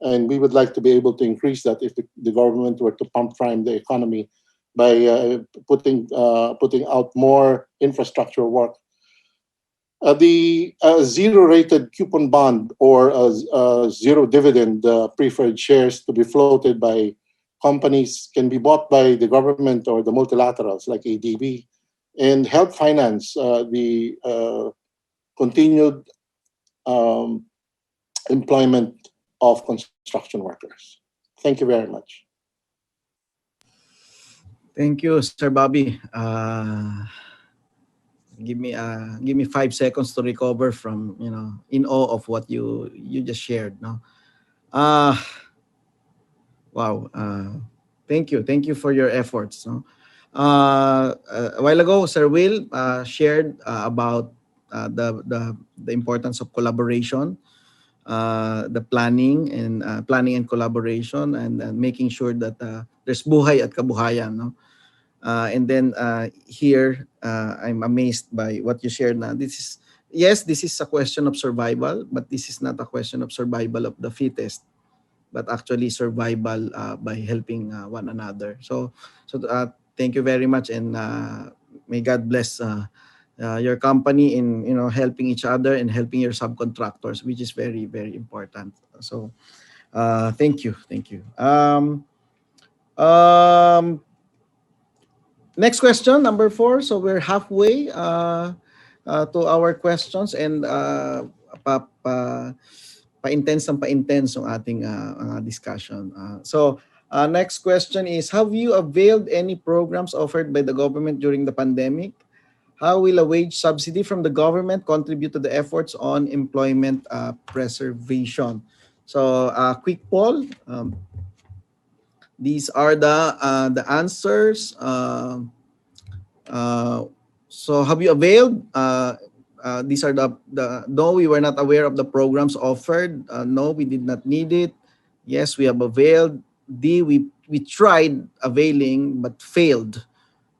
And we would like to be able to increase that if the government were to pump prime the economy by putting out more infrastructure work. The zero-rated coupon bond or zero dividend preferred shares to be floated by companies can be bought by the government or the multilaterals like ADB and help finance the continued employment of construction workers. Thank you very much. Thank you, Sir Bobby. Give me 5 seconds to recover from in awe of what you just shared. No, wow. Thank you for your efforts. No, a while ago, Sir Will shared about the importance of collaboration, the planning and collaboration, and making sure that there's buhay at kabuhayan. No. And then here, I'm amazed by what you shared now. This is a question of survival, but this is not a question of survival of the fittest, but actually survival by helping one another. So thank you very much, and may God bless your company in helping each other and helping your subcontractors, which is very, very important. So thank you. Next question, number 4. So we're halfway to our questions, and pa-intense ang ating discussion. So next question is, have you availed any programs offered by the government during the pandemic? How will a wage subsidy from the government contribute to the efforts on employment preservation? So quick poll. These are the answers. So have you availed? These are the no, we were not aware of the programs offered. No, we did not need it. Yes, we have availed. D, we tried availing but failed.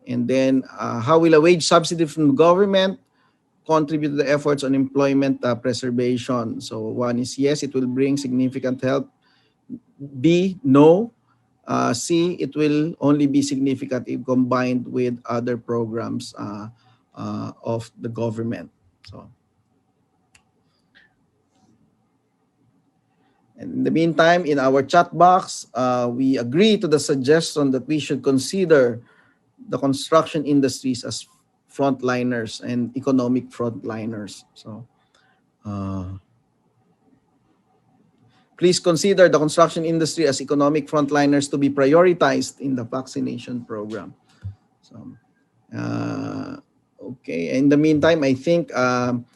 And then how will a wage subsidy from the government contribute to the efforts on employment preservation? So 1 is yes, it will bring significant help. B, no. C, it will only be significant if combined with other programs of the government. So, and in the meantime, in our chat box, we agree to the suggestion that we should consider the construction industries as frontliners and economic frontliners. So, please consider the construction industry as economic frontliners to be prioritized in the vaccination program. So, okay. In the meantime, I think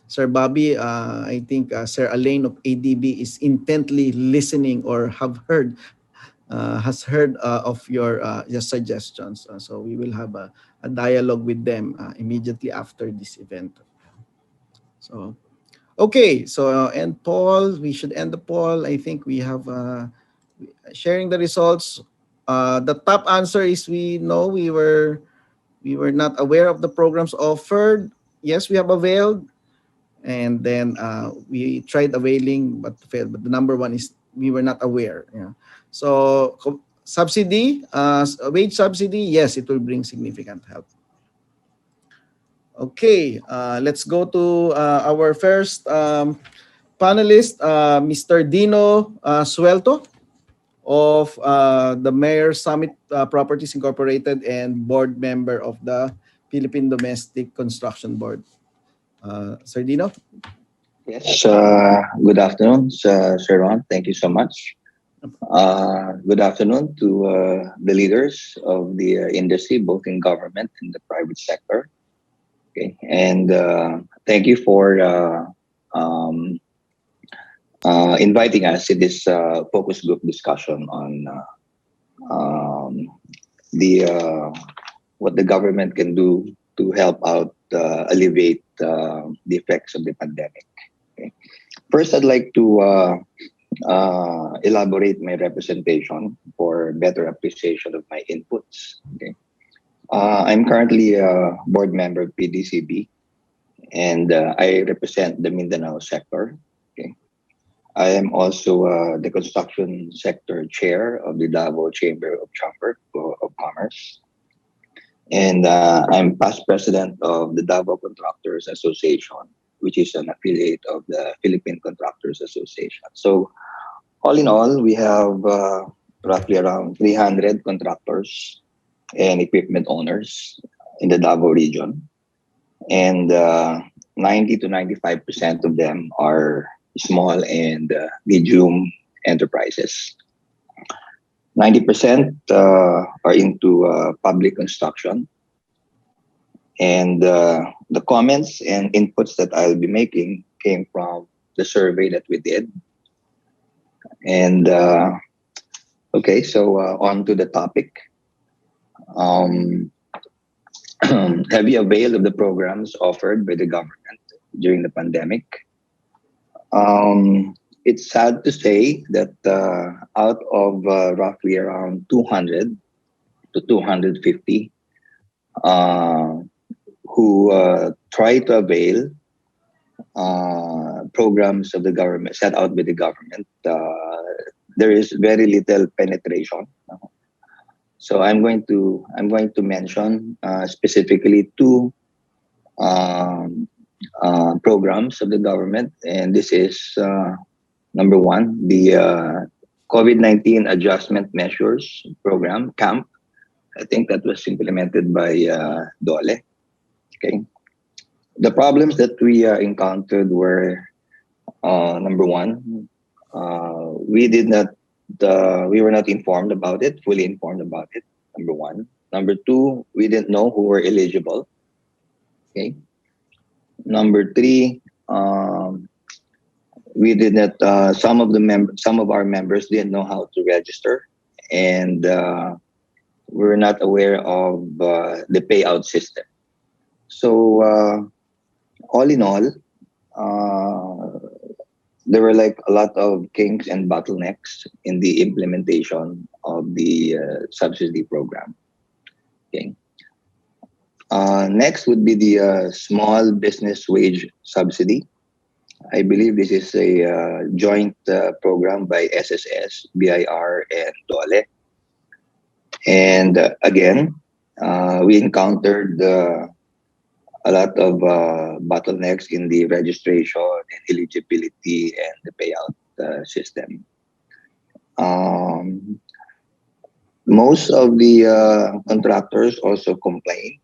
Sir Bobby, I think Sir Alain of ADB is intently listening or has heard of your suggestions. So we will have a dialogue with them immediately after this event. So. Okay, so end poll. We should end the poll. I think we have sharing the results. The top answer is we were not aware of the programs offered. Yes, we have availed, and then we tried availing but failed. But the number 1 is we were not aware. Yeah. So subsidy, wage subsidy. Yes, it will bring significant help. Okay, let's go to our first panelist, Mr. Dino Suelto of the Mayor Summit Properties Incorporated and board member of the Philippine Domestic Construction Board. Sir Dino? Yes, good afternoon, Sir Ron. Thank you so much. Good afternoon to the leaders of the industry, both in government and the private sector. Okay, and thank you for inviting us to this focus group discussion on what the government can do to help out alleviate the effects of the pandemic. Okay. First, I'd like to elaborate my representation for better appreciation of my inputs. Okay. I'm currently a board member of PDCB, and I represent the Mindanao sector. Okay. I am also the construction sector chair of the Davao Chamber of Commerce. And I'm past president of the Davao Contractors Association, which is an affiliate of the Philippine Contractors Association. So all in all, we have roughly around 300 contractors and equipment owners in the Davao region. And 90 to 95% of them are small and medium enterprises. 90% are into public construction. And the comments and inputs that I'll be making came from the survey that we did. And okay, so on to the topic. Have you availed of the programs offered by the government during the pandemic? It's sad to say that out of roughly around 200 to 250 who try to avail programs of the government set out by the government, there is very little penetration. So I'm going to mention specifically two programs of the government, and this is number one, the COVID-19 Adjustment Measures Program, CAMP. I think that was implemented by DOLE. Okay. The problems that we encountered were number one, we were not informed about it, fully informed about it. Number one. Number two, we didn't know who were eligible. Okay. Number three, we did not. Some of our members didn't know how to register, and we were not aware of the payout system. So all in all, there were like a lot of kinks and bottlenecks in the implementation of the subsidy program. Okay. Next would be the small business wage subsidy. I believe this is a joint program by SSS, BIR, and DOLE. And again, we encountered a lot of bottlenecks in the registration and eligibility and the payout system. Most of the contractors also complained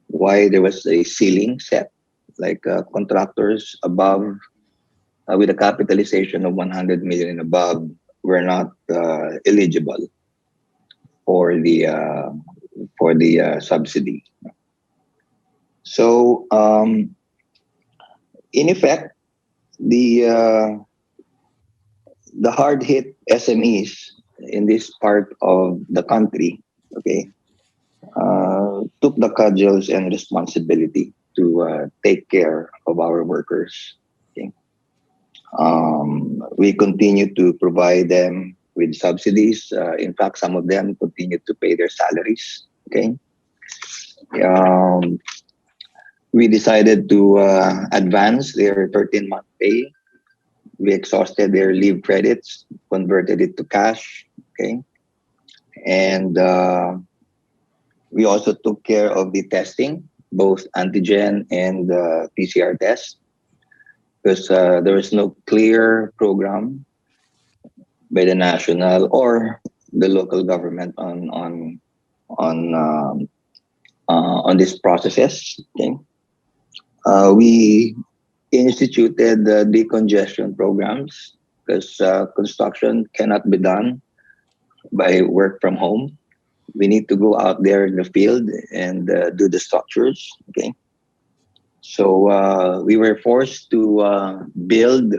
why there was a ceiling set, like contractors above with a capitalization of 100 million and above were not eligible for the subsidy. So in effect, the hard hit SMEs in this part of the country, okay, took the cudgels and responsibility to take care of our workers. Okay. We continue to provide them with subsidies. In fact, some of them continue to pay their salaries. Okay. We decided to advance their 13-month pay. We exhausted their leave credits, converted it to cash. Okay. And we also took care of the testing, both antigen and PCR tests, because there is no clear program by the national or the local government on these processes. Okay. We instituted decongestion programs because construction cannot be done by work from home. We need to go out there in the field and do the structures. Okay. So we were forced to build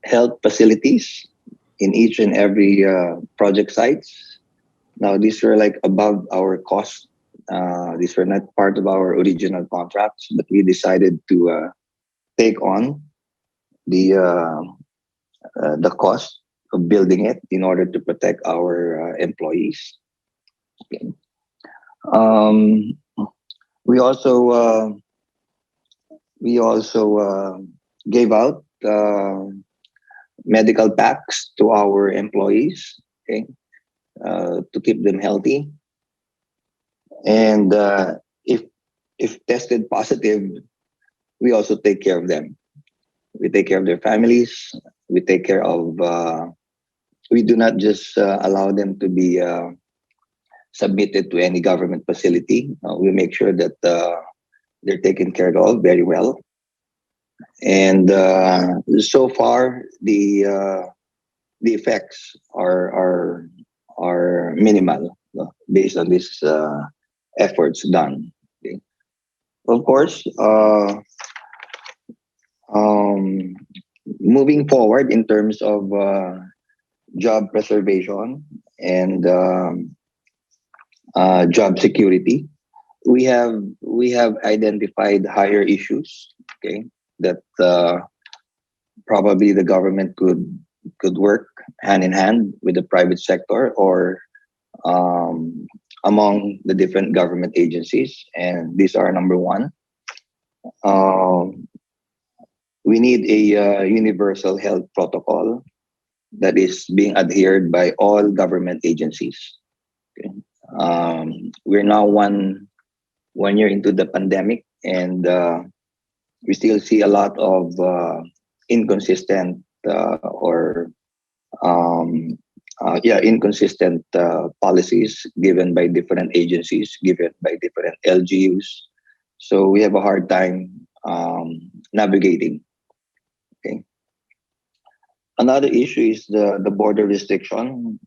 health facilities in each and every project sites. Now these were like above our cost. These were not part of our original contracts, but we decided to take on the cost of building it in order to protect our employees. Okay. We also gave out medical packs to our employees, okay, to keep them healthy. And if tested positive, we also take care of them. We take care of their families. We take care of. We do not just allow them to be submitted to any government facility. We make sure that they're taken care of very well. And so far, the effects are minimal, based on these efforts done. Okay. Of course, moving forward in terms of job preservation and job security, we have identified higher issues. Okay, that probably the government could work hand in hand with the private sector, or among the different government agencies. And these are: number one, we need a universal health protocol that is being adhered by all government agencies. Okay. We're now one year into the pandemic, and we still see a lot of inconsistent inconsistent policies given by different agencies, given by different LGUs. So we have a hard time navigating. Okay. Another issue is the border restriction.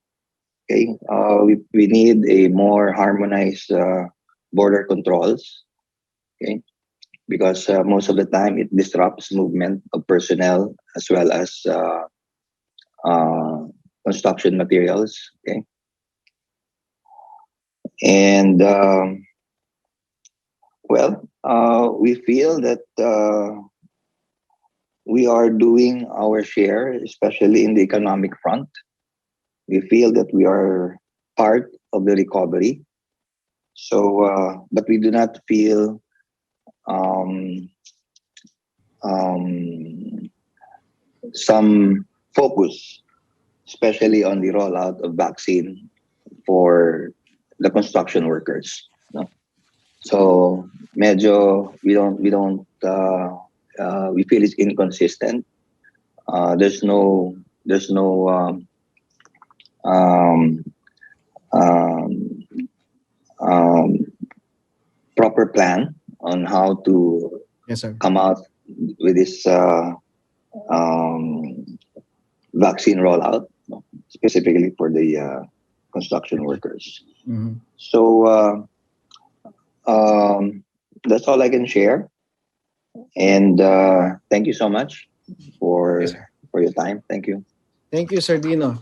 Okay, we need a more harmonized border controls. Okay, because most of the time it disrupts movement of personnel as well as construction materials. Okay, and we feel that we are doing our share, especially in the economic front. We feel that we are part of the recovery. So, but we do not feel some focus, especially on the rollout of vaccine for the construction workers. No? So, medyo we feel it's inconsistent. There's no proper plan on how to come out with this vaccine rollout, specifically for the construction workers. Mm-hmm. So that's all I can share. And thank you so much for your time. Thank you. Thank you, Sardino.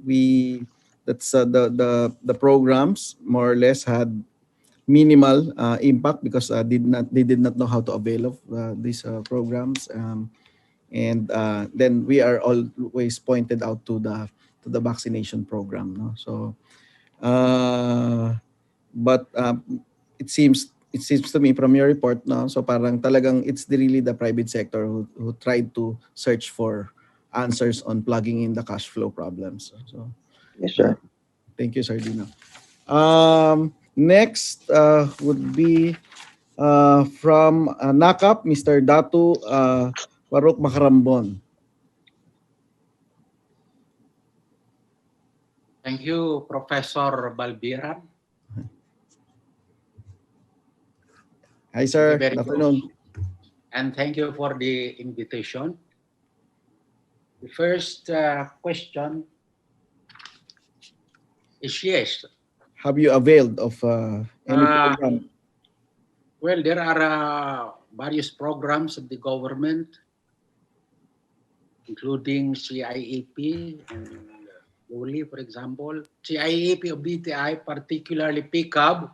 We that's the programs more or less had minimal impact because they did not know how to avail of these programs, and then we are always pointed out to the vaccination program. No? So, but it seems to me from your report, no, so parang talagang it's really the private sector who tried to search for answers on plugging in the cash flow problems. So yes, sir. Thank you, Sardino. Next would be from NACAP, Mr. Datu Waruk Makarambon. Thank you, Professor Balbiran. Hi, sir. Good afternoon. And thank you for the invitation. The first question is yes. Have you availed of any program? Well, there are various programs of the government, including CIEP and ULI, for example. CIEP of DTI, particularly PCAB,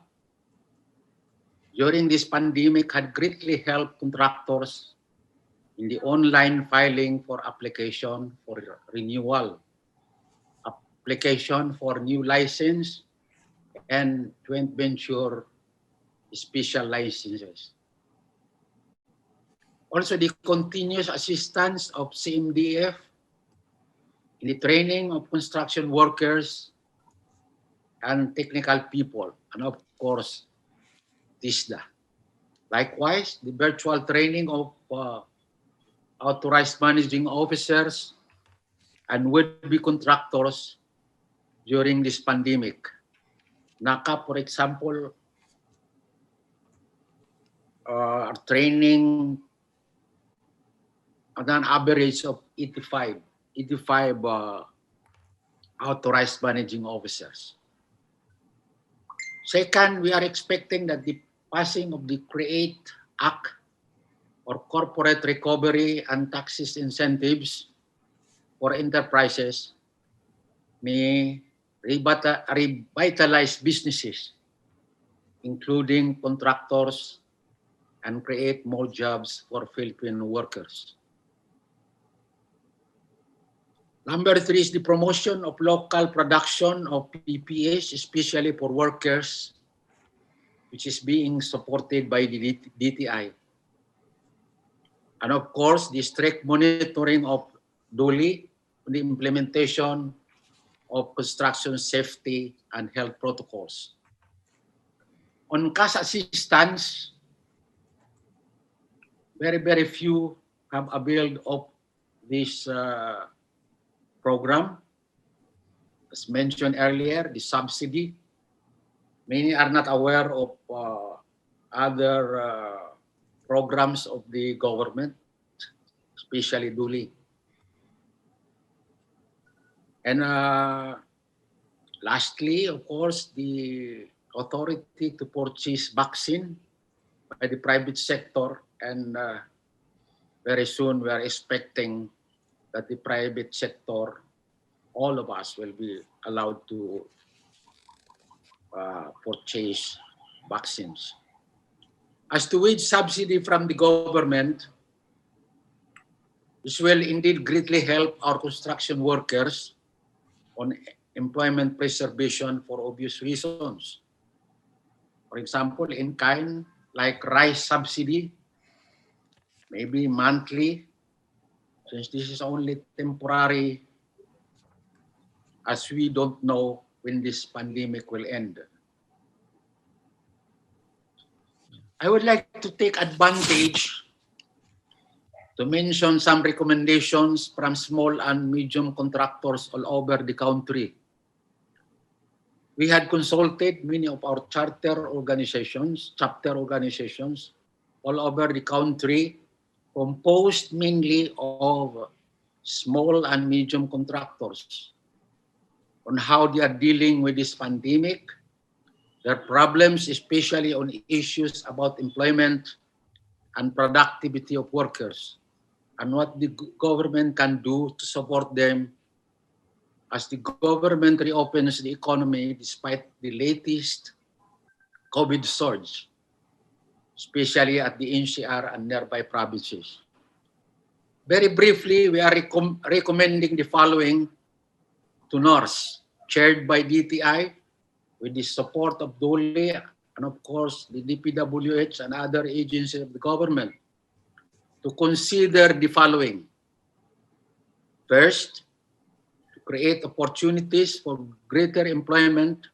during this pandemic had greatly helped contractors in the online filing for application for renewal, application for new license, and joint venture special licenses. Also, the continuous assistance of CMDF in the training of construction workers and technical people, and of course, TISDA. Likewise, the virtual training of authorized managing officers and would-be contractors during this pandemic. NACA, for example, training at an average of 85 authorized managing officers. Second, we are expecting that the passing of the CREATE Act or Corporate Recovery and Taxes Incentives for enterprises may revitalize businesses, including contractors, and create more jobs for Filipino workers. Number 3 is the promotion of local production of PPEs, especially for workers, which is being supported by the DTI. And of course, the strict monitoring of duly the implementation of construction safety and health protocols. On cash assistance, very few have availed of this program. As mentioned earlier, the subsidy. Many are not aware of other programs of the government, especially duly. And lastly, of course, the authority to purchase vaccine by the private sector, and very soon we are expecting that the private sector, all of us will be allowed to purchase vaccines. As to wage subsidy from the government, this will indeed greatly help our construction workers on employment preservation for obvious reasons. For example, in kind, like rice subsidy, maybe monthly, since this is only temporary, as we don't know when this pandemic will end. I would like to take advantage to mention some recommendations from small and medium contractors all over the country. We had consulted many of our chapter organizations all over the country, composed mainly of small and medium contractors, on how they are dealing with this pandemic, their problems, especially on issues about employment and productivity of workers, and what the government can do to support them as the government reopens the economy despite the latest COVID surge, especially at the NCR and nearby provinces. Very briefly, we are recommending the following to NERS, chaired by DTI, with the support of DOLE, and of course the DPWH and other agencies of the government, to consider the following. First, to create opportunities for greater employment,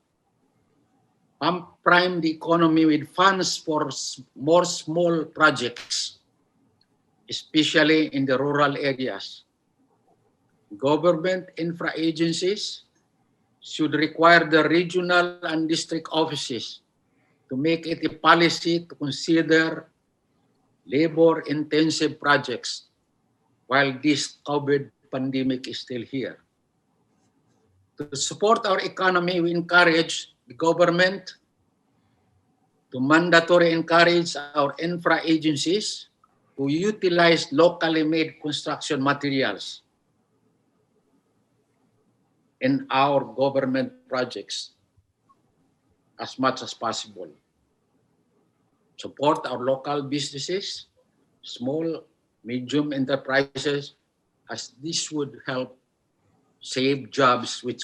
prime the economy with funds for more small projects, especially in the rural areas. Government infra agencies should require the regional and district offices to make it a policy to consider labor-intensive projects while this COVID pandemic is still here. To support our economy, we encourage the government to mandatory encourage our infra agencies to utilize locally made construction materials in our government projects as much as possible. Support our local businesses, small, medium enterprises, as this would help save jobs, which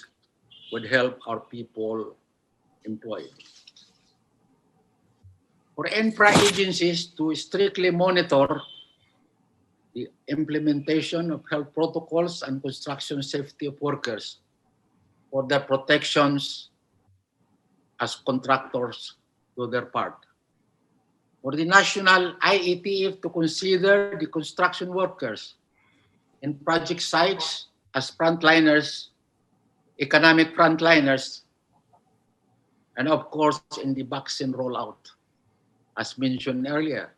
would help our people employed. For infra agencies to strictly monitor the implementation of health protocols and construction safety of workers for their protections as contractors do their part. For the national IETF to consider the construction workers in project sites as frontliners, economic frontliners, and of course in the vaccine rollout, as mentioned earlier.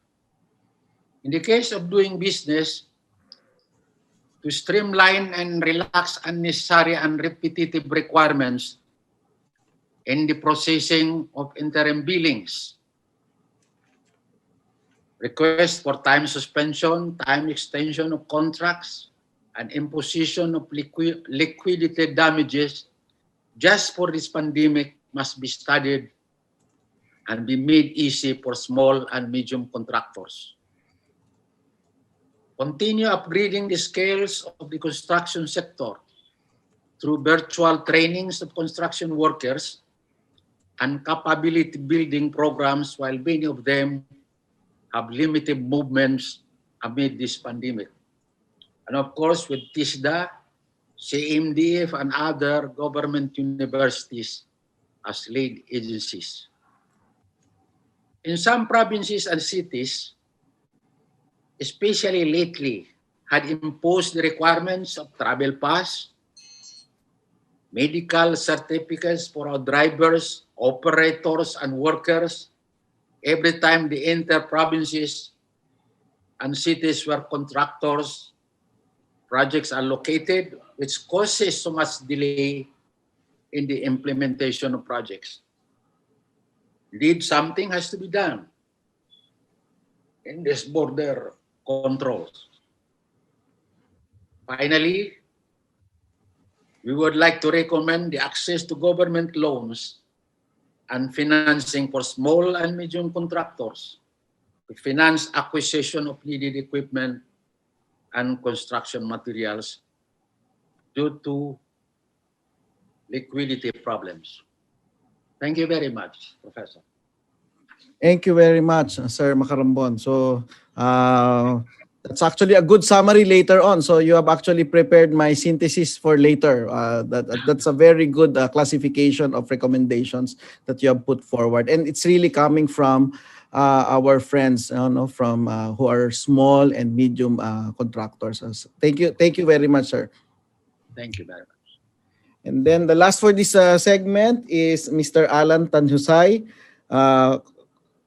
In the case of doing business, to streamline and relax unnecessary and repetitive requirements in the processing of interim billings, request for time suspension, time extension of contracts, and imposition of liquidated damages just for this pandemic must be studied and be made easy for small and medium contractors. Continue upgrading the skills of the construction sector through virtual trainings of construction workers and capability building programs, while many of them have limited movements amid this pandemic. And of course, with TISDA, CMDF, and other government universities as lead agencies. In some provinces and cities, especially lately, had imposed the requirements of travel pass, medical certificates for our drivers, operators, and workers every time they enter provinces and cities where contractors projects are located, which causes so much delay in the implementation of projects. Indeed, something has to be done in this border controls. Finally, we would like to recommend the access to government loans and financing for small and medium contractors to finance acquisition of needed equipment and construction materials due to liquidity problems. Thank you very much, Professor. Thank you very much, Sir Macarambon. So that's actually a good summary later on. So you have actually prepared my synthesis for later. That's a very good classification of recommendations that you have put forward. And it's really coming from our friends from who are small and medium contractors. Thank you very much, sir. Thank you very much. And then the last for this segment is Mr. Alan Tanhusay,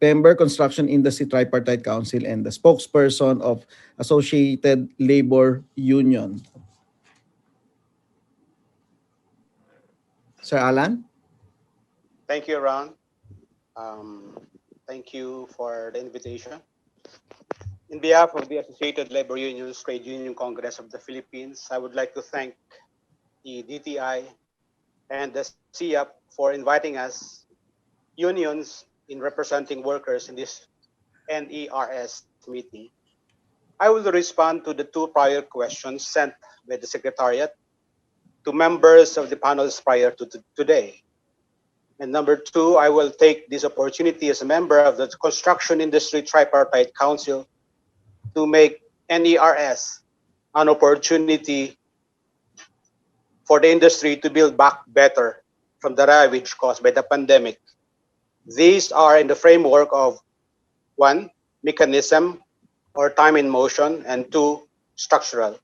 member, Construction Industry Tripartite Council, and the spokesperson of Associated Labor Union. Sir Alan? Thank you, Ron. Thank you for the invitation. In behalf of the Associated Labor Unions Trade Union Congress of the Philippines, I would like to thank the DTI and the CIAP for inviting us, unions, in representing workers in this NERS meeting. I will respond to the two prior questions sent by the Secretariat to members of the panels prior to today. And number two, I will take this opportunity as a member of the Construction Industry Tripartite Council to make NERS an opportunity for the industry to build back better from the ravage caused by the pandemic. These are in the framework of 1, mechanism or time in motion, and 2, structural.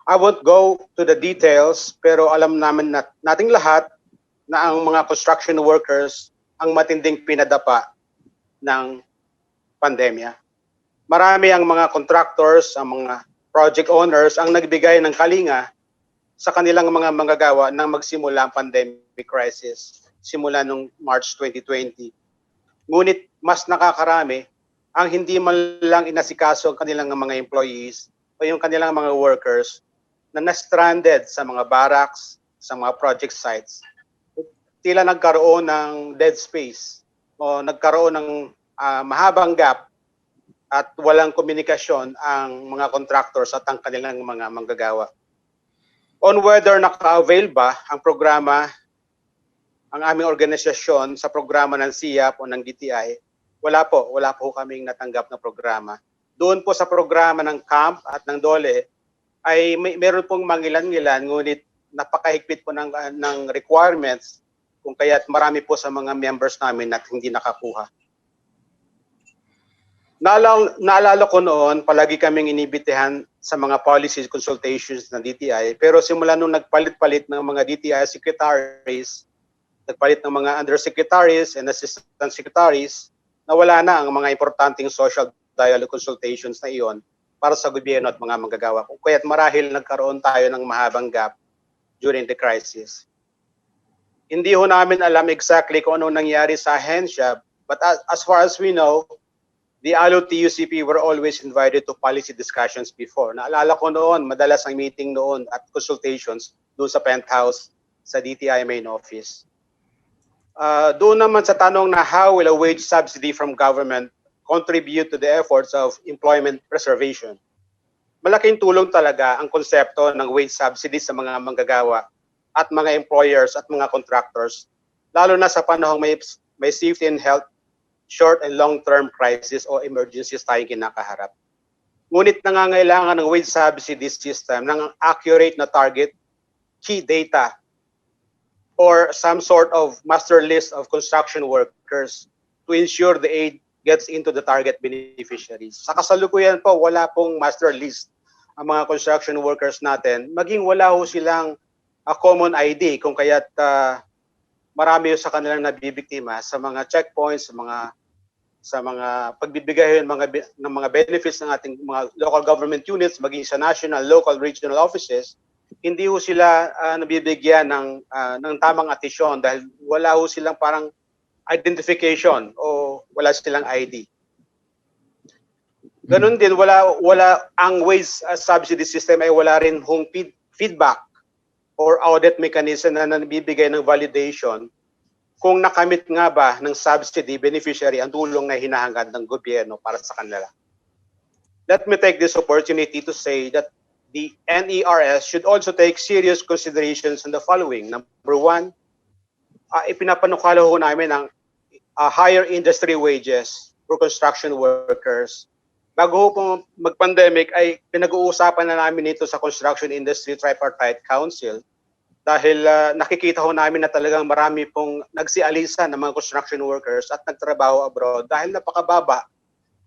I won't go to the details, pero alam namin nating lahat na ang mga construction workers ang matinding pinadapa ng pandemya. Marami ang mga contractors, ang mga project owners ang nagbigay ng kalinga sa kanilang mga manggagawa nang magsimula ang pandemic crisis simula nung March 2020. Ngunit mas nakakarami ang hindi man lang inasikaso ang kanilang mga employees o yung kanilang mga workers na na-stranded sa mga barracks, sa mga project sites. Tila nagkaroon ng dead space o nagkaroon ng mahabang gap at walang komunikasyon ang mga contractors at ang kanilang mga manggagawa. On whether naka-avail ba ang programa, ang aming organisasyon sa programa ng CIAP o ng DTI, wala po kaming natanggap na programa. doon po sa programa ng CAMP at ng DOLE ay meron pong mangilan-ngilan, ngunit napakahigpit po ng requirements, kung kaya't marami po sa mga members namin at hindi nakakuha. Naalala ko noon, palagi kaming inibitehan sa mga policy consultations ng DTI, pero simula nung nagpalit-palit ng mga DTI secretaries, nagpalit ng mga undersecretaries and assistant secretaries, nawala na ang mga importanteng social dialogue consultations na iyon para sa gobyerno at mga manggagawa. Kung kaya't marahil nagkaroon tayo ng mahabang gap during the crisis. Hindi ho namin alam exactly kung anong nangyari sa ahensya, but as far as we know, the LOTUCP were always invited to policy discussions before. Naalala ko noon, madalas ang meeting noon at consultations doon sa penthouse sa DTI main office. Doon naman sa tanong na how will a wage subsidy from government contribute to the efforts of employment preservation? Malaking tulong talaga ang konsepto ng wage subsidy sa mga manggagawa at mga employers at mga contractors, lalo na sa panahong may safety and health, short and long-term crisis o emergencies tayong kinakaharap. Ngunit nangangailangan ng wage subsidy system ng accurate na target, key data, or some sort of master list of construction workers to ensure the aid gets into the target beneficiaries. Sa kasalukuyan po, wala pong master list ang mga construction workers natin, maging wala ho silang a common ID, kung kaya't marami sa kanilang nabibiktima sa mga checkpoints, sa mga pagbibigay ng mga benefits ng ating mga local government units, maging sa national, local, regional offices, hindi ho sila nabibigyan ng tamang atisyon dahil wala ho silang parang identification o wala silang ID. Ganun din, wala ang wage subsidy system ay wala rin hong feedback or audit mechanism na nabibigay ng validation kung nakamit nga ba ng subsidy beneficiary ang tulong na hinahangad ng gobyerno para sa kanila. Let me take this opportunity to say that the NERS should also take serious considerations on the following. Number one, ipinapanukala ho namin ang higher industry wages for construction workers. Bago ho po mag-pandemic ay pinag-uusapan na namin ito sa Construction Industry Tripartite Council dahil nakikita ho namin na talagang marami pong nagsialisan ng mga construction workers at nagtrabaho abroad dahil napakababa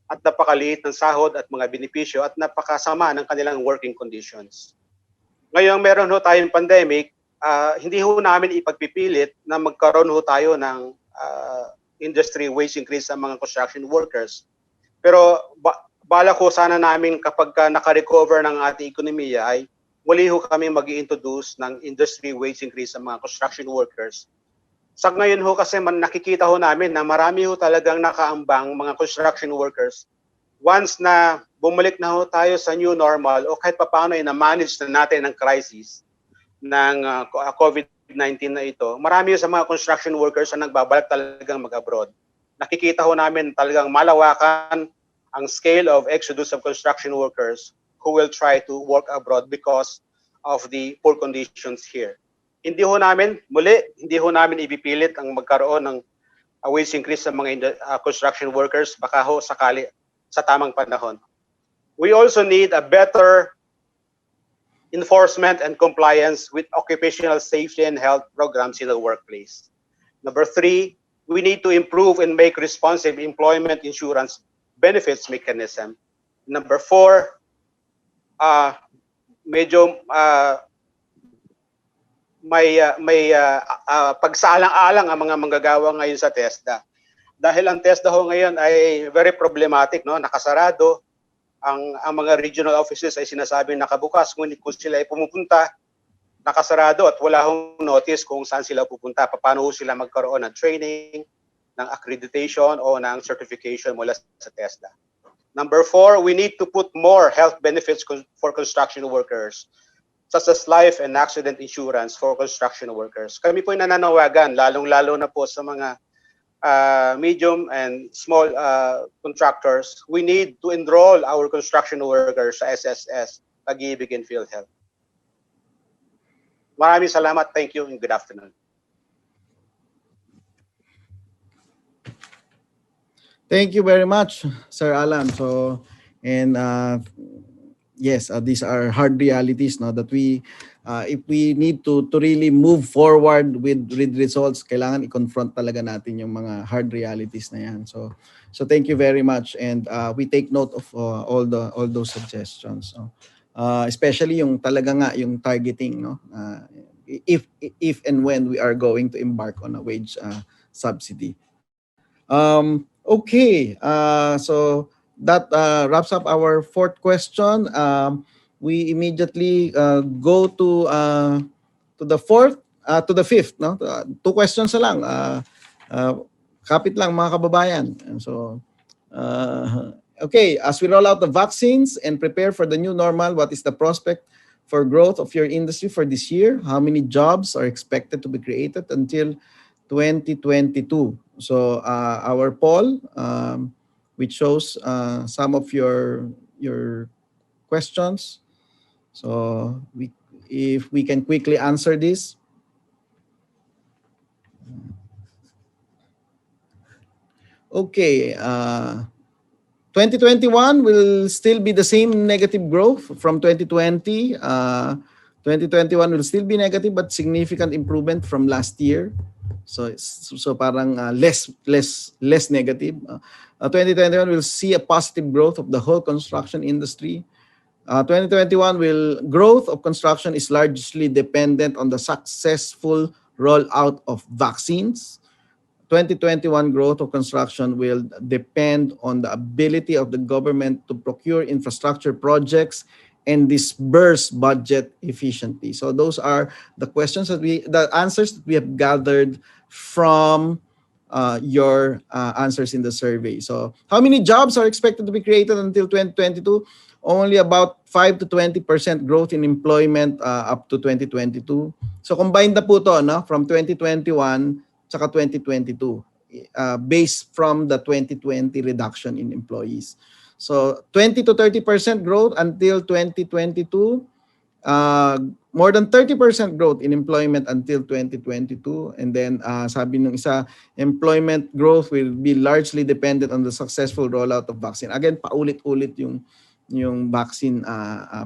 at napakaliit ng sahod at mga benepisyo at napakasama ng kanilang working conditions. Ngayong meron ho tayong pandemic, hindi ho namin ipagpipilit na magkaroon ho tayo ng industry wage increase sa mga construction workers. Pero bala ko sana namin kapag naka-recover ng ating ekonomiya ay muli ho kami mag-i-introduce ng industry wage increase sa mga construction workers. Sa ngayon ho kasi nakikita ho namin na marami ho talagang nakaambang mga construction workers. Once na bumalik na ho tayo sa new normal o kahit papaano ay na-manage na natin ang crisis ng COVID-19 na ito, marami ho sa mga construction workers na nagbabalik talagang mag-abroad. Nakikita ho namin talagang malawakan ang scale of exodus of construction workers who will try to work abroad because of the poor conditions here. Hindi ho namin ipipilit ang magkaroon ng wage increase sa mga construction workers, baka ho sakali sa tamang panahon. We also need a better enforcement and compliance with occupational safety and health programs in the workplace. Number three, we need to improve and make responsive employment insurance benefits mechanism. Number four, medyo may pagsaalang-alang ang mga manggagawa ngayon sa TESDA. Dahil ang TESDA ho ngayon ay very problematic, no? Nakasarado. Ang mga regional offices ay sinasabing nakabukas, ngunit kung sila ay pumupunta, nakasarado at wala hong notice kung saan sila pupunta. Paano ho sila magkaroon ng training, ng accreditation o ng certification mula sa TESDA. Number four, we need to put more health benefits for construction workers, such as life and accident insurance for construction workers. Kami po ay nananawagan, lalong-lalo na po sa mga medium and small contractors. We need to enroll our construction workers sa SSS, Pag-ibig and PhilHealth. Maraming salamat. Thank you and good afternoon. Thank you very much, Sir Alan. So, And yes, these are hard realities, no, that we if we need to really move forward with results, kailangan i-confront talaga natin yung mga hard realities na yan. So thank you very much, and we take note of all those suggestions. So, especially yung talaga nga yung targeting, no, if and when we are going to embark on a wage subsidy. Okay, so that wraps up our fourth question. We immediately go to the fifth. No, two questions na lang. Kapit lang mga kababayan. So, okay, as we roll out the vaccines and prepare for the new normal, what is the prospect for growth of your industry for this year? How many jobs are expected to be created until 2022? So our poll, which shows some of your questions. So if we can quickly answer this. Okay, 2021 will still be the same negative growth from 2020. 2021 will still be negative but significant improvement from last year. So parang less negative. 2021 will see a positive growth of the whole construction industry. 2021 growth of construction is largely dependent on the successful rollout of vaccines. 2021 growth of construction will depend on the ability of the government to procure infrastructure projects and disburse budget efficiently. So those are the answers that we have gathered from your answers in the survey. So how many jobs are expected to be created until 2022? Only about 5 to 20% growth in employment up to 2022. So combined na po to, no, from 2021 tsaka 2022, based from the 2020 reduction in employees. So 20 to 30% growth until 2022. More than 30% growth in employment until 2022. And then sabi nung isa, employment growth will be largely dependent on the successful rollout of vaccine. Again, paulit-ulit yung vaccine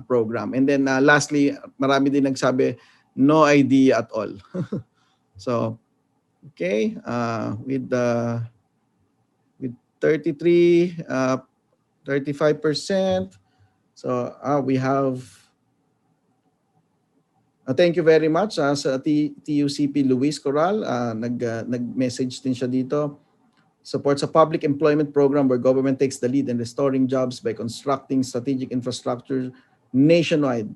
program. And then lastly, marami din nagsabi, no idea at all. So, okay, with 33, 35%. So we have, thank you very much sa TUCP Luis Coral. Nag-message din siya dito. Supports a public employment program where government takes the lead in restoring jobs by constructing strategic infrastructure nationwide.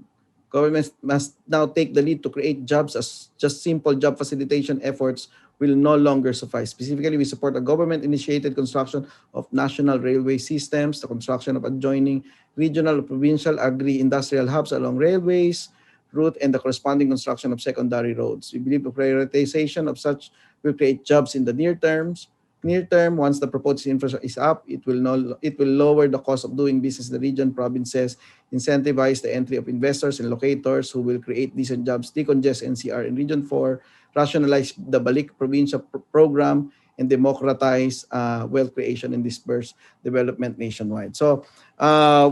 Government must now take the lead to create jobs, as just simple job facilitation efforts will no longer suffice. Specifically, we support a government-initiated construction of national railway systems, the construction of adjoining regional or provincial agri-industrial hubs along railways route, and the corresponding construction of secondary roads. We believe the prioritization of such will create jobs in the near term. Once the proposed infrastructure is up, it will lower the cost of doing business in the region, provinces, incentivize the entry of investors and locators who will create decent jobs, decongest NCR in Region 4, rationalize the Balik Provincia program, and democratize wealth creation and disperse development nationwide. So,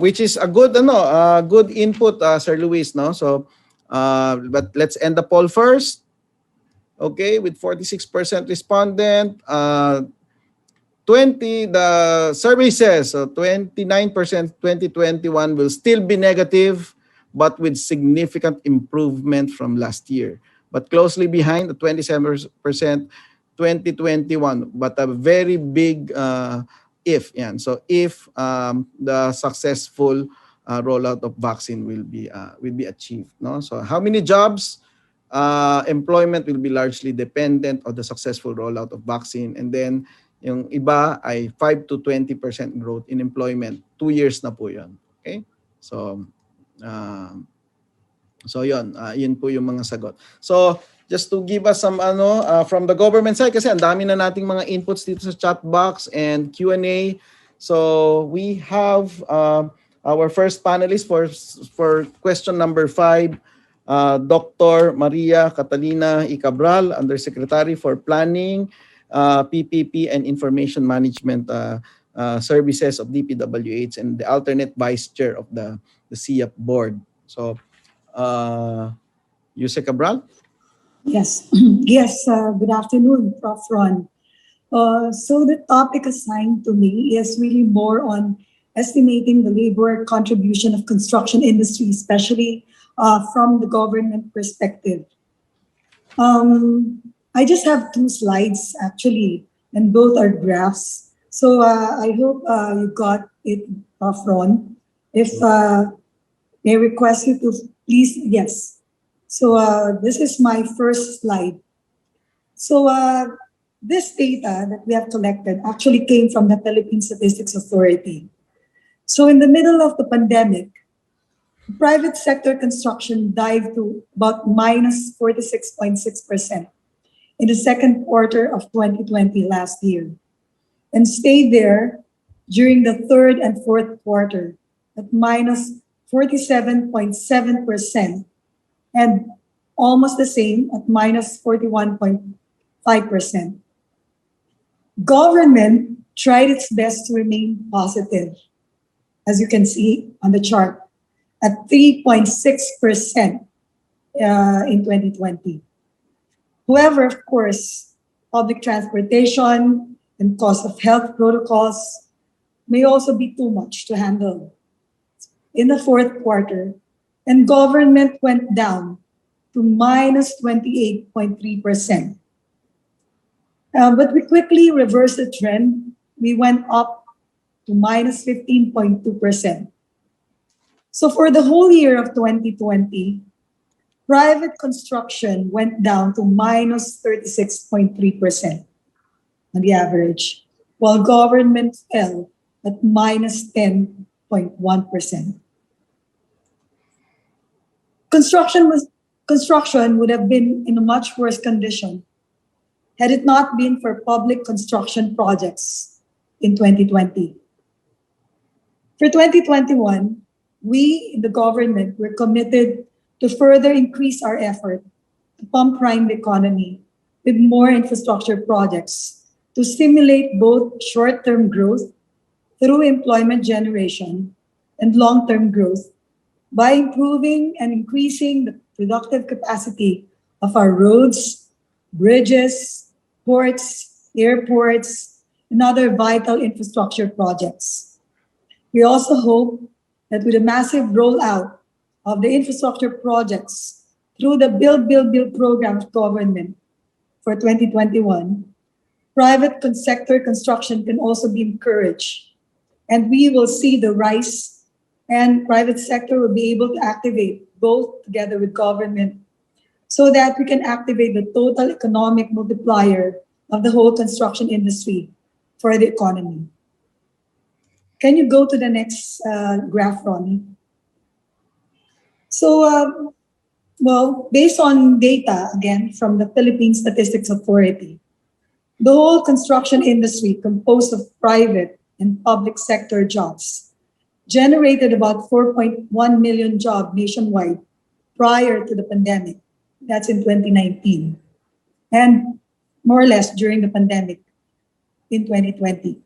which is a good input, Sir Luis, no? So, but let's end the poll first. Okay, with 46% respondent, the survey says 29% 2021 will still be negative, but with significant improvement from last year. But closely behind the 27% 2021, but a very big if. Yan. So if the successful rollout of vaccine will be achieved. No? So how many jobs? Employment will be largely dependent on the successful rollout of vaccine. And then yung iba ay 5 to 20% growth in employment. 2 years na po yun. Okay? So, yun po yung mga sagot. So, just to give us some from the government side, kasi ang dami na nating mga inputs dito sa chat box and Q&A. So, we have our first panelist for question number 5, Dr. Maria Catalina Icabral, Undersecretary for Planning, PPP and Information Management services of DPWH and the alternate vice chair of the CIAP board. So, Yuse Cabral? Yes, yes. Good afternoon, Prof. Ron. So the topic assigned to me is really more on estimating the labor contribution of construction industry, especially from the government perspective. I just have 2 slides actually, and both are graphs. So I hope you got it, Prof. Ron. If may I request you to please, yes. So this is my first slide. So this data that we have collected actually came from the Philippine Statistics Authority. So in the middle of the pandemic, private sector construction dived to about minus 46.6% in the second quarter of 2020 last year, and stayed there during the third and fourth quarter at minus 47.7% and almost the same at minus 41.5%. Government tried its best to remain positive, as you can see on the chart, at 3.6% in 2020. However, of course, public transportation and cost of health protocols may also be too much to handle in the fourth quarter, and government went down to minus 28.3%. But we quickly reversed the trend. We went up to minus 15.2%. So for the whole year of 2020, private construction went down to minus 36.3% on the average, while government fell at minus 10.1%. Construction would have been in a much worse condition had it not been for public construction projects in 2020. For 2021, we in the government were committed to further increase our effort to pump prime the economy with more infrastructure projects to stimulate both short-term growth through employment generation and long-term growth by improving and increasing the productive capacity of our roads, bridges, ports, airports, and other vital infrastructure projects. We also hope that with a massive rollout of the infrastructure projects through the Build, Build, Build program of government for 2021, private sector construction can also be encouraged, and we will see the rise, and private sector will be able to activate both together with government so that we can activate the total economic multiplier of the whole construction industry for the economy. Can you go to the next graph, Ronnie? So, well, based on data, again, from the Philippine Statistics Authority, the whole construction industry composed of private and public sector jobs generated about 4.1 million jobs nationwide prior to the pandemic. That's in 2019. And more or less during the pandemic in 2020.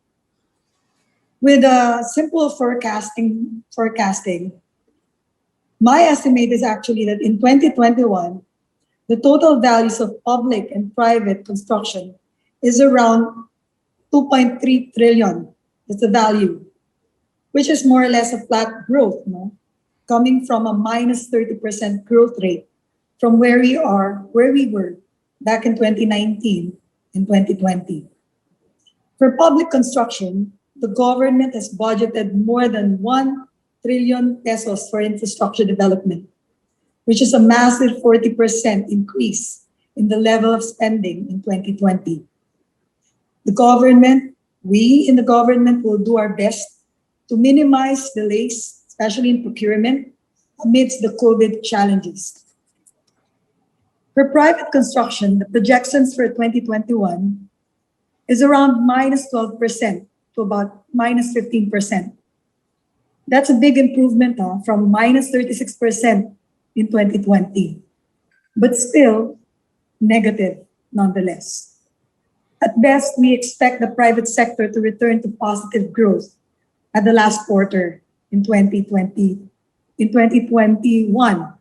With a simple forecasting, my estimate is actually that in 2021, the total values of public and private construction is around 2.3 trillion. That's the value, which is more or less a flat growth, coming from a minus 30% growth rate from where we were back in 2019 and 2020. For public construction, the government has budgeted more than 1 trillion pesos for infrastructure development, which is a massive 40% increase in the level of spending in 2020. We in the government will do our best to minimize delays, especially in procurement, amidst the COVID challenges. For private construction, the projections for 2021 is around minus 12% to about minus 15%. That's a big improvement from minus 36% in 2020, but still negative nonetheless. At best, we expect the private sector to return to positive growth at the last quarter in 2020, in 2021.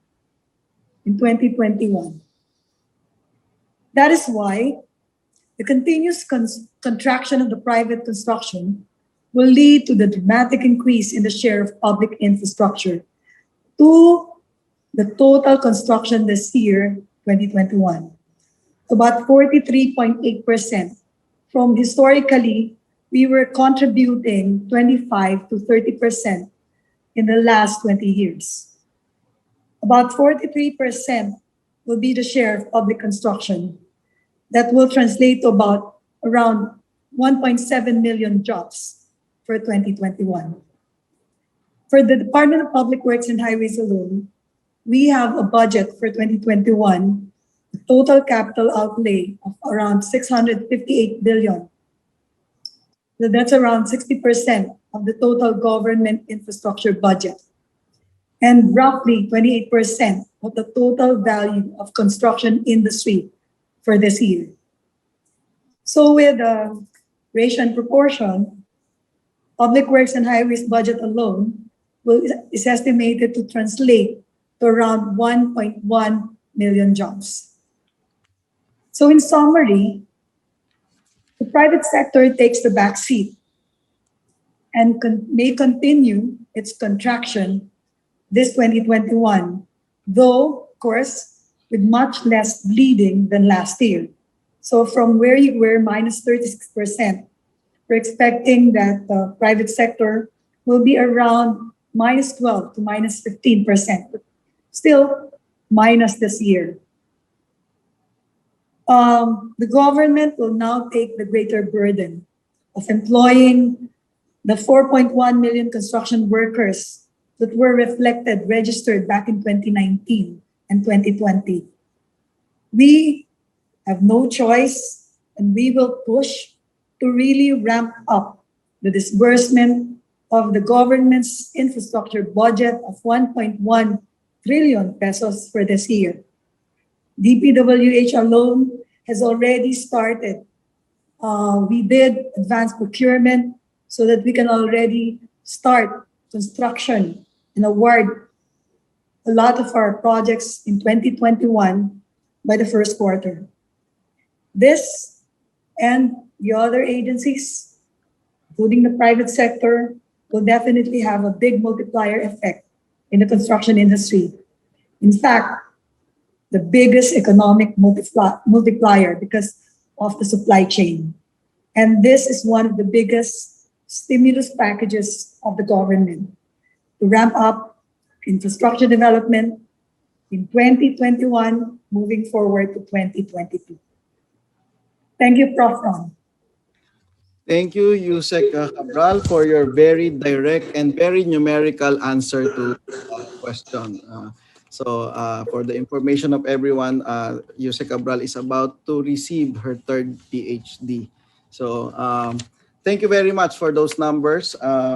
In 2021. That is why the continuous contraction of the private construction will lead to the dramatic increase in the share of public infrastructure to the total construction this year, 2021, about 43.8%. From historically, we were contributing 25 to 30% in the last 20 years. About 43% will be the share of public construction. That will translate to about around 1.7 million jobs for 2021. For the Department of Public Works and Highways alone, we have a budget for 2021, a total capital outlay of around 658 billion. So that's around 60% of the total government infrastructure budget, and roughly 28% of the total value of construction industry for this year. So with the ratio and proportion, Public Works and Highways budget alone is estimated to translate to around 1.1 million jobs. So in summary, the private sector takes the back seat and may continue its contraction this 2021, though, of course, with much less bleeding than last year. So from where you were, minus 36%, we're expecting that the private sector will be around minus 12 to minus 15%, but still minus this year. The government will now take the greater burden of employing the 4.1 million construction workers that were registered back in 2019 and 2020. We have no choice, and we will push to really ramp up the disbursement of the government's infrastructure budget of 1.1 trillion pesos for this year. DPWH alone has already started. We did advanced procurement so that we can already start construction and award a lot of our projects in 2021 by the first quarter. This and the other agencies, including the private sector, will definitely have a big multiplier effect in the construction industry. In fact, the biggest economic multiplier because of the supply chain. And this is one of the biggest stimulus packages of the government to ramp up infrastructure development in 2021, moving forward to 2022. Thank you, Prof. Ron. Thank you, Yusek Cabral, for your very direct and very numerical answer to the question. For the information of everyone, Yusek Cabral is about to receive her third PhD. So thank you very much for those numbers.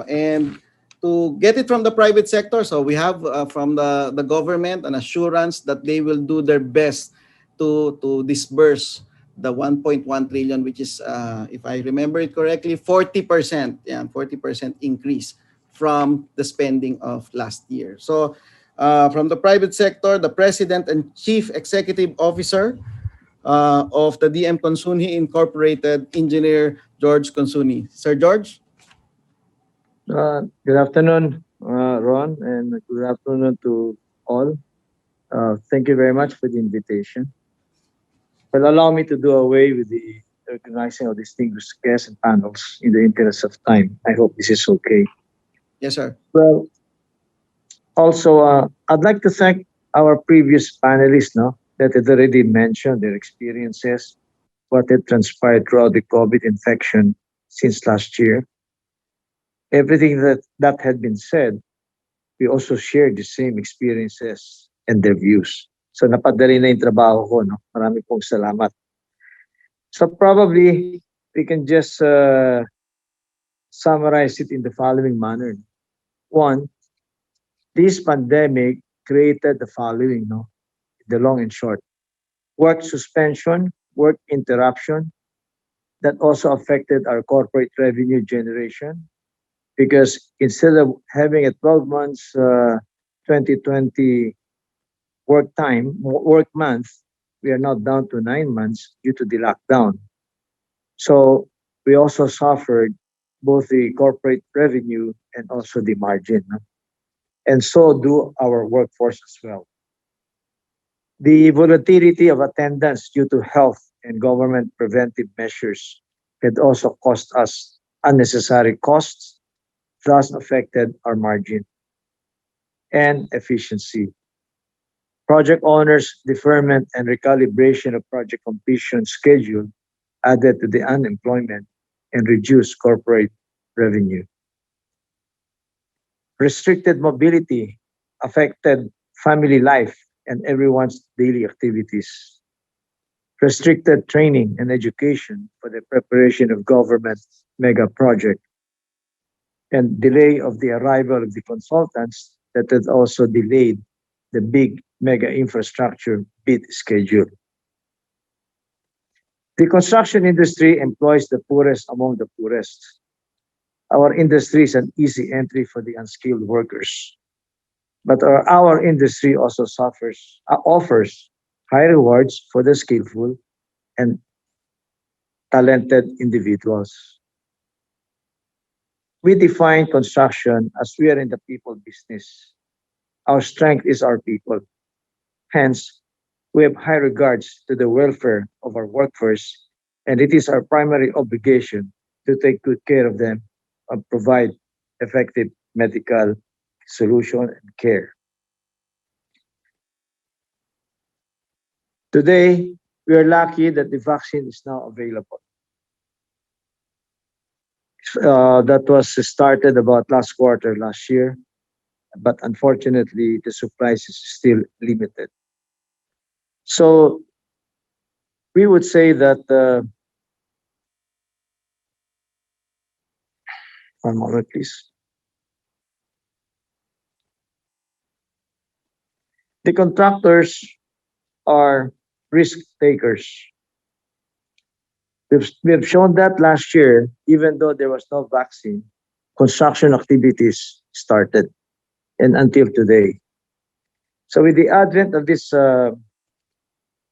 And to get it from the private sector, so we have from the government an assurance that they will do their best to disburse the 1.1 trillion, which is, if I remember it correctly, 40%, 40% increase from the spending of last year. So from the private sector, the President and Chief Executive Officer of the DM Consuni Incorporated, Engineer George Consuni. Sir George? Good afternoon, Ron, and good afternoon to all. Thank you very much for the invitation. But allow me to do away with the recognizing of distinguished guests and panels in the interest of time. I hope this is okay. Yes, sir. Well, also, I'd like to thank our previous panelists, that had already mentioned their experiences, what had transpired throughout the COVID infection since last year. Everything that had been said, we also shared the same experiences and their views. So napadali na yung trabaho ko, Marami pong salamat. So probably we can just summarize it in the following manner. One, this pandemic created the following, the long and short. Work suspension, work interruption, That also affected our corporate revenue generation because instead of having a 12 months 2020 work month, we are now down to 9 months due to the lockdown. So we also suffered both the corporate revenue and also the margin. And so do our workforce as well. The volatility of attendance due to health and government preventive measures had also cost us unnecessary costs, thus affected our margin and efficiency. Project owners' deferment and recalibration of project completion schedule added to the unemployment and reduced corporate revenue. Restricted mobility affected family life and everyone's daily activities. Restricted training and education for the preparation of government mega project and delay of the arrival of the consultants that had also delayed the big mega infrastructure bid schedule. The construction industry employs the poorest among the poorest. Our industry is an easy entry for the unskilled workers. But our industry also offers high rewards for the skillful and talented individuals. We define construction as we are in the people business. Our strength is our people. Hence, we have high regards to the welfare of our workforce, and it is our primary obligation to take good care of them and provide effective medical solution and care. Today, we are lucky that the vaccine is now available. That was started about last quarter last year, but unfortunately, the supplies is still limited. So we would say that one moment, please. The contractors are risk takers. We've shown that last year, even though there was no vaccine, construction activities started and until today. So with the advent of this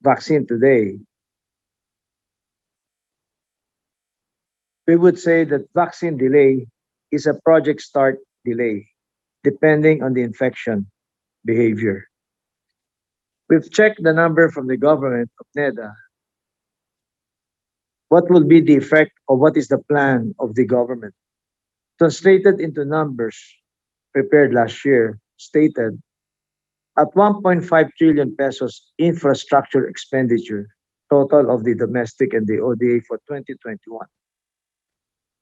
vaccine today, we would say that vaccine delay is a project start delay, depending on the infection behavior. We've checked the number from the government of NEDA. What will be the effect or what is the plan of the government? Translated into numbers prepared last year, stated at 1.5 trillion pesos infrastructure expenditure, total of the domestic and the ODA for 2021.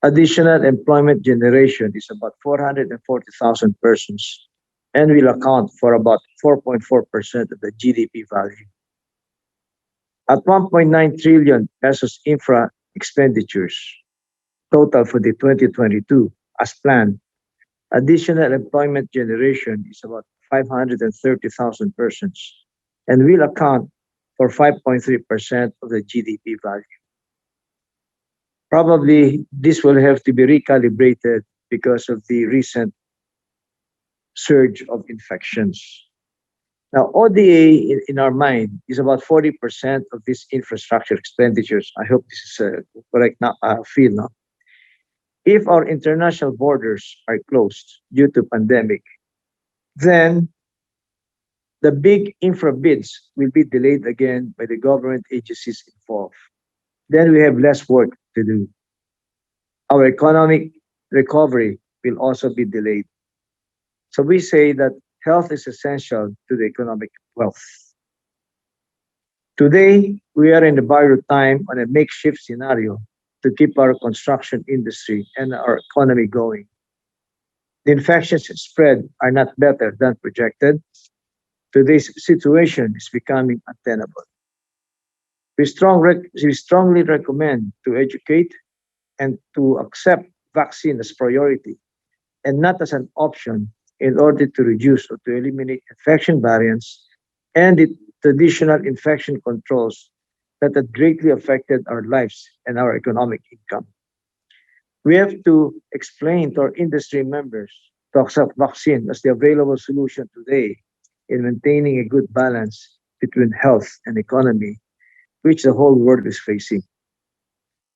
Additional employment generation is about 440,000 persons and will account for about 4.4% of the GDP value. At 1.9 trillion pesos infra expenditures, total for the 2022 as planned, additional employment generation is about 530,000 persons and will account for 5.3% of the GDP value. Probably this will have to be recalibrated because of the recent surge of infections. Now, ODA in our mind is about 40% of these infrastructure expenditures. I hope this is correct now, feel now. If our international borders are closed due to pandemic, then the big infra bids will be delayed again by the government agencies involved. Then we have less work to do. Our economic recovery will also be delayed. So we say that health is essential to the economic wealth. Today, we are in the borrowed time on a makeshift scenario to keep our construction industry and our economy going. The infections spread are not better than projected. Today's situation is becoming untenable. We strongly recommend to educate and to accept vaccine as priority and not as an option in order to reduce or to eliminate infection variants and the traditional infection controls that had greatly affected our lives and our economic income. We have to explain to our industry members to accept vaccine as the available solution today in maintaining a good balance between health and economy, which the whole world is facing.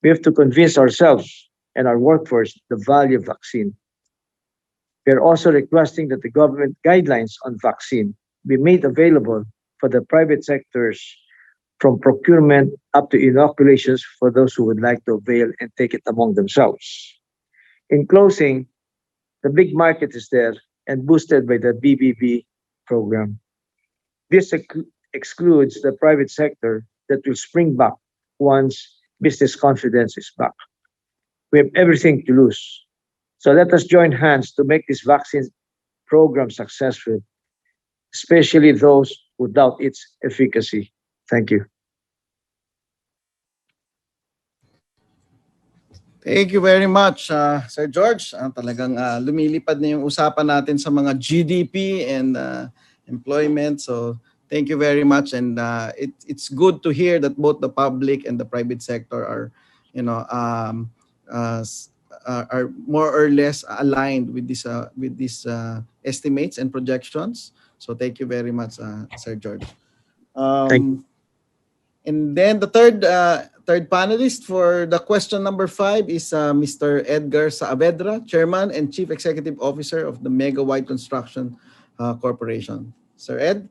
We have to convince ourselves and our workforce the value of vaccine. We are also requesting that the government guidelines on vaccine be made available for the private sectors from procurement up to inoculations for those who would like to avail and take it among themselves. In closing, the big market is there and boosted by the BBB program. This excludes the private sector that will spring back once business confidence is back. We have everything to lose. So let us join hands to make this vaccine program successful, especially those who doubt its efficacy. Thank you. Thank you very much, Sir George. Talagang lumilipad na yung usapan natin sa mga GDP and employment. So thank you very much. And it's good to hear that both the public and the private sector are, are more or less aligned with these estimates and projections. So thank you very much, Sir George. Thank you. And then the third panelist for the question number 5 is Mr. Edgar Saavedra, Chairman and Chief Executive Officer of the Mega Wide Construction Corporation. Sir Ed?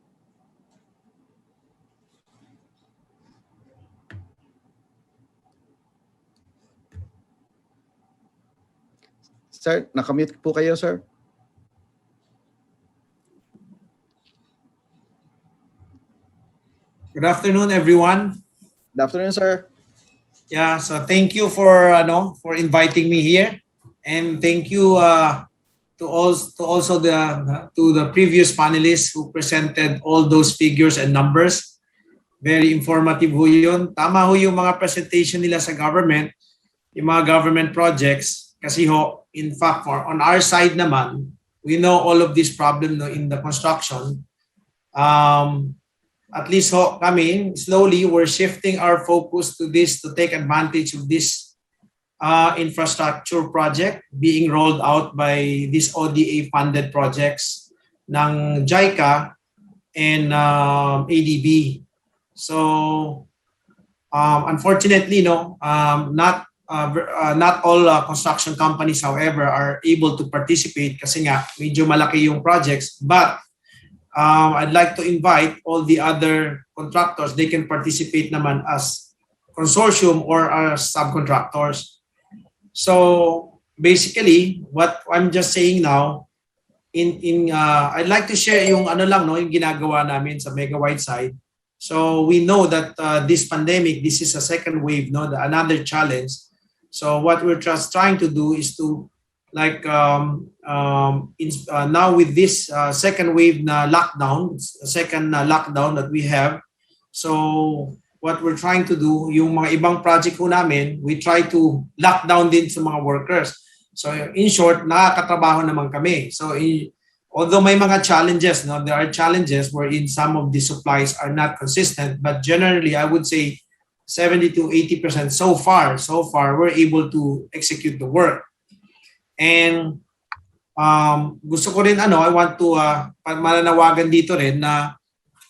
Sir, nakamute po kayo, sir. Good afternoon, everyone. Good afternoon, sir. Yeah, so thank you for inviting me here, and thank you to the previous panelists who presented all those figures and numbers. Very informative ho yun. Tama ho yung mga presentation nila sa government, yung mga government projects, kasi ho, in fact, on our side naman, we know all of these problems in the construction. At least ho, kami, slowly, we're shifting our focus to this to take advantage of this infrastructure project being rolled out by these ODA-funded projects ng JICA and ADB. So, unfortunately, not all construction companies, however, are able to participate kasi nga medyo malaki yung projects. But I'd like to invite all the other contractors. They can participate naman as consortium or as subcontractors. So basically, what I'm just saying now, I'd like to share yung yung ginagawa namin sa Mega Wide side. So we know that this pandemic, this is a second wave, another challenge. So what we're just trying to do is to now with this second wave lockdown, second lockdown that we have. So what we're trying to do, yung mga ibang project ko namin, we try to lock down din sa mga workers. So in short, nakakatrabaho naman kami. So although may mga challenges, there are challenges wherein some of the supplies are not consistent, but generally I would say 70 to 80% so far we're able to execute the work. And gusto ko rin I want to mananawagan dito rin na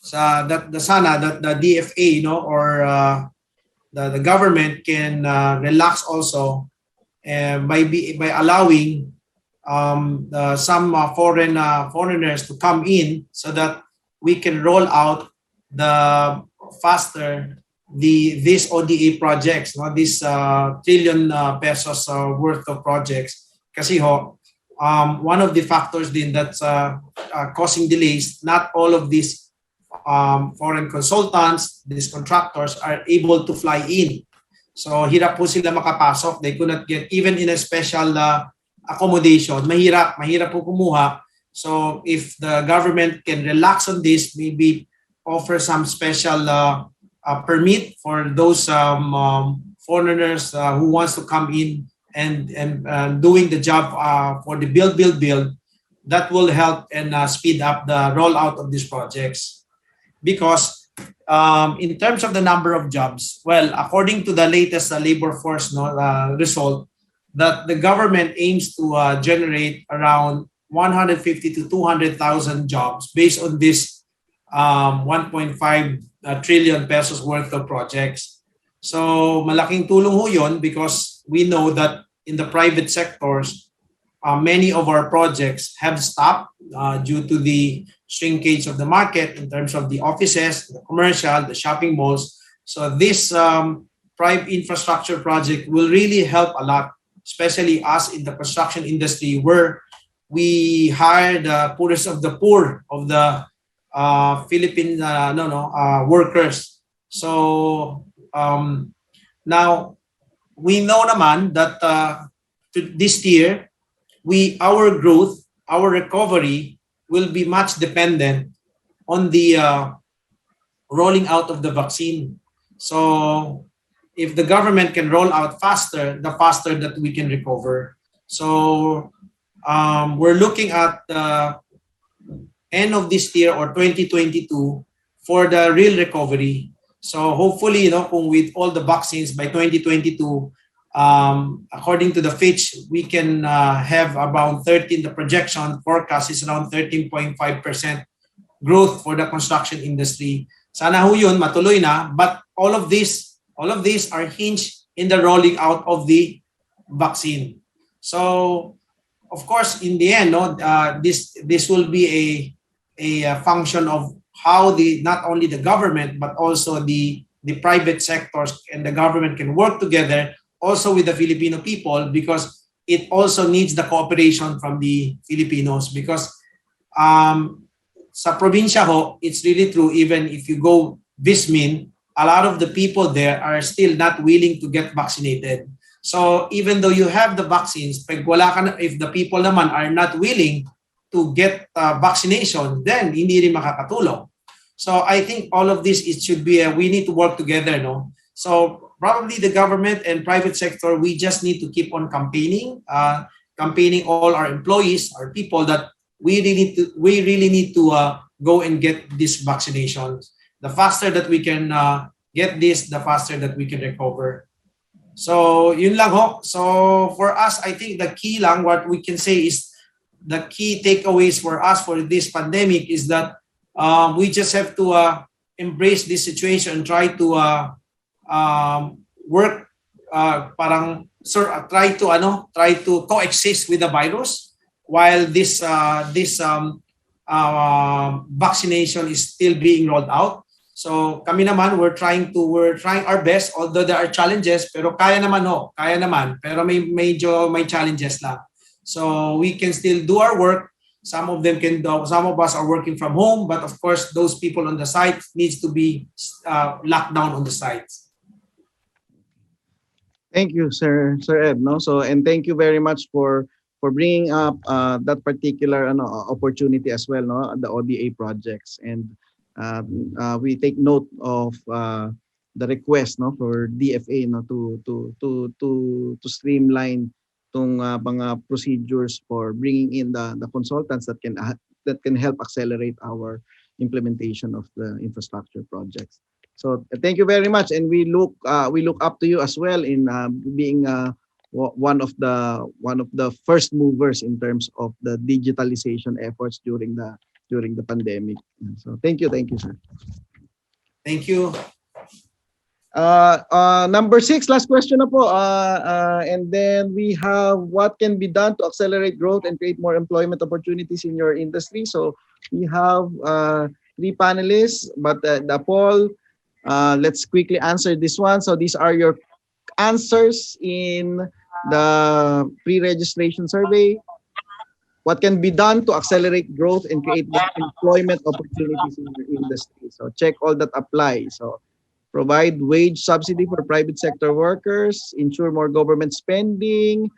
sana that the DFA the government can relax also by allowing some foreigners to come in so that we can roll out faster these ODA projects, these trillion pesos worth of projects. Kasi one of the factors din that's causing delays, not all of these foreign consultants, these contractors are able to fly in. So hirap po sila makapasok. They could not get even in a special accommodation. Mahirap po kumuha. So if the government can relax on this, maybe offer some special permit for those foreigners who wants to come in and doing the job for the build, that will help and speed up the rollout of these projects. Because in terms of the number of jobs, well, according to the latest labor force result, that the government aims to generate around 150 to 200,000 jobs based on this 1.5 trillion pesos worth of projects. So malaking tulong ho yun because we know that in the private sectors, many of our projects have stopped due to the shrinkage of the market in terms of the offices, the commercial, the shopping malls. So this private infrastructure project will really help a lot, especially us in the construction industry where we hire the poorest of the poor of the Philippine workers. So now we know naman that this year our growth, our recovery will be much dependent on the rolling out of the vaccine. So if the government can roll out faster, the faster that we can recover. So we're looking at the end of this year or 2022 for the real recovery. So hopefully, kung with all the vaccines by 2022, according to the Fitch, we can have around the projection forecast is around 13.5% growth for the construction industry. Sana ho yun, matuloy na, but all of these are hinged in the rolling out of the vaccine. So, of course, in the end, this will be a function of how not only the government but also the private sectors and the government can work together also with the Filipino people, because it also needs the cooperation from the Filipinos, because sa probinsya ho, it's really true, even if you go Vismin, a lot of the people there are still not willing to get vaccinated. So even though you have the vaccines, if the people naman are not willing to get vaccination, then hindi rin makakatulong. So I think all of this, it should be, we need to work together, no? So probably the government and private sector, we just need to keep on campaigning all our employees, our people, that we really need to go and get these vaccinations. The faster that we can get this, the faster that we can recover. So yun lang ho. So for us, I think the key lang, what we can say is the key takeaways for us for this pandemic is that we just have to embrace this situation, try to work, try to coexist with the virus while this vaccination is still being rolled out. So kami naman, we're trying our best, although there are challenges, pero kaya naman, pero may challenges lang. So we can still do our work. Some of us are working from home, but of course, those people on the site needs to be locked down on the sites. Thank you, Sir Ed. No, so and thank you very much for bringing up that particular opportunity as well, no, the ODA projects, and we take note of the request, no, for DFA, no, to streamline tong mga procedures for bringing in the consultants that can help accelerate our implementation of the infrastructure projects. So thank you very much, and we look up to you as well in being one of the first movers in terms of the digitalization efforts during the pandemic. So thank you, sir. Thank you. Number 6, last question na po. And then we have what can be done to accelerate growth and create more employment opportunities in your industry. So we have 3 panelists, but the poll, let's quickly answer this one. So these are your answers in the pre-registration survey. What can be done to accelerate growth and create more employment opportunities in your industry? So check all that apply. So provide wage subsidy for private sector workers, ensure more government spending,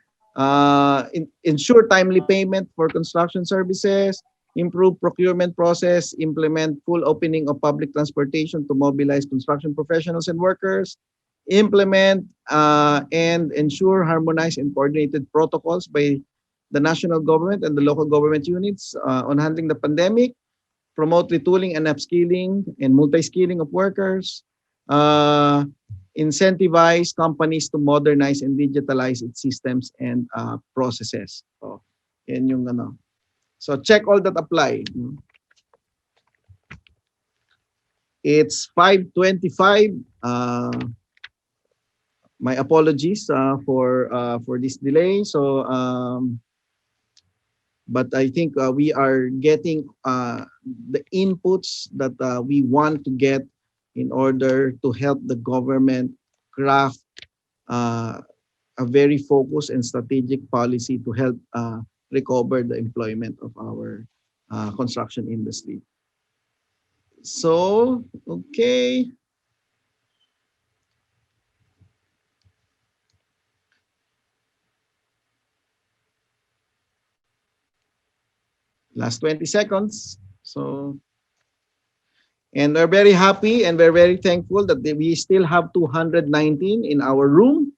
ensure timely payment for construction services, improve procurement process, implement full opening of public transportation to mobilize construction professionals and workers, implement and ensure harmonized and coordinated protocols by the national government and the local government units on handling the pandemic, promote retooling and upskilling and multi-skilling of workers, incentivize companies to modernize and digitalize its systems and processes. So, yan yung ano. So check all that apply. It's 5:25. My apologies for this delay. So, but I think we are getting the inputs that we want to get in order to help the government craft a very focused and strategic policy to help recover the employment of our construction industry. So, okay. Last 20 seconds. So, and we're very happy and we're very thankful that we still have 219 in our room.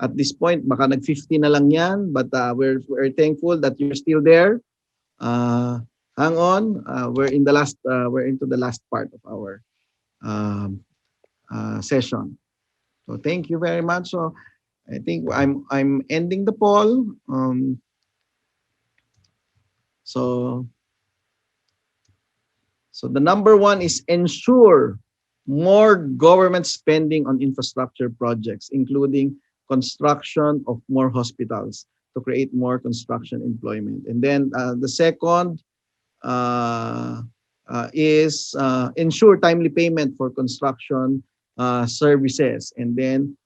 At this point, baka nag-50 na lang yan, but we're thankful that you're still there. Hang on, we're into the last part of our session. So thank you very much. So I think I'm ending the poll. So the number one is ensure more government spending on infrastructure projects, including construction of more hospitals to create more construction employment. And then the second is ensure timely payment for construction services. And then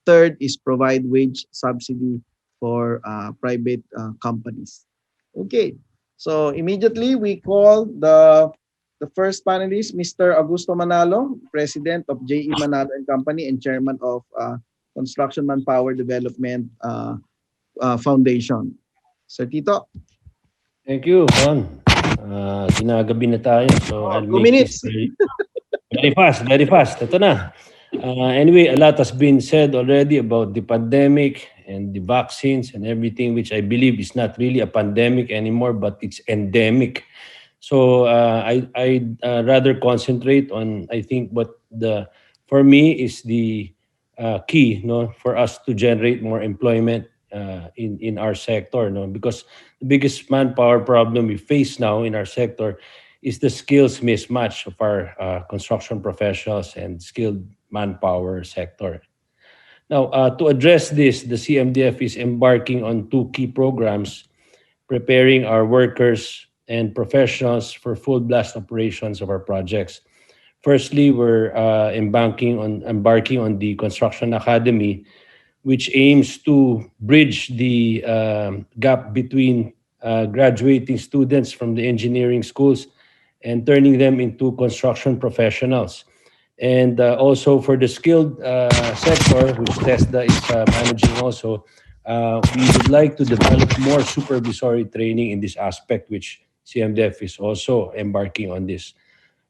third is provide wage subsidy for private companies. Okay, so immediately we call the first panelist, Mr. Augusto Manalo, President of J.E. Manalo and Company and Chairman of Construction Manpower Development Foundation. Sir Tito. Thank you, Juan. Ginagabi na tayo, so I'll 2 make minutes. this very fast, very fast. Ito na. Anyway, a lot has been said already about the pandemic and the vaccines and everything, which I believe is not really a pandemic anymore, but it's endemic. So I'd rather concentrate on, I think, what for me is the key, for us to generate more employment in our sector, because the biggest manpower problem we face now in our sector is the skills mismatch of our construction professionals and skilled manpower sector. Now, to address this, the CMDF is embarking on 2 key programs, preparing our workers and professionals for full blast operations of our projects. Firstly, we're embarking on the Construction Academy, which aims to bridge the gap between graduating students from the engineering schools and turning them into construction professionals. And also for the skilled sector, which TESDA is managing also, we would like to develop more supervisory training in this aspect, which CMDF is also embarking on this.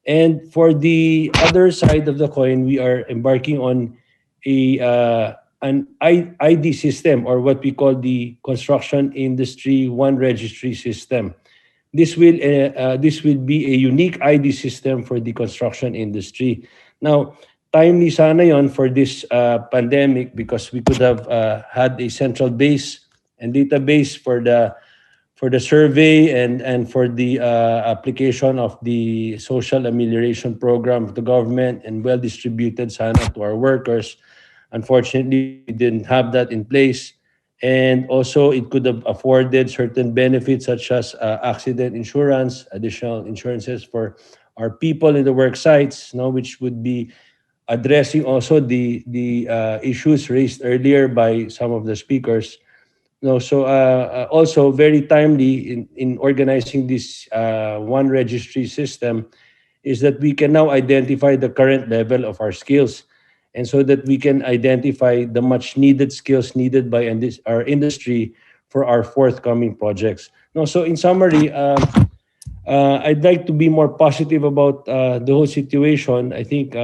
And for the other side of the coin, we are embarking on an ID system, or what we call the Construction Industry One Registry System. This will be a unique ID system for the construction industry. Now, timely sana yon for this pandemic, because we could have had a central base and database for the survey and for the application of the social amelioration program of the government, and well distributed sana to our workers. Unfortunately, we didn't have that in place. And also, it could have afforded certain benefits such as accident insurance, additional insurances for our people in the work sites, which would be addressing also the issues raised earlier by some of the speakers. So also very timely in organizing this one registry system is that we can now identify the current level of our skills, and so that we can identify the much needed skills needed by our industry for our forthcoming projects. So in summary, I'd like to be more positive about the whole situation. I think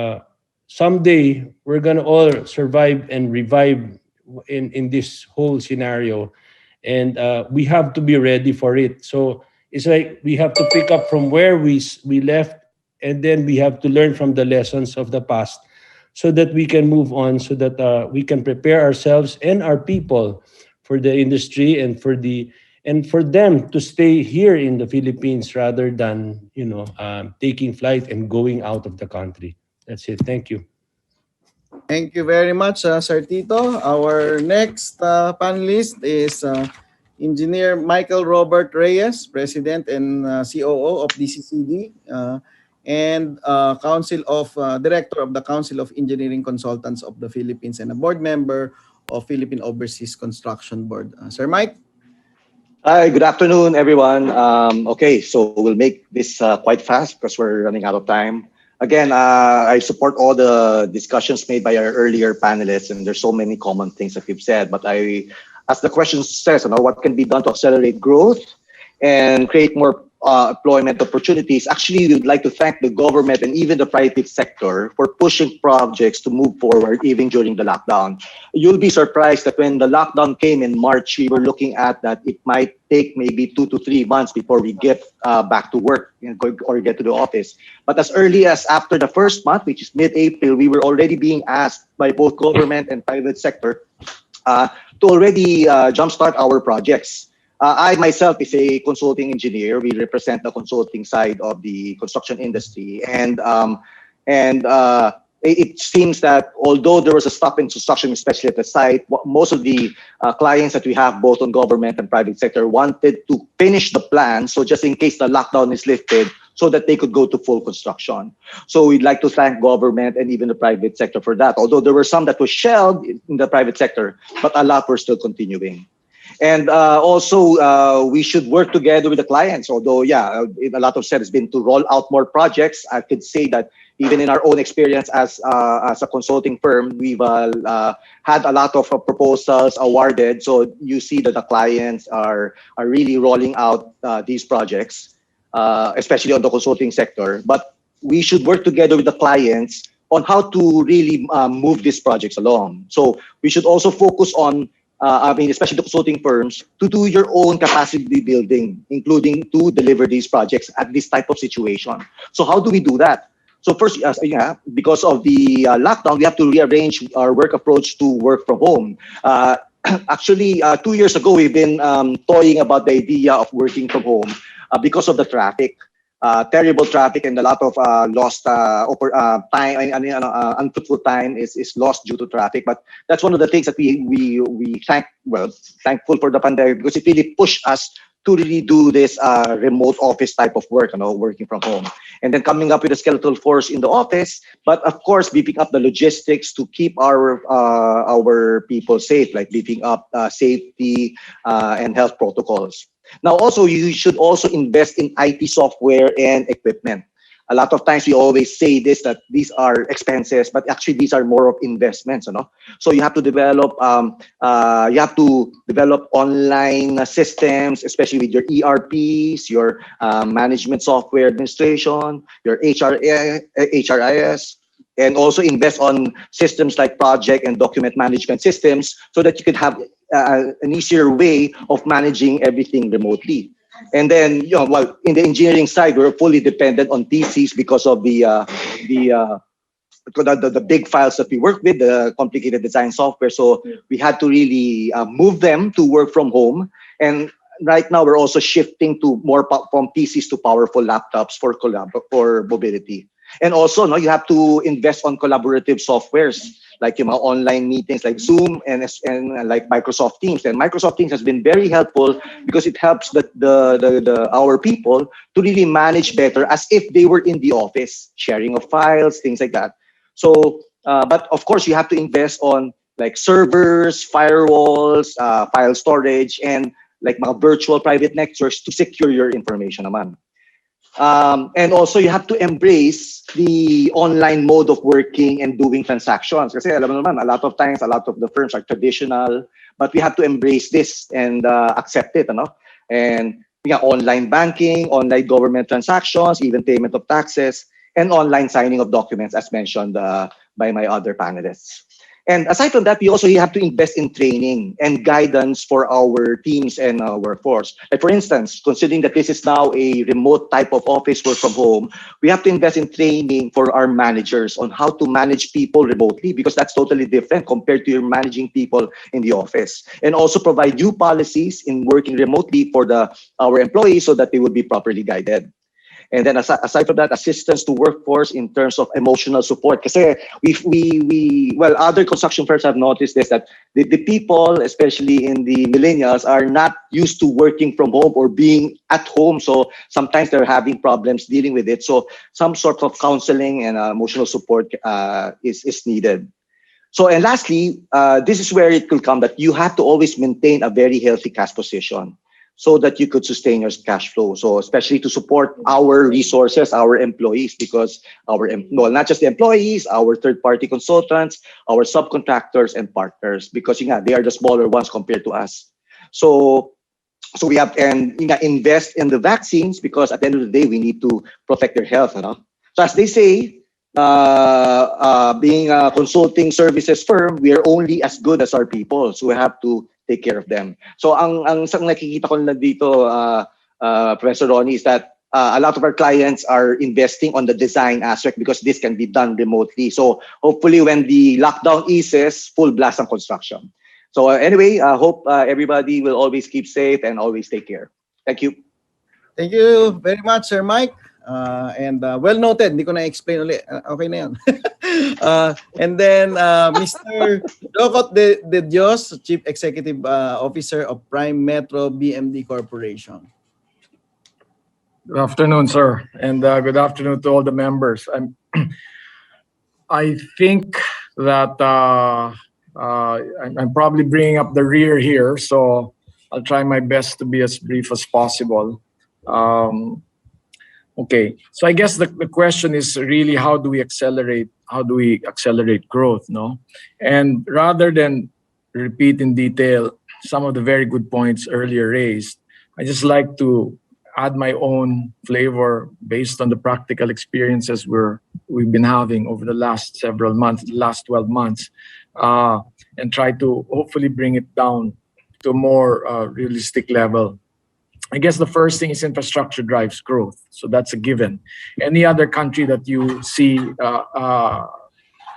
someday we're going to all survive and revive in this whole scenario, and we have to be ready for it. So It's like we have to pick up from where we left, and then we have to learn from the lessons of the past so that we can move on, so that we can prepare ourselves and our people for the industry and for them to stay here in the Philippines rather than taking flight and going out of the country. That's it. Thank you. Thank you very much, Sir Tito. Our next panelist is Engineer Michael Robert Reyes, President and COO of DCCD, and Director of the Council of Engineering Consultants of the Philippines and a board member of Philippine Overseas Construction Board. Sir Mike? Hi, good afternoon, everyone. Okay, so we'll make this quite fast because we're running out of time. Again, I support all the discussions made by our earlier panelists, and there's so many common things that we've said. But as the question says, what can be done to accelerate growth and create more employment opportunities? Actually, we would like to thank the government and even the private sector for pushing projects to move forward even during the lockdown. You'll be surprised that when the lockdown came in March, we were looking at that it might take maybe 2 to 3 months before we get back to work or get to the office. But as early as after the first month, which is mid-April, we were already being asked by both government and private sector to already jumpstart our projects. I myself is a consulting engineer. We represent the consulting side of the construction industry, and it seems that although there was a stop in construction, especially at the site, most of the clients that we have, both on government and private sector, wanted to finish the plan. So just in case the lockdown is lifted, so that they could go to full construction. So we'd like to thank government and even the private sector for that. Although there were some that were shelved in the private sector, but a lot were still continuing. And also, we should work together with the clients. Although, a lot of said has been to roll out more projects. I could say that even in our own experience as a consulting firm, we've had a lot of proposals awarded. So you see that the clients are really rolling out these projects, especially on the consulting sector. But we should work together with the clients on how to really move these projects along. So we should also focus on especially the consulting firms, to do your own capacity building, including to deliver these projects at this type of situation. So how do we do that? So first, because of the lockdown, we have to rearrange our work approach to work from home. Actually, 2 years ago, we've been toying about the idea of working from home because of the traffic. Terrible traffic and a lot of lost time, unfruitful time is lost due to traffic. But that's one of the things that we thankful for the pandemic, because it really pushed us to really do this remote office type of work, working from home. And then coming up with a skeletal force in the office, but of course beefing up the logistics to keep our people safe, like beefing up safety and health protocols. Now, also, you should also invest in IT software and equipment. A lot of times we always say this, that these are expenses, but actually these are more of investments. So you have to develop online systems, especially with your ERPs, your management software administration, your HRIS, and also invest on systems like project and document management systems, so that you could have an easier way of managing everything remotely. And then, in the engineering side, we're fully dependent on PCs because of the big files that we work with, the complicated design software. So we had to really move them to work from home. And right now, we're also shifting to more from PCs to powerful laptops for mobility. And also, you have to invest on collaborative softwares like online meetings like Zoom and like Microsoft Teams. And Microsoft Teams has been very helpful because it helps our people to really manage better as if they were in the office, sharing of files, things like that. So, but of course, you have to invest on like servers, firewalls, file storage, and like mga virtual private networks to secure your information naman. And also, you have to embrace the online mode of working and doing transactions. Kasi alam mo naman, a lot of times, a lot of the firms are traditional, but we have to embrace this and accept it. And online banking, online government transactions, even payment of taxes, and online signing of documents, as mentioned by my other panelists. And aside from that, we also have to invest in training and guidance for our teams and our workforce. Like for instance, considering that this is now a remote type of office work from home, we have to invest in training for our managers on how to manage people remotely, because that's totally different compared to your managing people in the office. And also provide new policies in working remotely for our employees so that they will be properly guided. And then aside from that, assistance to workforce in terms of emotional support. Because well, other construction firms have noticed this, that the people, especially in the millennials, are not used to working from home or being at home. So sometimes they're having problems dealing with it. So some sort of counseling and emotional support is needed. So, and lastly, this is where it will come that you have to always maintain a very healthy cash position, so that you could sustain your cash flow. So especially to support our resources, our employees, because not just the employees, our third-party consultants, our subcontractors and partners, because they are the smaller ones compared to us. So we have and invest in the vaccines, because at the end of the day, we need to protect their health. So as they say, being a consulting services firm, we are only as good as our people. So we have to take care of them. So ang isang nakikita ko na dito, Professor Ronnie, is that a lot of our clients are investing on the design aspect, because this can be done remotely. So hopefully when the lockdown eases, full blast on construction. So anyway, I hope everybody will always keep safe and always take care. Thank you. Thank you very much, Sir Mike. And well noted, hindi ko na-explain ulit. Okay na yan. And then Mr. Docot de Dios, Chief Executive Officer of Prime Metro BMD Corporation. Good afternoon, sir. And good afternoon to all the members. I think that I'm probably bringing up the rear here, so I'll try my best to be as brief as possible. Okay, so I guess the question is really how do we accelerate growth, no? And rather than repeat in detail some of the very good points earlier raised, I just like to add my own flavor based on the practical experiences we've been having over the last several months, the last 12 months, and try to hopefully bring it down to a more realistic level. I guess the first thing is infrastructure drives growth. So that's a given. Any other country that you see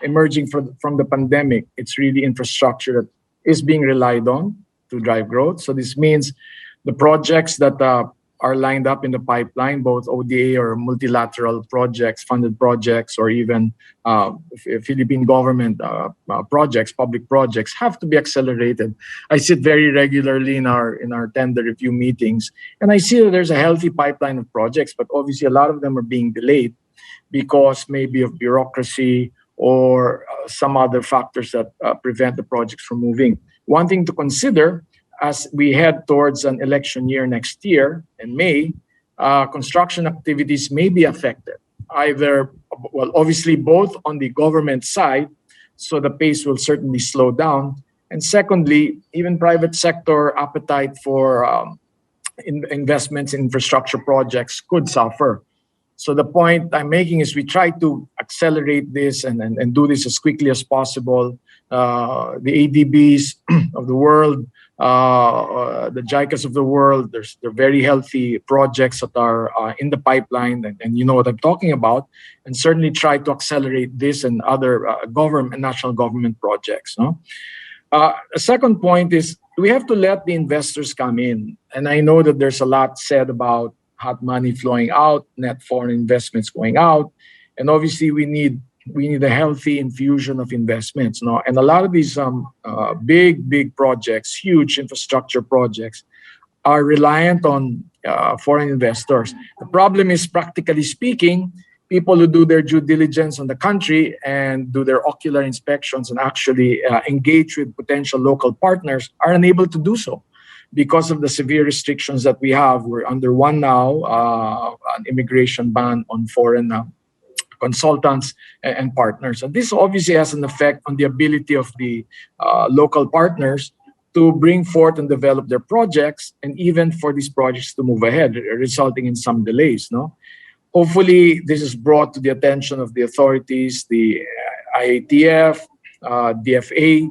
emerging from the pandemic, it's really infrastructure that is being relied on to drive growth. So this means the projects that are lined up in the pipeline, both ODA or multilateral projects, funded projects, or even Philippine government projects, public projects, have to be accelerated. I sit very regularly in our tender review meetings, and I see that there's a healthy pipeline of projects, but obviously a lot of them are being delayed because maybe of bureaucracy or some other factors that prevent the projects from moving. One thing to consider as we head towards an election year next year in May, construction activities may be affected. Obviously both on the government side, so the pace will certainly slow down. And secondly, even private sector appetite for investments in infrastructure projects could suffer. So the point I'm making is we try to accelerate this and do this as quickly as possible. The ADBs of the world, the JICAs of the world, they're very healthy projects that are in the pipeline, and you know what I'm talking about, and certainly try to accelerate this and other national government projects. No? A second point is we have to let the investors come in. And I know that there's a lot said about hot money flowing out, net foreign investments going out, and obviously we need a healthy infusion of investments. No? And a lot of these big projects, huge infrastructure projects, are reliant on foreign investors. The problem is, practically speaking, people who do their due diligence on the country and do their ocular inspections and actually engage with potential local partners are unable to do so because of the severe restrictions that we have. We're under one now, an immigration ban on foreign consultants and partners. And this obviously has an effect on the ability of the local partners to bring forth and develop their projects, and even for these projects to move ahead, resulting in some delays. No? Hopefully, this is brought to the attention of the authorities, the IATF, DFA,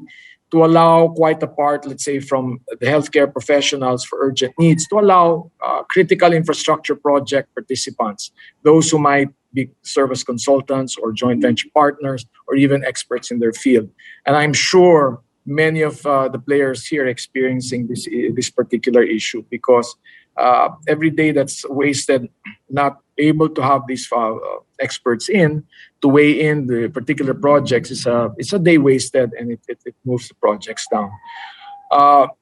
to allow quite apart, let's say, from the healthcare professionals for urgent needs, to allow critical infrastructure project participants, those who might be serve as consultants or joint venture partners or even experts in their field. And I'm sure many of the players here are experiencing this particular issue, because every day that's wasted not able to have these experts in to weigh in the particular projects is a day wasted, and it moves the projects down.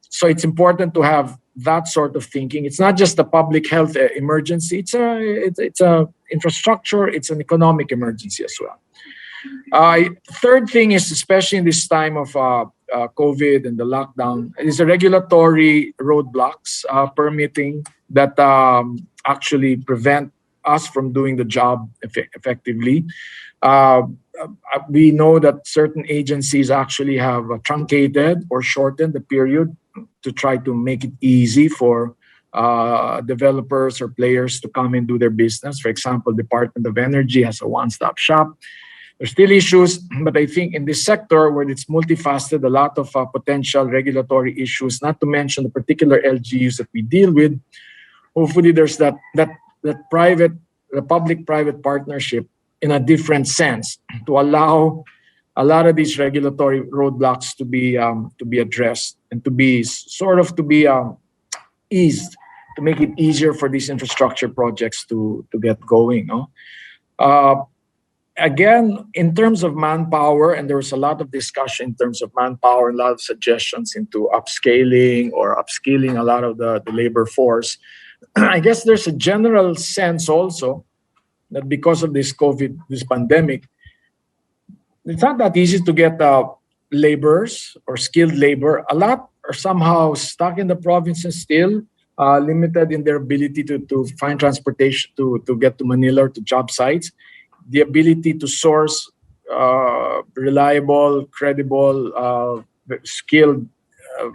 So it's important to have that sort of thinking. It's not just a public health emergency. It's a infrastructure. It's an economic emergency as well. Third thing is, especially in this time of COVID and the lockdown, is the regulatory roadblocks permitting that actually prevent us from doing the job effectively. We know that certain agencies actually have truncated or shortened the period to try to make it easy for developers or players to come and do their business. For example, Department of Energy has a one-stop shop. There's still issues, but I think in this sector where it's multifaceted, a lot of potential regulatory issues, not to mention the particular LGUs that we deal with. Hopefully there's that the public-private partnership in a different sense to allow a lot of these regulatory roadblocks to be addressed and to be eased, to make it easier for these infrastructure projects to get going. Again, in terms of manpower, and there was a lot of discussion in terms of manpower, a lot of suggestions into upscaling or upskilling a lot of the labor force. I guess there's a general sense also that because of this pandemic, it's not that easy to get laborers or skilled labor. A lot are somehow stuck in the provinces still, limited in their ability to find transportation to get to Manila or to job sites. The ability to source reliable, credible, skilled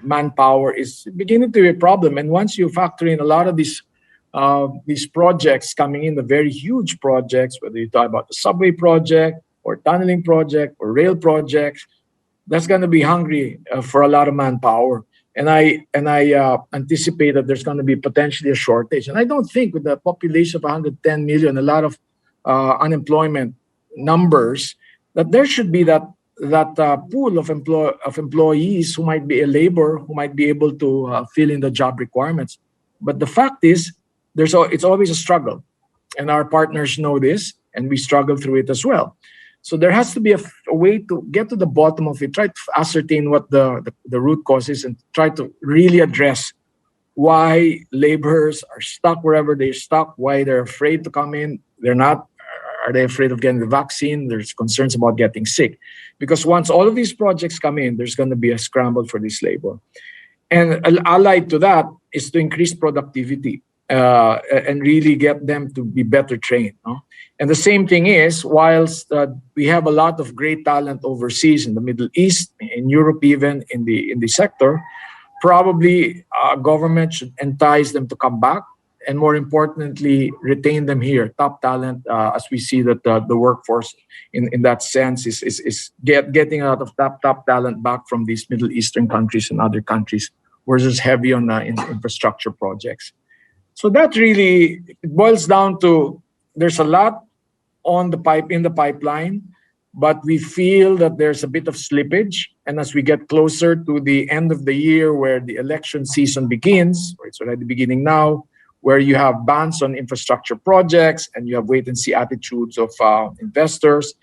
manpower is beginning to be a problem. And once you factor in a lot of these projects coming in, the very huge projects, whether you talk about the subway project or tunneling project or rail projects, that's going to be hungry for a lot of manpower. And I anticipate that there's going to be potentially a shortage. And I don't think with the population of 110 million, a lot of unemployment numbers, that there should be that pool of employees who might be a labor, who might be able to fill in the job requirements. But the fact is, it's always a struggle, and our partners know this, and we struggle through it as well. So there has to be a way to get to the bottom of it, try to ascertain what the root cause is, and try to really address why laborers are stuck wherever they're stuck, why they're afraid to come in. They're not. Are they afraid of getting the vaccine? There's concerns about getting sick. Because once all of these projects come in, there's going to be a scramble for this labor. And allied to that is to increase productivity and really get them to be better trained. No? And the same thing is, whilst we have a lot of great talent overseas in the Middle East, in Europe even, in the sector, probably government should entice them to come back, and more importantly, retain them here, top talent, as we see that the workforce in that sense is getting a lot of top talent back from these Middle Eastern countries and other countries where there's heavy on infrastructure projects. So that really boils down to there's a lot in the pipeline, but we feel that there's a bit of slippage. And as we get closer to the end of the year where the election season begins, or it's already beginning now, where you have bans on infrastructure projects and you have wait-and-see attitudes of investors,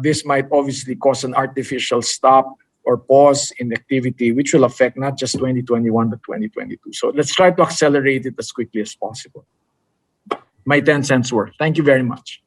this might obviously cause an artificial stop or pause in activity, which will affect not just 2021, but 2022. So let's try to accelerate it as quickly as possible. My 10 cents worth. Thank you very much.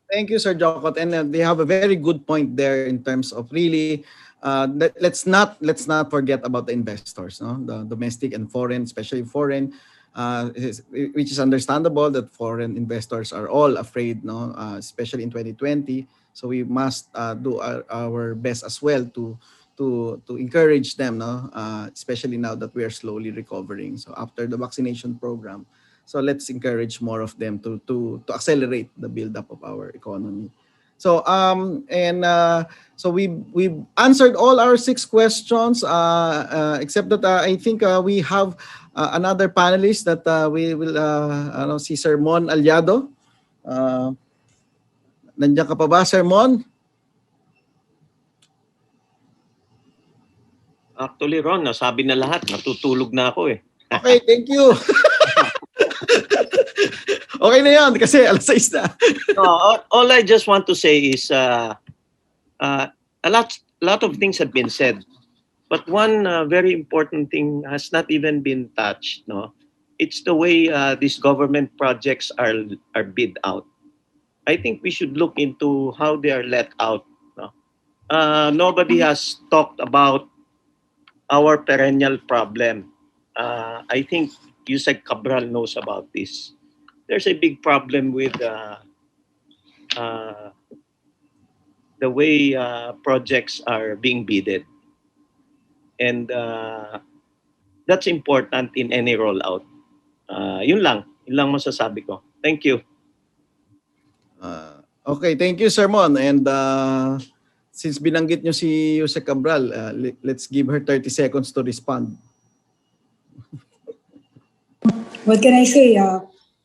Thank you, Sir Jocot. And they have a very good point there in terms of really, let's not forget about the investors, no? The domestic and foreign, especially foreign, which is understandable that foreign investors are all afraid, no? Especially in 2020. So we must do our best as well to encourage them, no? Especially now that we are slowly recovering. So after the vaccination program, so let's encourage more of them to accelerate the buildup of our economy. So so we answered all our 6 questions, except that I think we have another panelist that we will si Sir Mon Aliado. Nandiyan ka pa ba, Sir Mon? Actually, Ron, nasabi na lahat. Natutulog na ako eh. Okay, thank you. Okay na yan kasi alas 6 na. No, all I just want to say is a lot of things have been said. But one very important thing has not even been touched. No, it's the way these government projects are bid out. I think we should look into how they are let out. No? Nobody has talked about our perennial problem. I think Yusek Cabral knows about this. There's a big problem with the way projects are being bidded. And that's important in any rollout. Yun lang masasabi ko. Thank you. Okay, thank you, Sir Mon. And since binanggit nyo si Yusek Cabral, let's give her 30 seconds to respond. What can I say?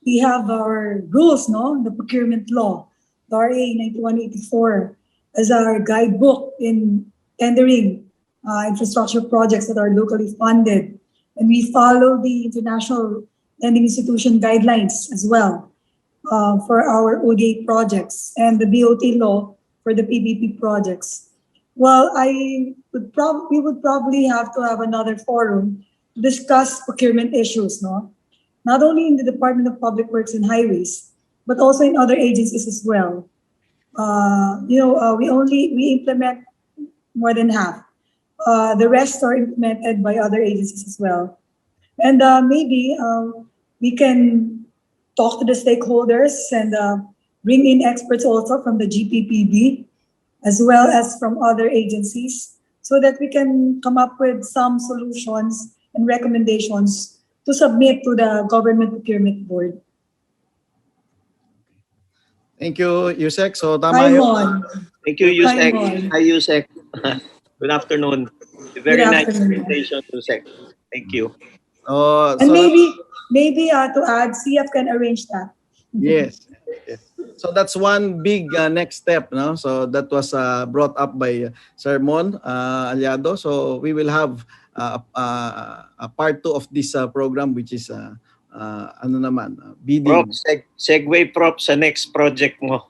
We have our rules, no? The procurement law, the RA 9184, as our guidebook in tendering infrastructure projects that are locally funded. And we follow the International Lending Institution guidelines as well for our ODA projects and the BOT law for the PPP projects. Well, we would probably have to have another forum to discuss procurement issues, no? Not only in the Department of Public Works and Highways, but also in other agencies as well. We implement more than half. The rest are implemented by other agencies as well. And maybe we can talk to the stakeholders and bring in experts also from the GPPB, as well as from other agencies, so that we can come up with some solutions and recommendations to submit to the Government Procurement Board. Thank you, Yusek. So tama yun. Thank you, Yusek. Hi, Mon. Hi, Yusek. Good afternoon. Very nice presentation, Yusek. Thank you. And maybe to add, CF can arrange that. Yes. So that's one big next step, no? So that was brought up by Sir Mon Aliado. So we will have a part 2 of this program, which is bidding. Prop, segue prop sa next project mo.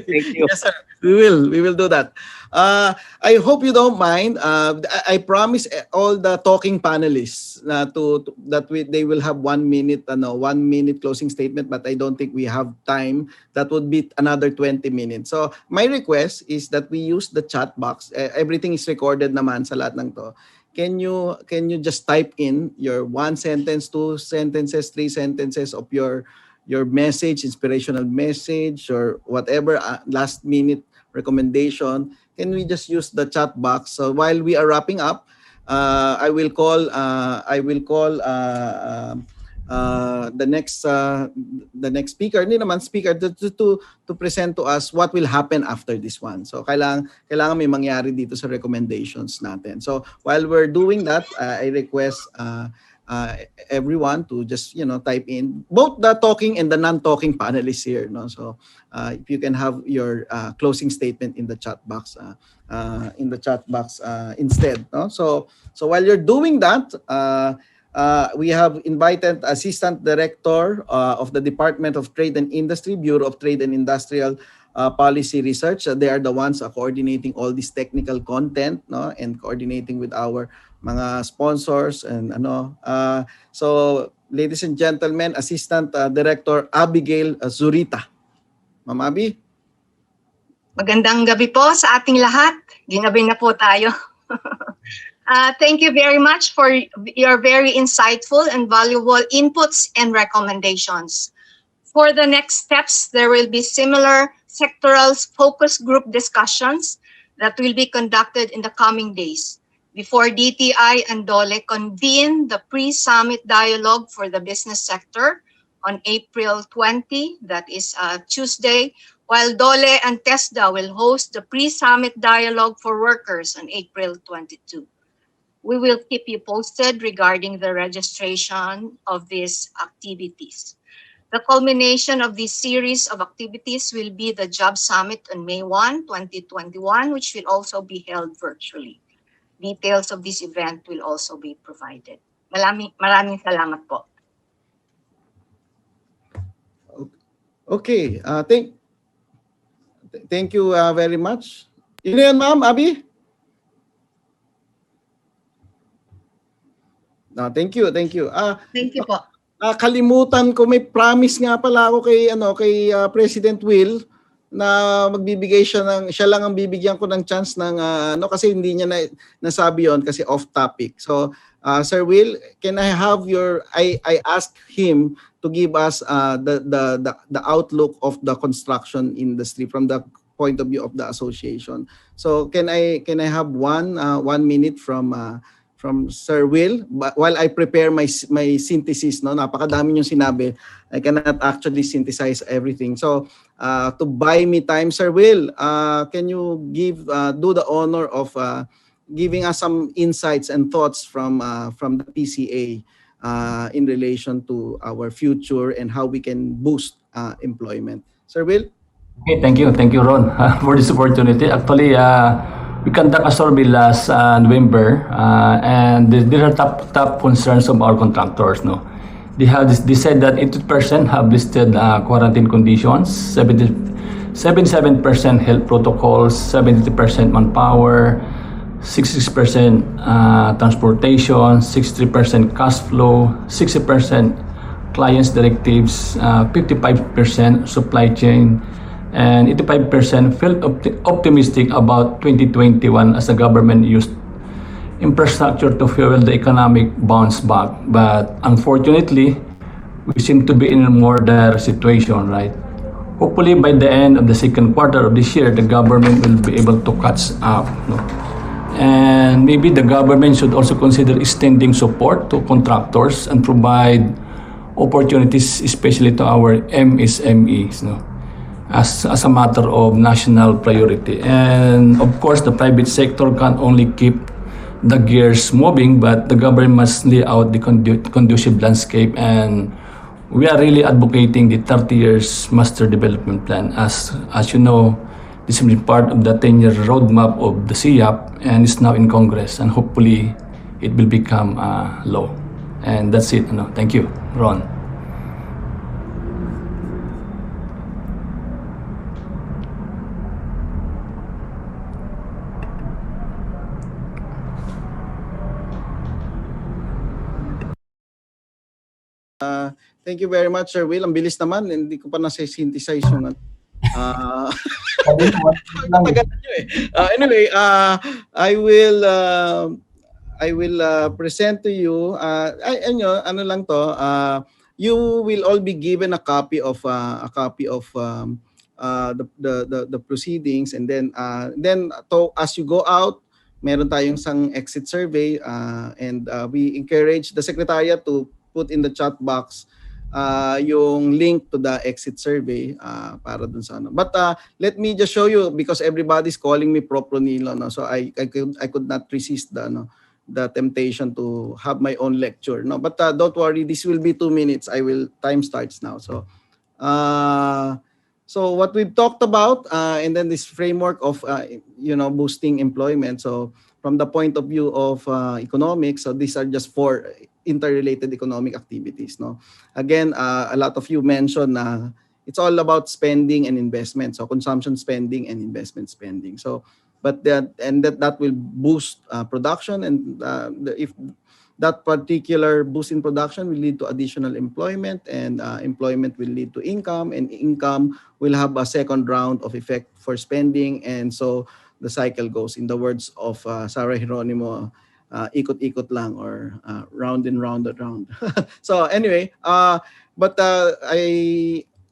Thank you. Yes, sir. We will do that. I hope you don't mind. I promise all the talking panelists they will have 1 minute, 1 minute closing statement, but I don't think we have time. That would be another 20 minutes. So my request is that we use the chat box. Everything is recorded naman sa lahat ng to. Can you just type in your 1 sentence, 2 sentences, 3 sentences of your message, inspirational message, or whatever last minute recommendation? Can we just use the chat box? So while we are wrapping up, I will call the next speaker, to present to us what will happen after this one. So kailangan may mangyari dito sa recommendations natin. So while we're doing that, I request everyone to just type in both the talking and the non-talking panelists here, no? So if you can have your closing statement in the chat box instead, no? So while you're doing that, we have invited Assistant Director of the Department of Trade and Industry, Bureau of Trade and Industrial Policy Research. They are the ones coordinating all this technical content, no, and coordinating with our mga sponsors and so ladies and gentlemen, Assistant Director Abigail Zurita. Ma'am Abi? Magandang gabi po sa ating lahat. Ginabi na po tayo. Thank you very much for your very insightful and valuable inputs and recommendations. For the next steps, there will be similar sectoral focus group discussions that will be conducted in the coming days before DTI and DOLE convene the pre-summit dialogue for the business sector on April 20, that is Tuesday, while DOLE and TESDA will host the pre-summit dialogue for workers on April 22. We will keep you posted regarding the registration of these activities. The culmination of this series of activities will be the Job Summit on May 1, 2021, which will also be held virtually. Details of this event will also be provided. Maraming salamat po. Okay, thank you very much. Yun na yun, ma'am, Abby? No, thank you. Thank you po. Kalimutan ko, may promise nga pala ako kay President Will na magbibigay siya lang ang bibigyan ko ng chance ng kasi hindi niya nasabi yon kasi off topic. So Sir Will, can I have I asked him to give us the outlook of the construction industry from the point of view of the association. So can I have 1 minute from Sir Will while I prepare my synthesis, no? Napakadami yung sinabi. I cannot actually synthesize everything. So to buy me time, Sir Will, can you do the honor of giving us some insights and thoughts from the PCA in relation to our future and how we can boost employment. Sir Will? Okay, thank you, Ron, for this opportunity. Actually, we conduct a survey last November, and there are top concerns of our contractors. No, they said that 80% have listed quarantine conditions, 77% health protocols, 70% manpower, 66% transportation, 63% cash flow, 60% clients directives, 55% supply chain, and 85% felt optimistic about 2021 as the government used infrastructure to fuel the economic bounce back. But unfortunately, we seem to be in a more dire situation, right? Hopefully, by the end of the second quarter of this year, the government will be able to catch up. No? And maybe the government should also consider extending support to contractors and provide opportunities, especially to our MSMEs. No? As a matter of national priority. And of course, the private sector can only keep the gears moving, but the government must lay out the conducive landscape. And we are really advocating the 30 years master development plan. As you know, this will be part of the 10-year roadmap of the CIAP and is now in Congress, and hopefully it will become law. And that's it. No? Thank you, Ron. Thank you very much, Sir Will. Ang bilis naman, hindi ko pa nasa-synthesize yung anyway, I will present to you you will all be given a copy of the proceedings, and then as you go out, meron tayong isang exit survey, and we encourage the secretariat to put in the chat box yung link to the exit survey para dun sa But let me just show you, because everybody's calling me Prof. Ronilo, no? So I could not resist the temptation to have my own lecture, no? But don't worry, this will be 2 minutes. Time starts now. So what we've talked about, and then this framework of boosting employment. So from the point of view of economics, so these are just 4 interrelated economic activities, no? Again, a lot of you mentioned it's all about spending and investment, so consumption spending and investment spending. So but that will boost production, and if that particular boost in production will lead to additional employment, and employment will lead to income, and income will have a second round of effect for spending, and so the cycle goes. In the words of Sarah Geronimo, ikot-ikot lang, or round and round and round. So anyway,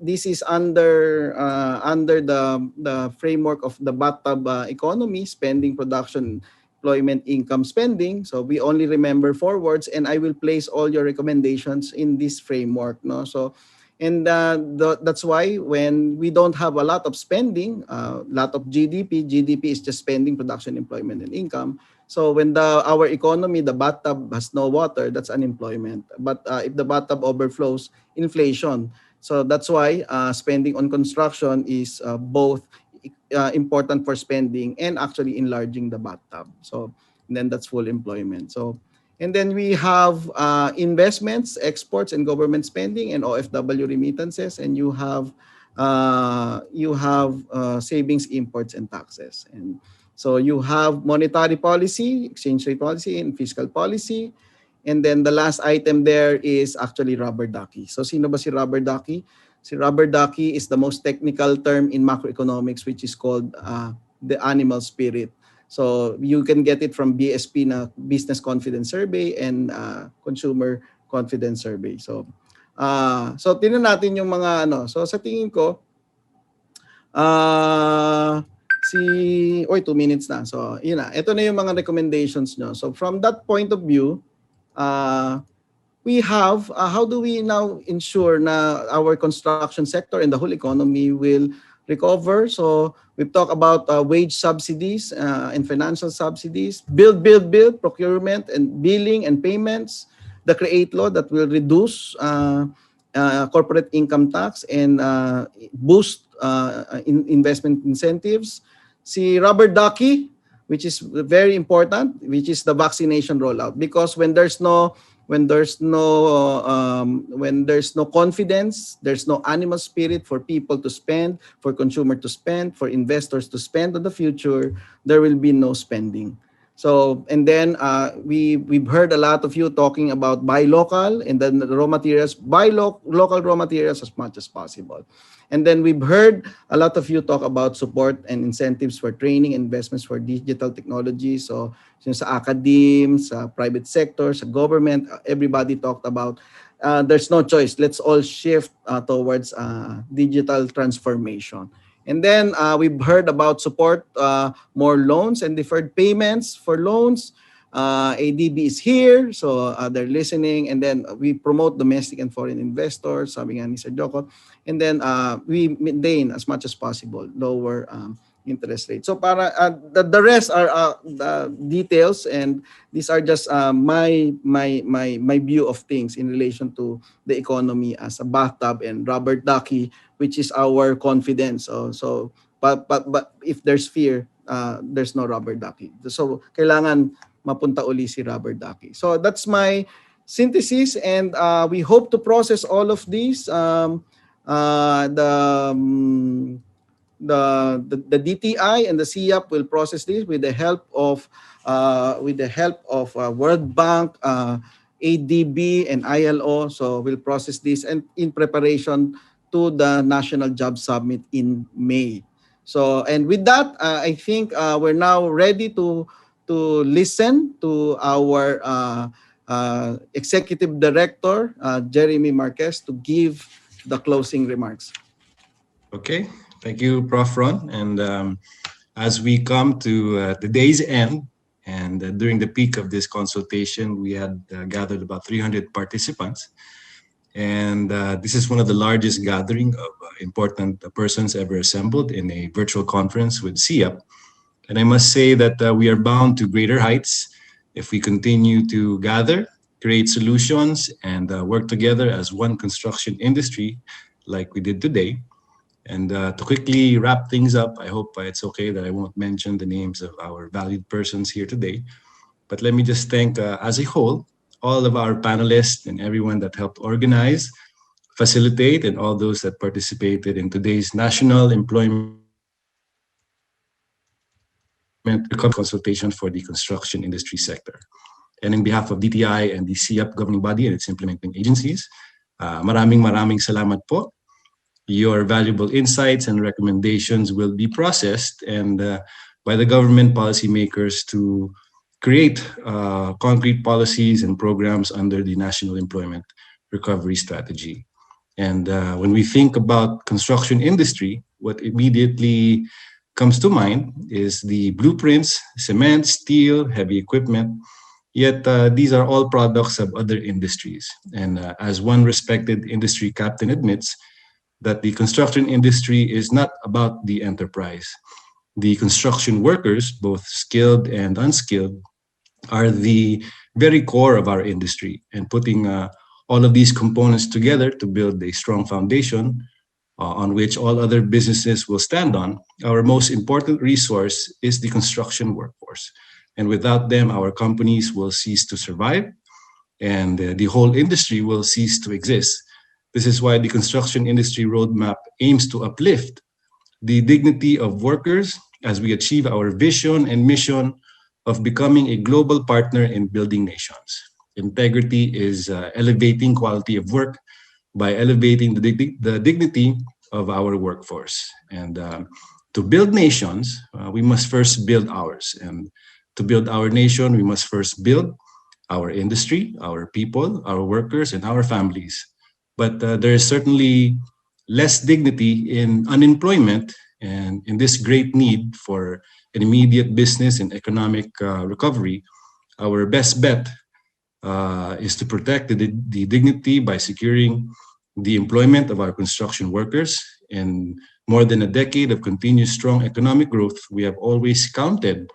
this is under the framework of the bathtub economy: spending, production, employment, income, spending. So we only remember 4 words, and I will place all your recommendations in this framework, no? So And that's why when we don't have a lot of spending, lot of GDP is just spending, production, employment, and income. So when our economy, the bathtub has no water, that's unemployment. But if the bathtub overflows, inflation. So that's why spending on construction is both important for spending and actually enlarging the bathtub. So and then that's full employment. So and then we have investments, exports, and government spending, and OFW remittances, and you have savings, imports, and taxes. And so you have monetary policy, exchange rate policy, and fiscal policy. And then the last item there is actually rubber ducky. So sino ba si rubber ducky? Si rubber ducky is the most technical term in macroeconomics, which is called the animal spirit. So you can get it from BSP na Business Confidence Survey and Consumer Confidence Survey. So tingnan natin yung mga ano. So sa tingin ko 2 minutes na. So yun na. Ito na yung mga recommendations nyo. So from that point of view, we have how do we now ensure na our construction sector and the whole economy will recover? So we've talked about wage subsidies and financial subsidies, build, procurement and billing and payments, the CREATE law that will reduce corporate income tax and boost investment incentives. Si rubber ducky, which is very important, which is the vaccination rollout, because when there's no confidence, there's no animal spirit for people to spend, for consumer to spend, for investors to spend on the future, there will be no spending. So, and then we've heard a lot of you talking about buy local and then the raw materials, buy local raw materials as much as possible. And then we've heard a lot of you talk about support and incentives for training, investments for digital technology. So sa academe, sa private sector, sa government, everybody talked about there's no choice. Let's all shift towards digital transformation. And then we've heard about support, more loans and deferred payments for loans. ADB is here, so they're listening. And then we promote domestic and foreign investors, sabi nga ni Sir Joko. And then we maintain as much as possible lower interest rate. So para the rest are the details, and these are just my view of things in relation to the economy as a bathtub and rubber ducky, which is our confidence. But if there's fear, there's no rubber ducky. So kailangan mapunta uli si rubber ducky. So that's my synthesis, and we hope to process all of these. The DTI and the CIAP will process this with the help of World Bank, ADB, and ILO. So we'll process this and in preparation to the National Job Summit in May. So, and with that, I think we're now ready to listen to our Executive Director, Jeremy Marquez, to give the closing remarks. Okay, thank you, Prof. Ron. And as we come to the day's end, and during the peak of this consultation, we had gathered about 300 participants. And this is one of the largest gathering of important persons ever assembled in a virtual conference with CIAP. And I must say that we are bound to greater heights if we continue to gather, create solutions, and work together as one construction industry like we did today. And to quickly wrap things up, I hope it's okay that I won't mention the names of our valued persons here today. But let me just thank, as a whole, all of our panelists and everyone that helped organize, facilitate, and all those that participated in today's National Employment Consultation for the construction industry sector. And in behalf of DTI and the CIAP governing body and its implementing agencies, maraming salamat po. Your valuable insights and recommendations will be processed and by the government policymakers to create concrete policies and programs under the National Employment Recovery Strategy. And when we think about construction industry, what immediately comes to mind is the blueprints, cement, steel, heavy equipment, Yet these are all products of other industries. And as one respected industry captain admits, that the construction industry is not about the enterprise. The construction workers, both skilled and unskilled, are the very core of our industry. And putting all of these components together to build a strong foundation on which all other businesses will stand on, our most important resource is the construction workforce. And without them, our companies will cease to survive and the whole industry will cease to exist. This is why the construction industry roadmap aims to uplift the dignity of workers as we achieve our vision and mission of becoming a global partner in building nations. Integrity is elevating quality of work by elevating the dignity of our workforce. And to build nations, we must first build ours. And to build our nation, we must first build our industry, our people, our workers, and our families. But there is certainly less dignity in unemployment and in this great need for an immediate business and economic recovery. Our best bet is to protect the dignity by securing the employment of our construction workers. In more than a decade of continuous strong economic growth, we have always counted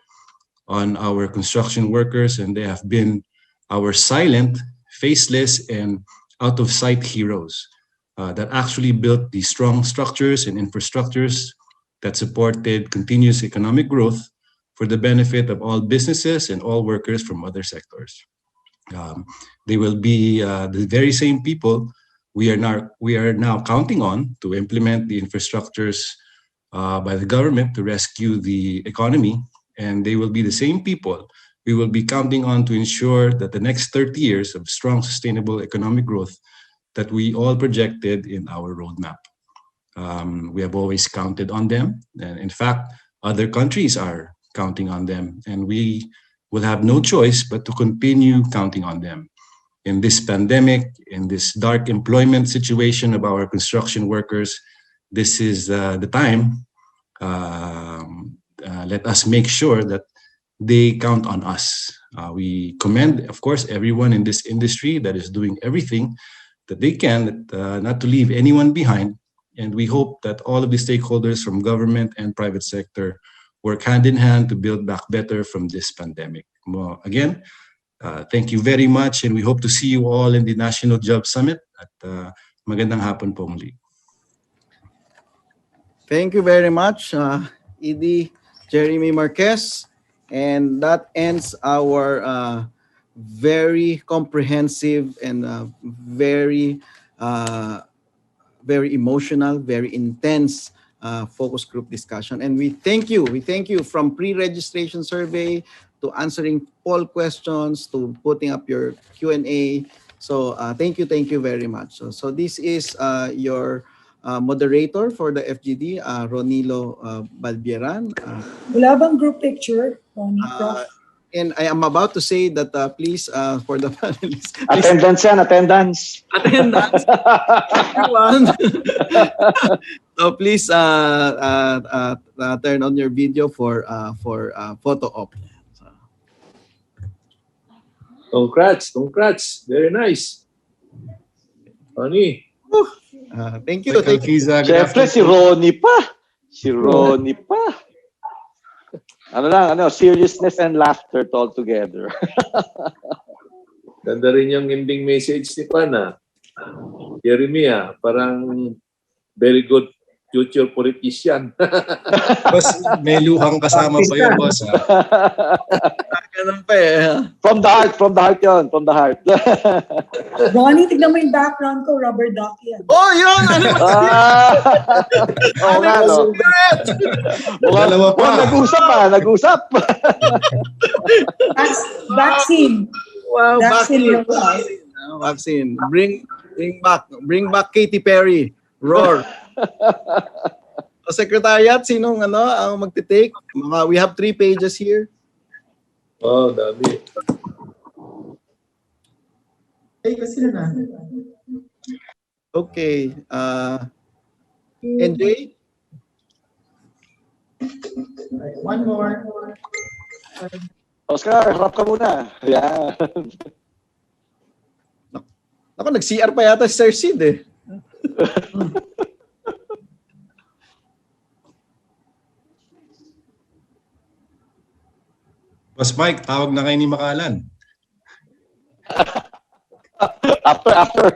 on our construction workers, and they have been our silent, faceless, and out-of-sight heroes that actually built the strong structures and infrastructures that supported continuous economic growth for the benefit of all businesses and all workers from other sectors. They will be the very same people we are now counting on to implement the infrastructures by the government to rescue the economy, and they will be the same people we will be counting on to ensure that the next 30 years of strong, sustainable economic growth that we all projected in our roadmap. We have always counted on them, and in fact, other countries are counting on them, and we will have no choice but to continue counting on them. In this pandemic, in this dark employment situation of our construction workers, this is the time. Let us make sure that they count on us. We commend, of course, everyone in this industry that is doing everything that they can not to leave anyone behind. And we hope that all of the stakeholders from government and private sector work hand in hand to build back better from this pandemic. Again, thank you very much, and we hope to see you all in the National Job Summit. At magandang hapon po muli. Thank you very much, ED Jeremy Marquez. And that ends our very comprehensive and very emotional, very intense focus group discussion. And we thank you. We thank you from pre-registration survey to answering poll questions to putting up your Q&A. So thank you very much. So this is your moderator for the FGD, Ronilo Balbieran. Wala bang group picture, Ronnie, Prof? And I am about to say that please, for the panelists. Attendance yan, attendance. Attendance. Everyone. So please turn on your video for photo op. Congrats. Very nice. Ronnie. Thank you. Siyempre, si Ronnie pa. Seriousness and laughter all together. Ganda rin yung ending message ni Pana. Jeremy, parang very good future politician. Boss, may luhang kasama pa yun, boss. Ganun pa eh. From the heart yun, from the heart. Ronnie, tignan mo yung background ko, rubber duck yan. Oh, yun! Ano ba Oo nga, no? Dalawa pa. Nag-usap. Vaccine. Wow, Vaccine. Bring back Katy Perry. Roar. So, Secretariat, sinong ang magte-take? We have 3 pages here. Oh, dami. Okay. NJ? One more. Oscar, harap ka muna. Yan. Ako, nag-CR pa yata si Sir Sid eh. Boss Mike, tawag na kayo ni Makalan. After.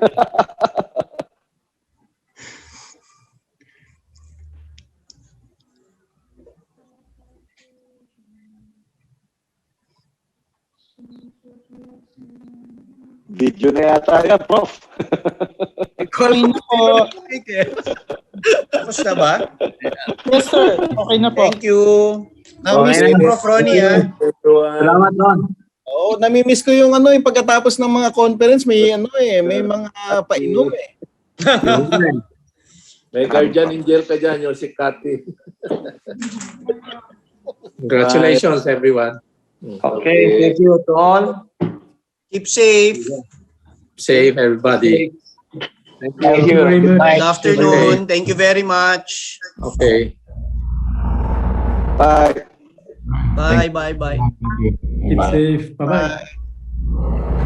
Video na yata yan, Prof. Call po. Kamusta ba? Yes, sir. Okay na po. Thank you. Nami-miss ko Prof. Ronnie, ah. Salamat, Ron. Oo, nami-miss ko yung yung pagkatapos ng mga conference, may may mga painom eh. May guardian angel ka dyan, yung si Cathy. Congratulations, everyone. Okay, thank you to all. Keep safe. Safe, everybody. Thank you very much. Good afternoon. Thank you very much. Okay. Bye. Bye. Keep safe. Bye-bye. Bye.